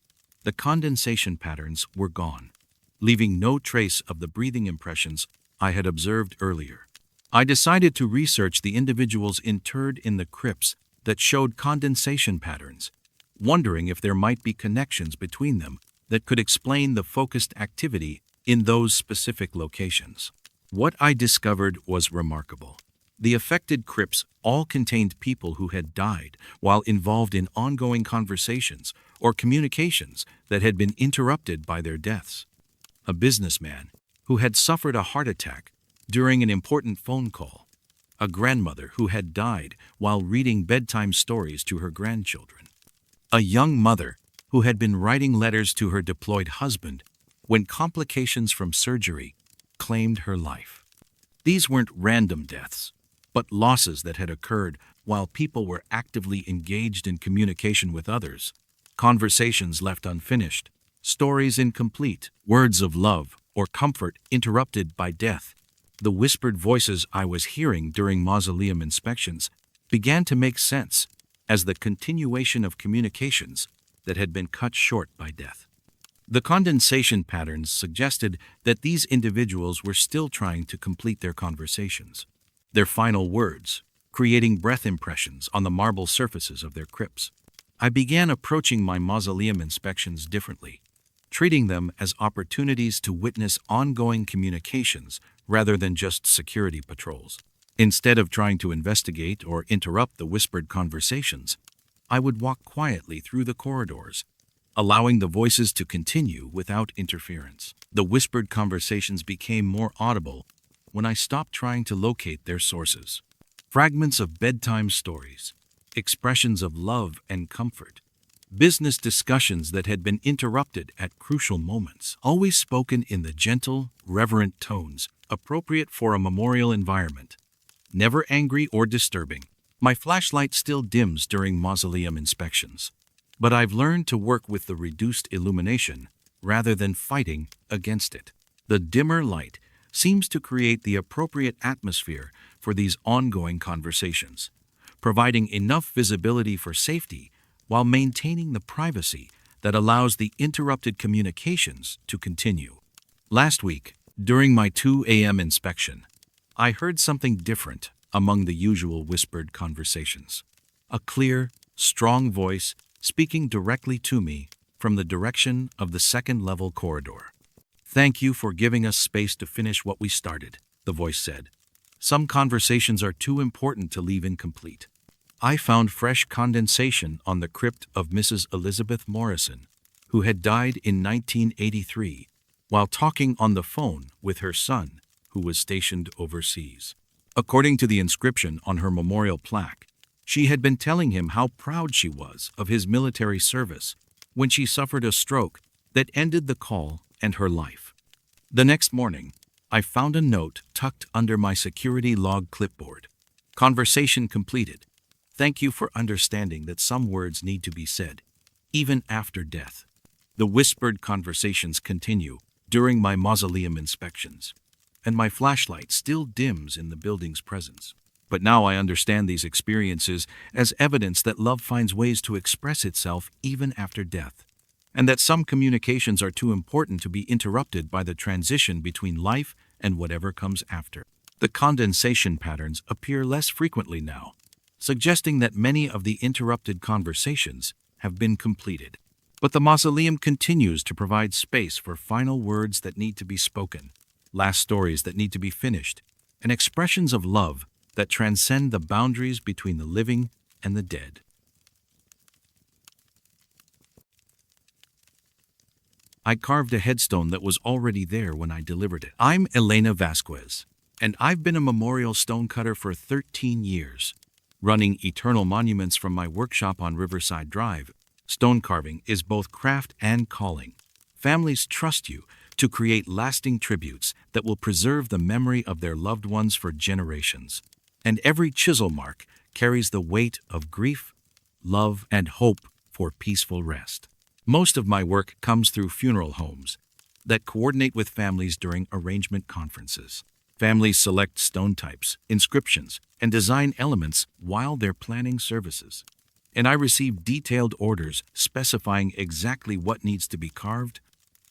the condensation patterns were gone, leaving no trace of the breathing impressions I had observed earlier. I decided to research the individuals interred in the crypts that showed condensation patterns, wondering if there might be connections between them that could explain the focused activity in those specific locations. What I discovered was remarkable. The affected crypts all contained people who had died while involved in ongoing conversations or communications that had been interrupted by their deaths. A businessman who had suffered a heart attack during an important phone call. A grandmother who had died while reading bedtime stories to her grandchildren. A young mother who had been writing letters to her deployed husband when complications from surgery claimed her life. These weren't random deaths, but losses that had occurred while people were actively engaged in communication with others, conversations left unfinished, stories incomplete, words of love or comfort interrupted by death. The whispered voices I was hearing during mausoleum inspections began to make sense as the continuation of communications that had been cut short by death. The condensation patterns suggested that these individuals were still trying to complete their conversations, their final words, creating breath impressions on the marble surfaces of their crypts. I began approaching my mausoleum inspections differently, treating them as opportunities to witness ongoing communications rather than just security patrols. Instead of trying to investigate or interrupt the whispered conversations, I would walk quietly through the corridors, allowing the voices to continue without interference. The whispered conversations became more audible when I stopped trying to locate their sources. Fragments of bedtime stories, expressions of love and comfort, business discussions that had been interrupted at crucial moments, always spoken in the gentle, reverent tones appropriate for a memorial environment, never angry or disturbing. My flashlight still dims during mausoleum inspections, but I've learned to work with the reduced illumination rather than fighting against it. The dimmer light seems to create the appropriate atmosphere for these ongoing conversations, providing enough visibility for safety while maintaining the privacy that allows the interrupted communications to continue. Last week, during my 2 a.m. inspection, I heard something different among the usual whispered conversations. A clear, strong voice speaking directly to me from the direction of the second-level corridor. "Thank you for giving us space to finish what we started," the voice said. "Some conversations are too important to leave incomplete." I found fresh condensation on the crypt of Mrs. Elizabeth Morrison, who had died in 1983 while talking on the phone with her son, who was stationed overseas. According to the inscription on her memorial plaque, she had been telling him how proud she was of his military service when she suffered a stroke that ended the call and her life. The next morning, I found a note tucked under my security log clipboard. "Conversation completed. Thank you for understanding that some words need to be said, even after death." The whispered conversations continue during my mausoleum inspections, and my flashlight still dims in the building's presence. But now I understand these experiences as evidence that love finds ways to express itself even after death, and that some communications are too important to be interrupted by the transition between life and whatever comes after. The condensation patterns appear less frequently now, suggesting that many of the interrupted conversations have been completed. But the mausoleum continues to provide space for final words that need to be spoken, last stories that need to be finished, and expressions of love that transcend the boundaries between the living and the dead. I carved a headstone that was already there when I delivered it. I'm Elena Vasquez, and I've been a memorial stonecutter for 13 years. Running eternal monuments from my workshop on Riverside Drive, stone carving is both craft and calling. Families trust you to create lasting tributes that will preserve the memory of their loved ones for generations. And every chisel mark carries the weight of grief, love, and hope for peaceful rest. Most of my work comes through funeral homes that coordinate with families during arrangement conferences. Families select stone types, inscriptions, and design elements while they're planning services. And I receive detailed orders specifying exactly what needs to be carved,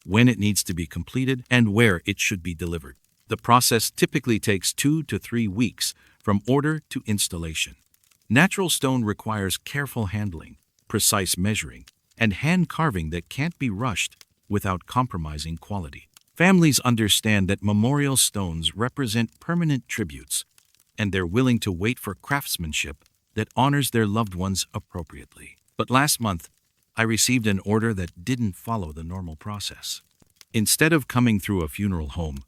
when it needs to be completed, and where it should be delivered. The process typically takes 2 to 3 weeks from order to installation. Natural stone requires careful handling, precise measuring, and hand carving that can't be rushed without compromising quality. Families understand that memorial stones represent permanent tributes, and they're willing to wait for craftsmanship that honors their loved ones appropriately. But last month, I received an order that didn't follow the normal process. Instead of coming through a funeral home,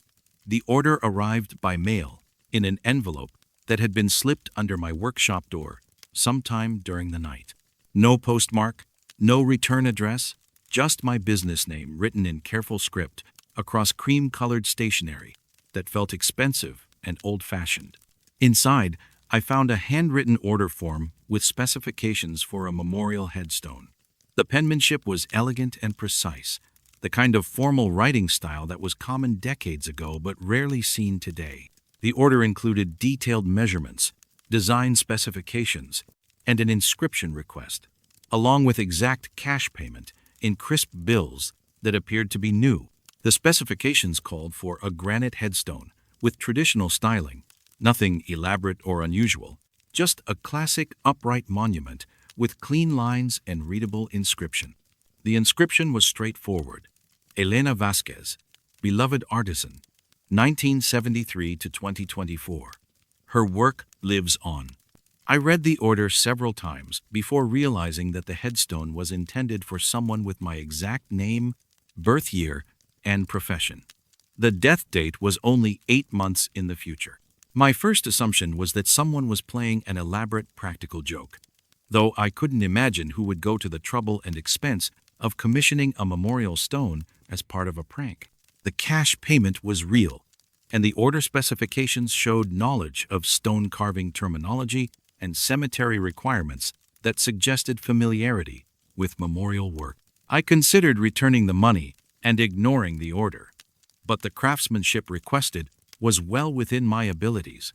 the order arrived by mail in an envelope that had been slipped under my workshop door sometime during the night. No postmark, no return address, just my business name written in careful script across cream-colored stationery that felt expensive and old-fashioned. Inside, I found a handwritten order form with specifications for a memorial headstone. The penmanship was elegant and precise, the kind of formal writing style that was common decades ago but rarely seen today. The order included detailed measurements, design specifications, and an inscription request, along with exact cash payment in crisp bills that appeared to be new. The specifications called for a granite headstone with traditional styling, nothing elaborate or unusual, just a classic upright monument with clean lines and readable inscription. The inscription was straightforward: Elena Vasquez, beloved artisan, 1973 to 2024. Her work lives on. I read the order several times before realizing that the headstone was intended for someone with my exact name, birth year, and profession. The death date was only 8 months in the future. My first assumption was that someone was playing an elaborate practical joke, though I couldn't imagine who would go to the trouble and expense of commissioning a memorial stone as part of a prank. The cash payment was real, and the order specifications showed knowledge of stone carving terminology and cemetery requirements that suggested familiarity with memorial work. I considered returning the money and ignoring the order, but the craftsmanship requested was well within my abilities,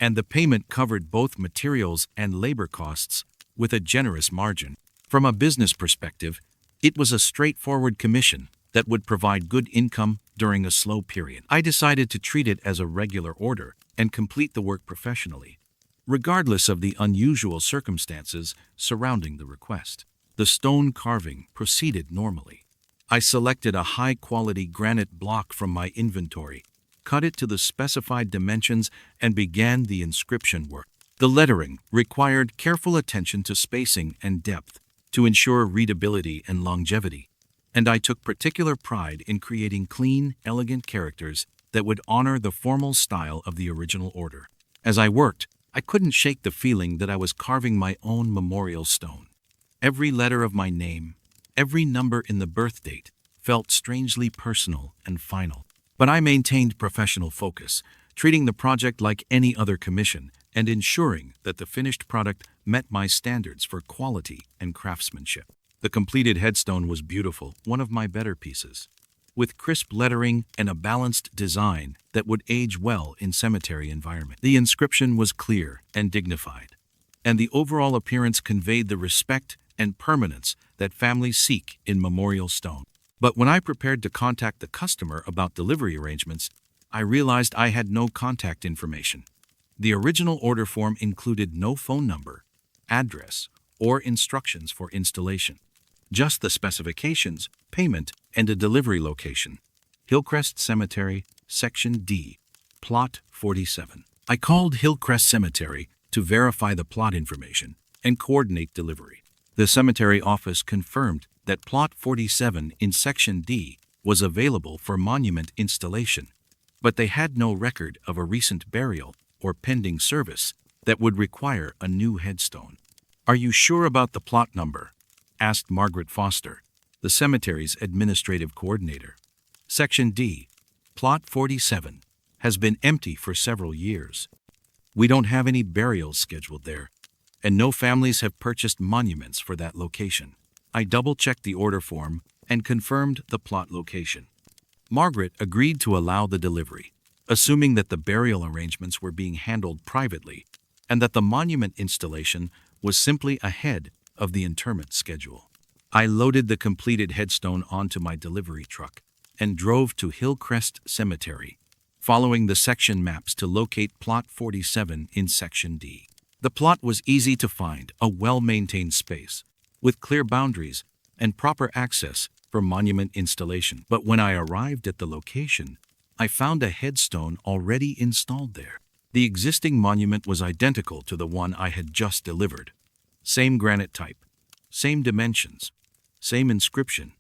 and the payment covered both materials and labor costs with a generous margin. From a business perspective, it was a straightforward commission that would provide good income during a slow period. I decided to treat it as a regular order and complete the work professionally, regardless of the unusual circumstances surrounding the request. The stone carving proceeded normally. I selected a high-quality granite block from my inventory, cut it to the specified dimensions, and began the inscription work. The lettering required careful attention to spacing and depth to ensure readability and longevity, and I took particular pride in creating clean, elegant characters that would honor the formal style of the original order. As I worked, I couldn't shake the feeling that I was carving my own memorial stone. Every letter of my name, every number in the birth date, felt strangely personal and final. But I maintained professional focus, treating the project like any other commission and ensuring that the finished product met my standards for quality and craftsmanship. The completed headstone was beautiful, one of my better pieces, with crisp lettering and a balanced design that would age well in cemetery environment. The inscription was clear and dignified, and the overall appearance conveyed the respect and permanence that families seek in memorial stone. But when I prepared to contact the customer about delivery arrangements, I realized I had no contact information. The original order form included no phone number, address, or instructions for installation. Just the specifications, payment, and a delivery location. Hillcrest Cemetery, Section D, Plot 47. I called Hillcrest Cemetery to verify the plot information and coordinate delivery. The cemetery office confirmed that Plot 47 in Section D was available for monument installation, but they had no record of a recent burial or pending service that would require a new headstone. "Are you sure about the plot number?" asked Margaret Foster, the cemetery's administrative coordinator. "Section D, Plot 47, has been empty for several years. We don't have any burials scheduled there, and no families have purchased monuments for that location." I double-checked the order form and confirmed the plot location. Margaret agreed to allow the delivery, assuming that the burial arrangements were being handled privately and that the monument installation was simply ahead of the interment schedule. I loaded the completed headstone onto my delivery truck and drove to Hillcrest Cemetery, following the section maps to locate Plot 47 in Section D. The plot was easy to find, a well-maintained space, with clear boundaries and proper access for monument installation. But when I arrived at the location, I found a headstone already installed there. The existing monument was identical to the one I had just delivered. Same granite type, same dimensions, same inscription,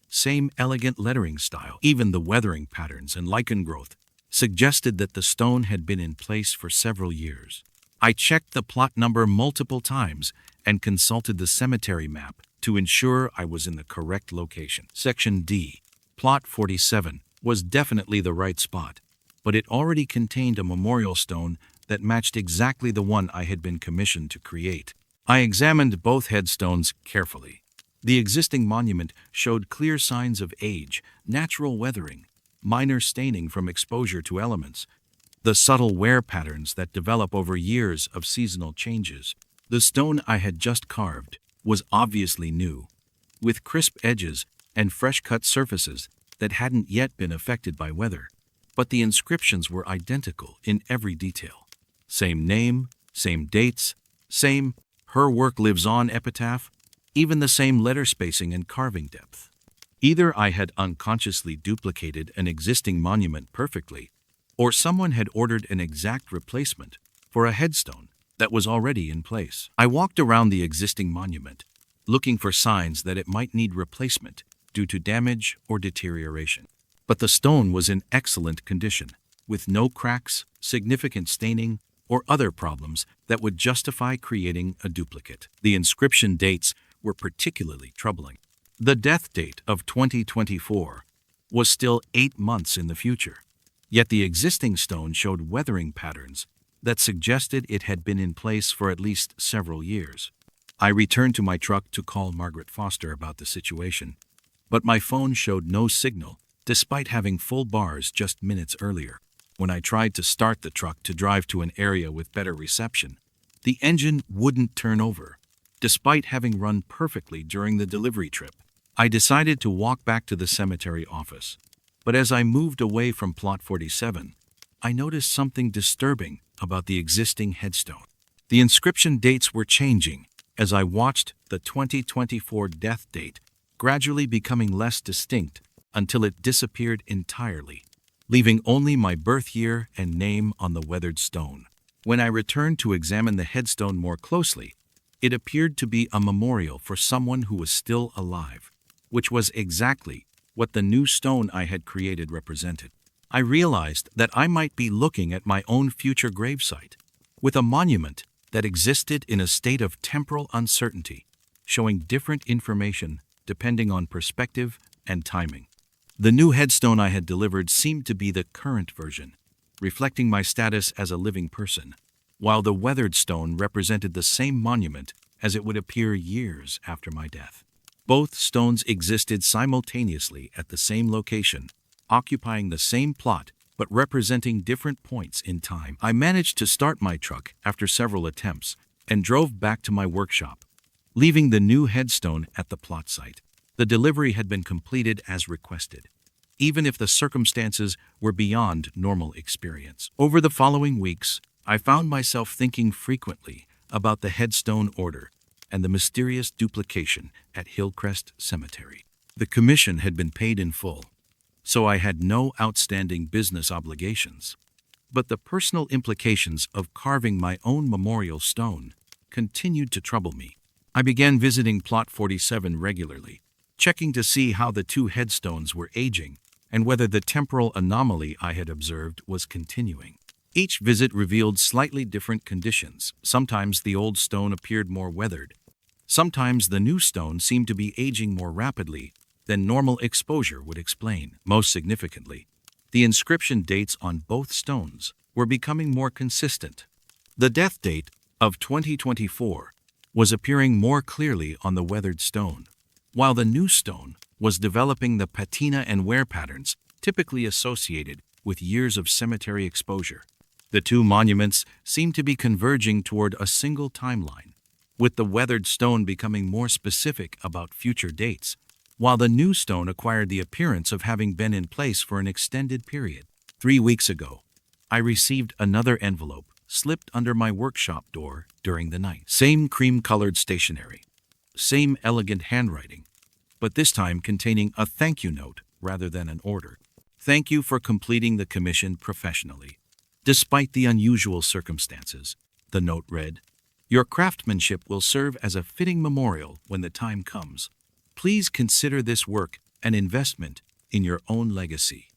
same elegant lettering style. Even the weathering patterns and lichen growth suggested that the stone had been in place for several years. I checked the plot number multiple times and consulted the cemetery map to ensure I was in the correct location. Section D, Plot 47, was definitely the right spot, but it already contained a memorial stone that matched exactly the one I had been commissioned to create. I examined both headstones carefully. The existing monument showed clear signs of age, natural weathering, minor staining from exposure to elements, the subtle wear patterns that develop over years of seasonal changes. The stone I had just carved was obviously new, with crisp edges and fresh-cut surfaces that hadn't yet been affected by weather. But the inscriptions were identical in every detail. Same name, same dates, same "Her work lives on" epitaph, even the same letter spacing and carving depth. Either I had unconsciously duplicated an existing monument perfectly, or someone had ordered an exact replacement for a headstone that was already in place. I walked around the existing monument, looking for signs that it might need replacement due to damage or deterioration. But the stone was in excellent condition, with no cracks, significant staining, or other problems that would justify creating a duplicate. The inscription dates were particularly troubling. The death date of 2024 was still 8 months in the future, yet the existing stone showed weathering patterns that suggested it had been in place for at least several years. I returned to my truck to call Margaret Foster about the situation, but my phone showed no signal despite having full bars just minutes earlier. When I tried to start the truck to drive to an area with better reception, the engine wouldn't turn over, despite having run perfectly during the delivery trip. I decided to walk back to the cemetery office, but as I moved away from Plot 47, I noticed something disturbing about the existing headstone. The inscription dates were changing as I watched the 2024 death date gradually becoming less distinct until it disappeared entirely, leaving only my birth year and name on the weathered stone. When I returned to examine the headstone more closely, it appeared to be a memorial for someone who was still alive, which was exactly what the new stone I had created represented. I realized that I might be looking at my own future gravesite, with a monument that existed in a state of temporal uncertainty, showing different information depending on perspective and timing. The new headstone I had delivered seemed to be the current version, reflecting my status as a living person, while the weathered stone represented the same monument as it would appear years after my death. Both stones existed simultaneously at the same location, occupying the same plot but representing different points in time. I managed to start my truck after several attempts and drove back to my workshop, leaving the new headstone at the plot site. The delivery had been completed as requested, even if the circumstances were beyond normal experience. Over the following weeks, I found myself thinking frequently about the headstone order and the mysterious duplication at Hillcrest Cemetery. The commission had been paid in full, so I had no outstanding business obligations. But the personal implications of carving my own memorial stone continued to trouble me. I began visiting Plot 47 regularly, checking to see how the two headstones were aging and whether the temporal anomaly I had observed was continuing. Each visit revealed slightly different conditions. Sometimes the old stone appeared more weathered. Sometimes the new stone seemed to be aging more rapidly than normal exposure would explain. Most significantly, the inscription dates on both stones were becoming more consistent. The death date of 2024 was appearing more clearly on the weathered stone, while the new stone was developing the patina and wear patterns typically associated with years of cemetery exposure. The two monuments seemed to be converging toward a single timeline, with the weathered stone becoming more specific about future dates, while the new stone acquired the appearance of having been in place for an extended period. 3 weeks ago, I received another envelope slipped under my workshop door during the night. Same cream-colored stationery, same elegant handwriting, but this time containing a thank you note rather than an order. Thank you for completing the commission professionally. Despite the unusual circumstances, the note read, your craftsmanship will serve as a fitting memorial when the time comes. Please consider this work an investment in your own legacy.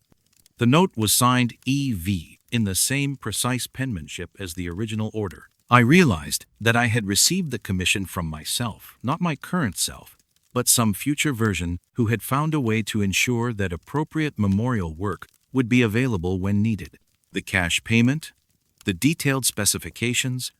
The note was signed E.V. in the same precise penmanship as the original order. I realized that I had received the commission from myself, not my current self, but some future version who had found a way to ensure that appropriate memorial work would be available when needed. The cash payment, the detailed specifications,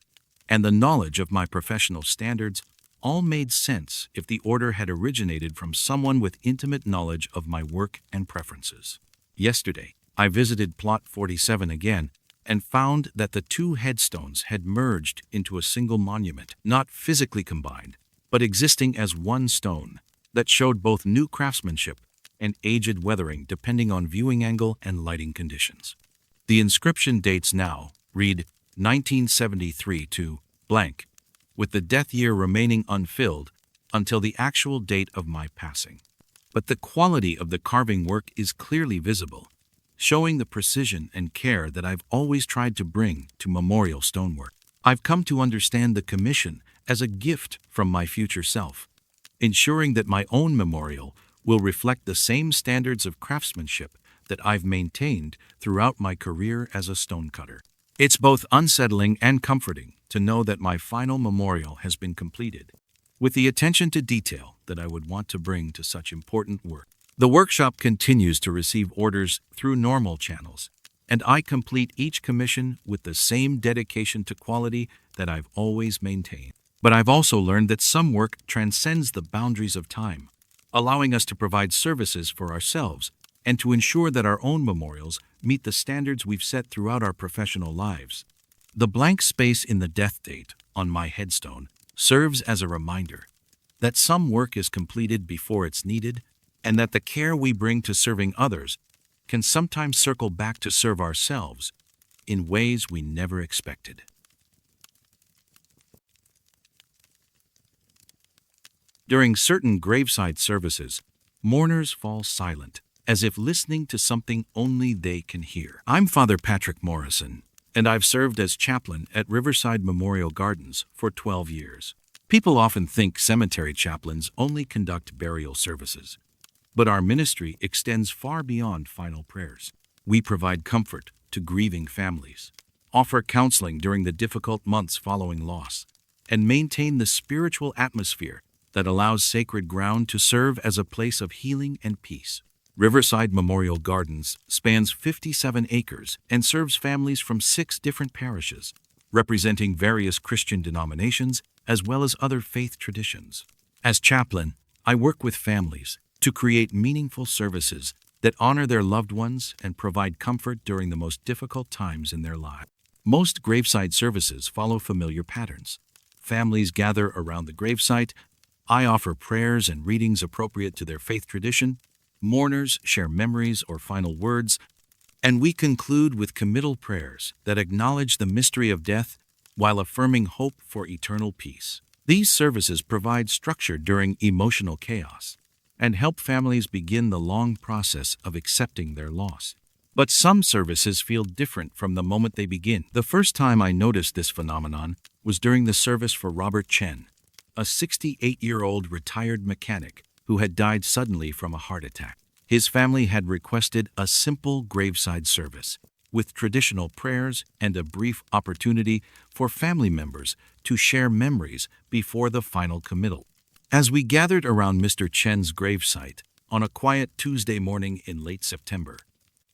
and the knowledge of my professional standards all made sense if the order had originated from someone with intimate knowledge of my work and preferences. Yesterday, I visited Plot 47 again and found that the two headstones had merged into a single monument, not physically combined, but existing as one stone that showed both new craftsmanship and aged weathering depending on viewing angle and lighting conditions. The inscription dates now read 1973 to blank, with the death year remaining unfilled until the actual date of my passing. But the quality of the carving work is clearly visible, showing the precision and care that I've always tried to bring to memorial stonework. I've come to understand the commission as a gift from my future self, ensuring that my own memorial will reflect the same standards of craftsmanship that I've maintained throughout my career as a stonecutter. It's both unsettling and comforting to know that my final memorial has been completed, with the attention to detail that I would want to bring to such important work. The workshop continues to receive orders through normal channels, and I complete each commission with the same dedication to quality that I've always maintained. But I've also learned that some work transcends the boundaries of time, allowing us to provide services for ourselves and to ensure that our own memorials meet the standards we've set throughout our professional lives. The blank space in the death date on my headstone serves as a reminder that some work is completed before it's needed, and that the care we bring to serving others can sometimes circle back to serve ourselves in ways we never expected. During certain graveside services, mourners fall silent, as if listening to something only they can hear. I'm Father Patrick Morrison, and I've served as chaplain at Riverside Memorial Gardens for 12 years. People often think cemetery chaplains only conduct burial services, but our ministry extends far beyond final prayers. We provide comfort to grieving families, offer counseling during the difficult months following loss, and maintain the spiritual atmosphere that allows sacred ground to serve as a place of healing and peace. Riverside Memorial Gardens spans 57 acres and serves families from 6 different parishes, representing various Christian denominations as well as other faith traditions. As chaplain, I work with families to create meaningful services that honor their loved ones and provide comfort during the most difficult times in their lives. Most graveside services follow familiar patterns. Families gather around the gravesite. I offer prayers and readings appropriate to their faith tradition. Mourners share memories or final words, and we conclude with committal prayers that acknowledge the mystery of death while affirming hope for eternal peace. These services provide structure during emotional chaos and help families begin the long process of accepting their loss. But some services feel different from the moment they begin. The first time I noticed this phenomenon was during the service for Robert Chen, a 68-year-old retired mechanic who had died suddenly from a heart attack. His family had requested a simple graveside service, with traditional prayers and a brief opportunity for family members to share memories before the final committal. As we gathered around Mr. Chen's gravesite on a quiet Tuesday morning in late September,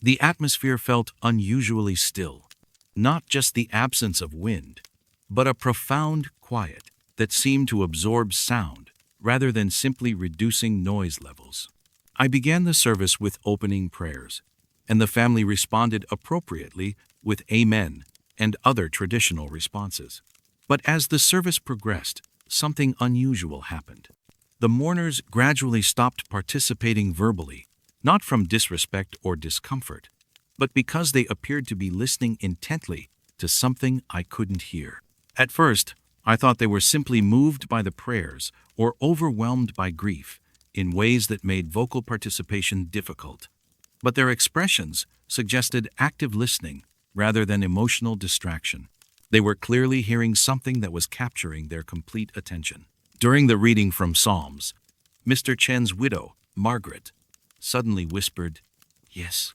the atmosphere felt unusually still. Not just the absence of wind, but a profound quiet that seemed to absorb sound rather than simply reducing noise levels. I began the service with opening prayers, and the family responded appropriately with Amen and other traditional responses. But as the service progressed, something unusual happened. The mourners gradually stopped participating verbally, not from disrespect or discomfort, but because they appeared to be listening intently to something I couldn't hear. At first, I thought they were simply moved by the prayers or overwhelmed by grief in ways that made vocal participation difficult. But their expressions suggested active listening rather than emotional distraction. They were clearly hearing something that was capturing their complete attention. During the reading from Psalms, Mr. Chen's widow, Margaret, suddenly whispered, "Yes,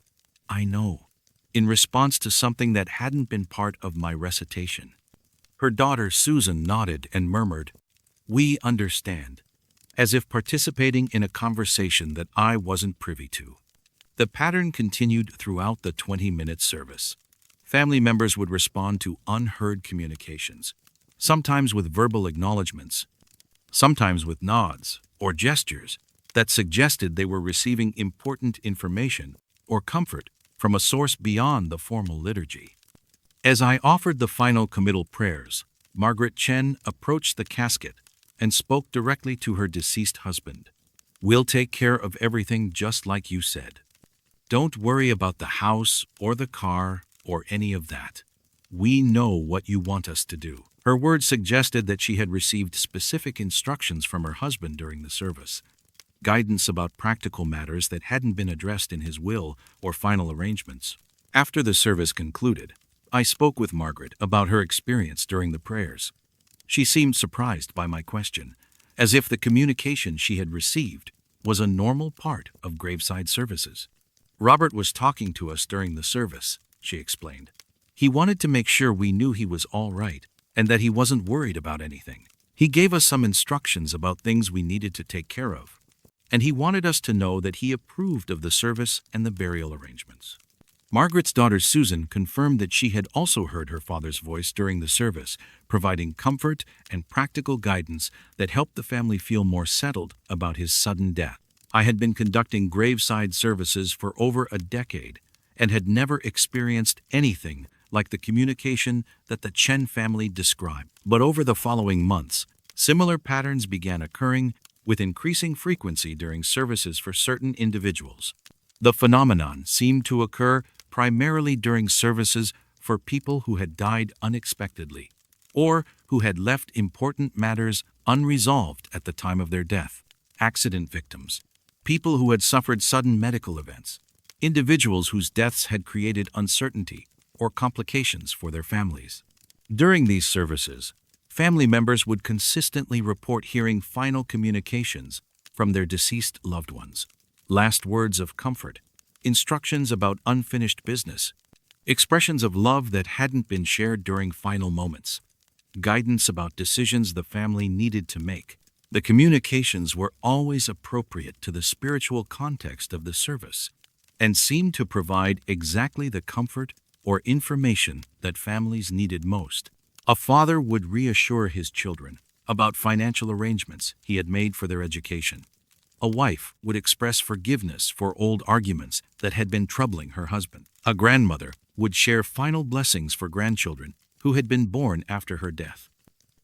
I know," in response to something that hadn't been part of my recitation. Her daughter Susan nodded and murmured, "We understand," as if participating in a conversation that I wasn't privy to. The pattern continued throughout the 20-minute service. Family members would respond to unheard communications, sometimes with verbal acknowledgments, sometimes with nods or gestures that suggested they were receiving important information or comfort from a source beyond the formal liturgy. As I offered the final committal prayers, Margaret Chen approached the casket and spoke directly to her deceased husband. "We'll take care of everything just like you said. Don't worry about the house or the car or any of that. We know what you want us to do." Her words suggested that she had received specific instructions from her husband during the service, guidance about practical matters that hadn't been addressed in his will or final arrangements. After the service concluded, I spoke with Margaret about her experience during the prayers. She seemed surprised by my question, as if the communication she had received was a normal part of graveside services. "Robert was talking to us during the service," she explained. "He wanted to make sure we knew he was all right and that he wasn't worried about anything. He gave us some instructions about things we needed to take care of, and he wanted us to know that he approved of the service and the burial arrangements." Margaret's daughter Susan confirmed that she had also heard her father's voice during the service, providing comfort and practical guidance that helped the family feel more settled about his sudden death. I had been conducting graveside services for over a decade and had never experienced anything like the communication that the Chen family described. But over the following months, similar patterns began occurring with increasing frequency during services for certain individuals. The phenomenon seemed to occur primarily during services for people who had died unexpectedly or who had left important matters unresolved at the time of their death. Accident victims, people who had suffered sudden medical events, individuals whose deaths had created uncertainty or complications for their families. During these services, family members would consistently report hearing final communications from their deceased loved ones, last words of comfort, instructions about unfinished business, expressions of love that hadn't been shared during final moments, guidance about decisions the family needed to make. The communications were always appropriate to the spiritual context of the service and seemed to provide exactly the comfort or information that families needed most. A father would reassure his children about financial arrangements he had made for their education. A wife would express forgiveness for old arguments that had been troubling her husband. A grandmother would share final blessings for grandchildren who had been born after her death.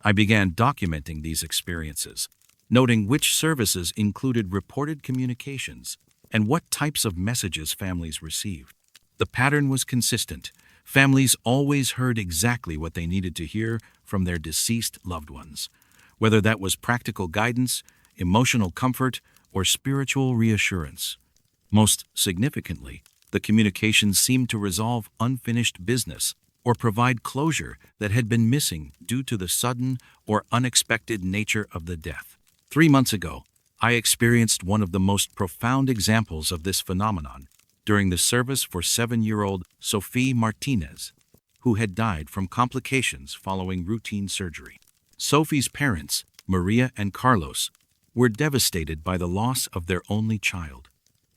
I began documenting these experiences, noting which services included reported communications and what types of messages families received. The pattern was consistent. Families always heard exactly what they needed to hear from their deceased loved ones, whether that was practical guidance, emotional comfort, or spiritual reassurance. Most significantly, the communications seemed to resolve unfinished business or provide closure that had been missing due to the sudden or unexpected nature of the death. 3 months ago, I experienced one of the most profound examples of this phenomenon during the service for 7-year-old Sophie Martinez, who had died from complications following routine surgery. Sophie's parents, Maria and Carlos, were devastated by the loss of their only child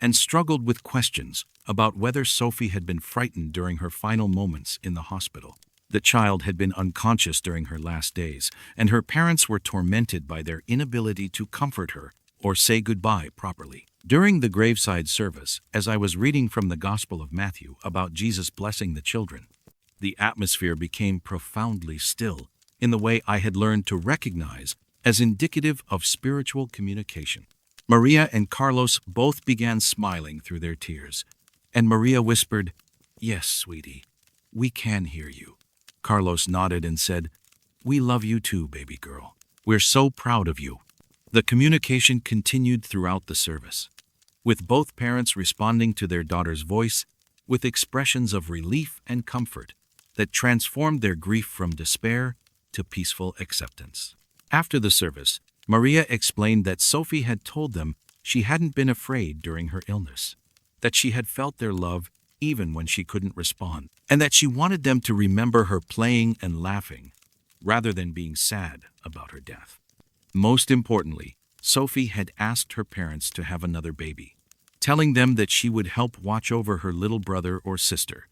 and struggled with questions about whether Sophie had been frightened during her final moments in the hospital. The child had been unconscious during her last days, and her parents were tormented by their inability to comfort her or say goodbye properly. During the graveside service, as I was reading from the Gospel of Matthew about Jesus blessing the children, the atmosphere became profoundly still in the way I had learned to recognize as indicative of spiritual communication. Maria and Carlos both began smiling through their tears, and Maria whispered, "Yes, sweetie, we can hear you." Carlos nodded and said, "We love you too, baby girl. We're so proud of you." The communication continued throughout the service, with both parents responding to their daughter's voice with expressions of relief and comfort that transformed their grief from despair to peaceful acceptance. After the service, Maria explained that Sophie had told them she hadn't been afraid during her illness, that she had felt their love even when she couldn't respond, and that she wanted them to remember her playing and laughing rather than being sad about her death. Most importantly, Sophie had asked her parents to have another baby, telling them that she would help watch over her little brother or sister,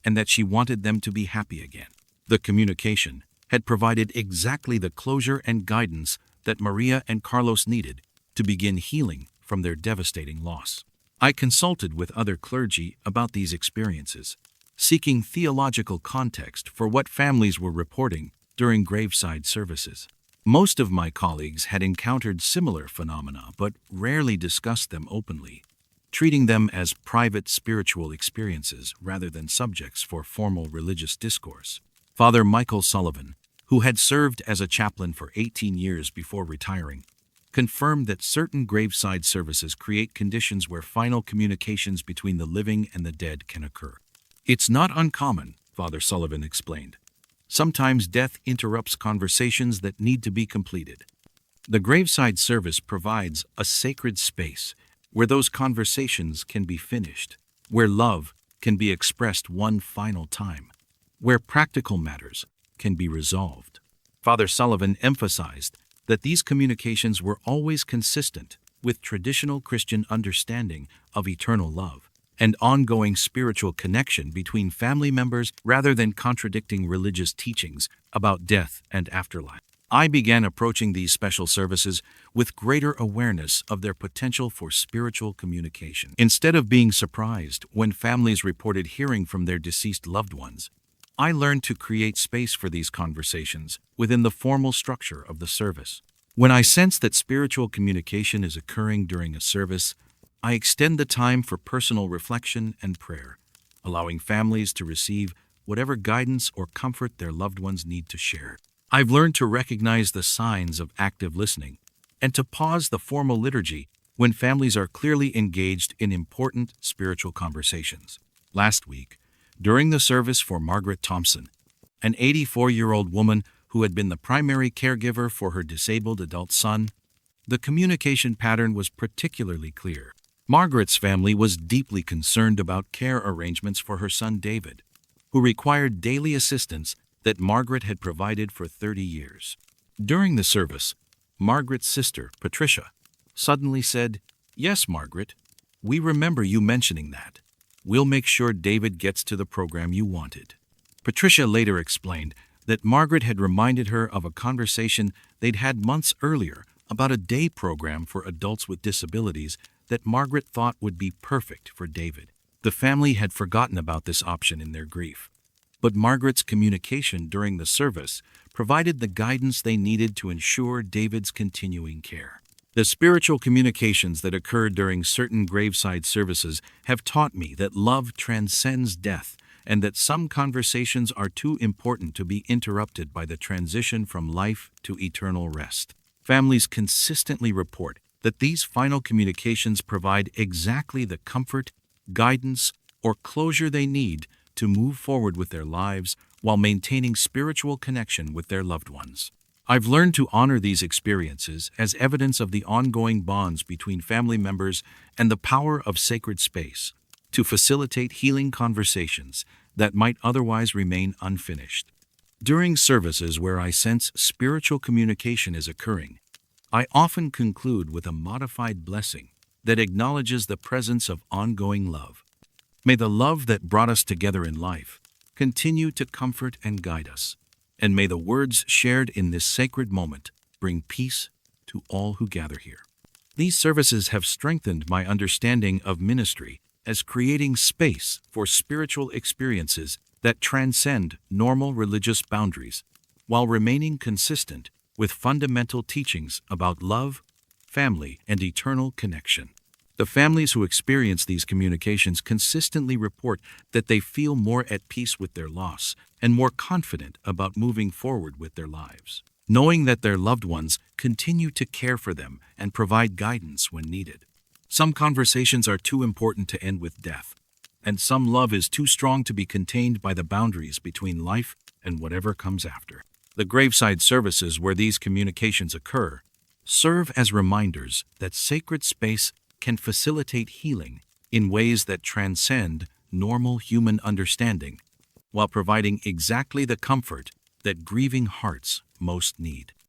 and that she wanted them to be happy again. The communication had provided exactly the closure and guidance that Maria and Carlos needed to begin healing from their devastating loss. I consulted with other clergy about these experiences, seeking theological context for what families were reporting during graveside services. Most of my colleagues had encountered similar phenomena but rarely discussed them openly, treating them as private spiritual experiences rather than subjects for formal religious discourse. Father Michael Sullivan, who had served as a chaplain for 18 years before retiring, confirmed that certain graveside services create conditions where final communications between the living and the dead can occur. "It's not uncommon," Father Sullivan explained. "Sometimes death interrupts conversations that need to be completed. The graveside service provides a sacred space where those conversations can be finished, where love can be expressed one final time, where practical matters can be resolved." Father Sullivan emphasized that these communications were always consistent with traditional Christian understanding of eternal love and ongoing spiritual connection between family members rather than contradicting religious teachings about death and afterlife. I began approaching these special services with greater awareness of their potential for spiritual communication. Instead of being surprised when families reported hearing from their deceased loved ones, I learned to create space for these conversations within the formal structure of the service. When I sense that spiritual communication is occurring during a service, I extend the time for personal reflection and prayer, allowing families to receive whatever guidance or comfort their loved ones need to share. I've learned to recognize the signs of active listening and to pause the formal liturgy when families are clearly engaged in important spiritual conversations. Last week, during the service for Margaret Thompson, an 84-year-old woman who had been the primary caregiver for her disabled adult son, the communication pattern was particularly clear. Margaret's family was deeply concerned about care arrangements for her son David, who required daily assistance that Margaret had provided for 30 years. During the service, Margaret's sister, Patricia, suddenly said, "Yes, Margaret, we remember you mentioning that. We'll make sure David gets to the program you wanted." Patricia later explained that Margaret had reminded her of a conversation they'd had months earlier about a day program for adults with disabilities that Margaret thought would be perfect for David. The family had forgotten about this option in their grief, but Margaret's communication during the service provided the guidance they needed to ensure David's continuing care. The spiritual communications that occurred during certain graveside services have taught me that love transcends death and that some conversations are too important to be interrupted by the transition from life to eternal rest. Families consistently report that these final communications provide exactly the comfort, guidance, or closure they need to move forward with their lives while maintaining spiritual connection with their loved ones. I've learned to honor these experiences as evidence of the ongoing bonds between family members and the power of sacred space to facilitate healing conversations that might otherwise remain unfinished. During services where I sense spiritual communication is occurring, I often conclude with a modified blessing that acknowledges the presence of ongoing love. May the love that brought us together in life continue to comfort and guide us, and may the words shared in this sacred moment bring peace to all who gather here. These services have strengthened my understanding of ministry as creating space for spiritual experiences that transcend normal religious boundaries, while remaining consistent with fundamental teachings about love, family, and eternal connection. The families who experience these communications consistently report that they feel more at peace with their loss and more confident about moving forward with their lives, knowing that their loved ones continue to care for them and provide guidance when needed. Some conversations are too important to end with death, and some love is too strong to be contained by the boundaries between life and whatever comes after. The graveside services where these communications occur serve as reminders that sacred space can facilitate healing in ways that transcend normal human understanding, while providing exactly the comfort that grieving hearts most need.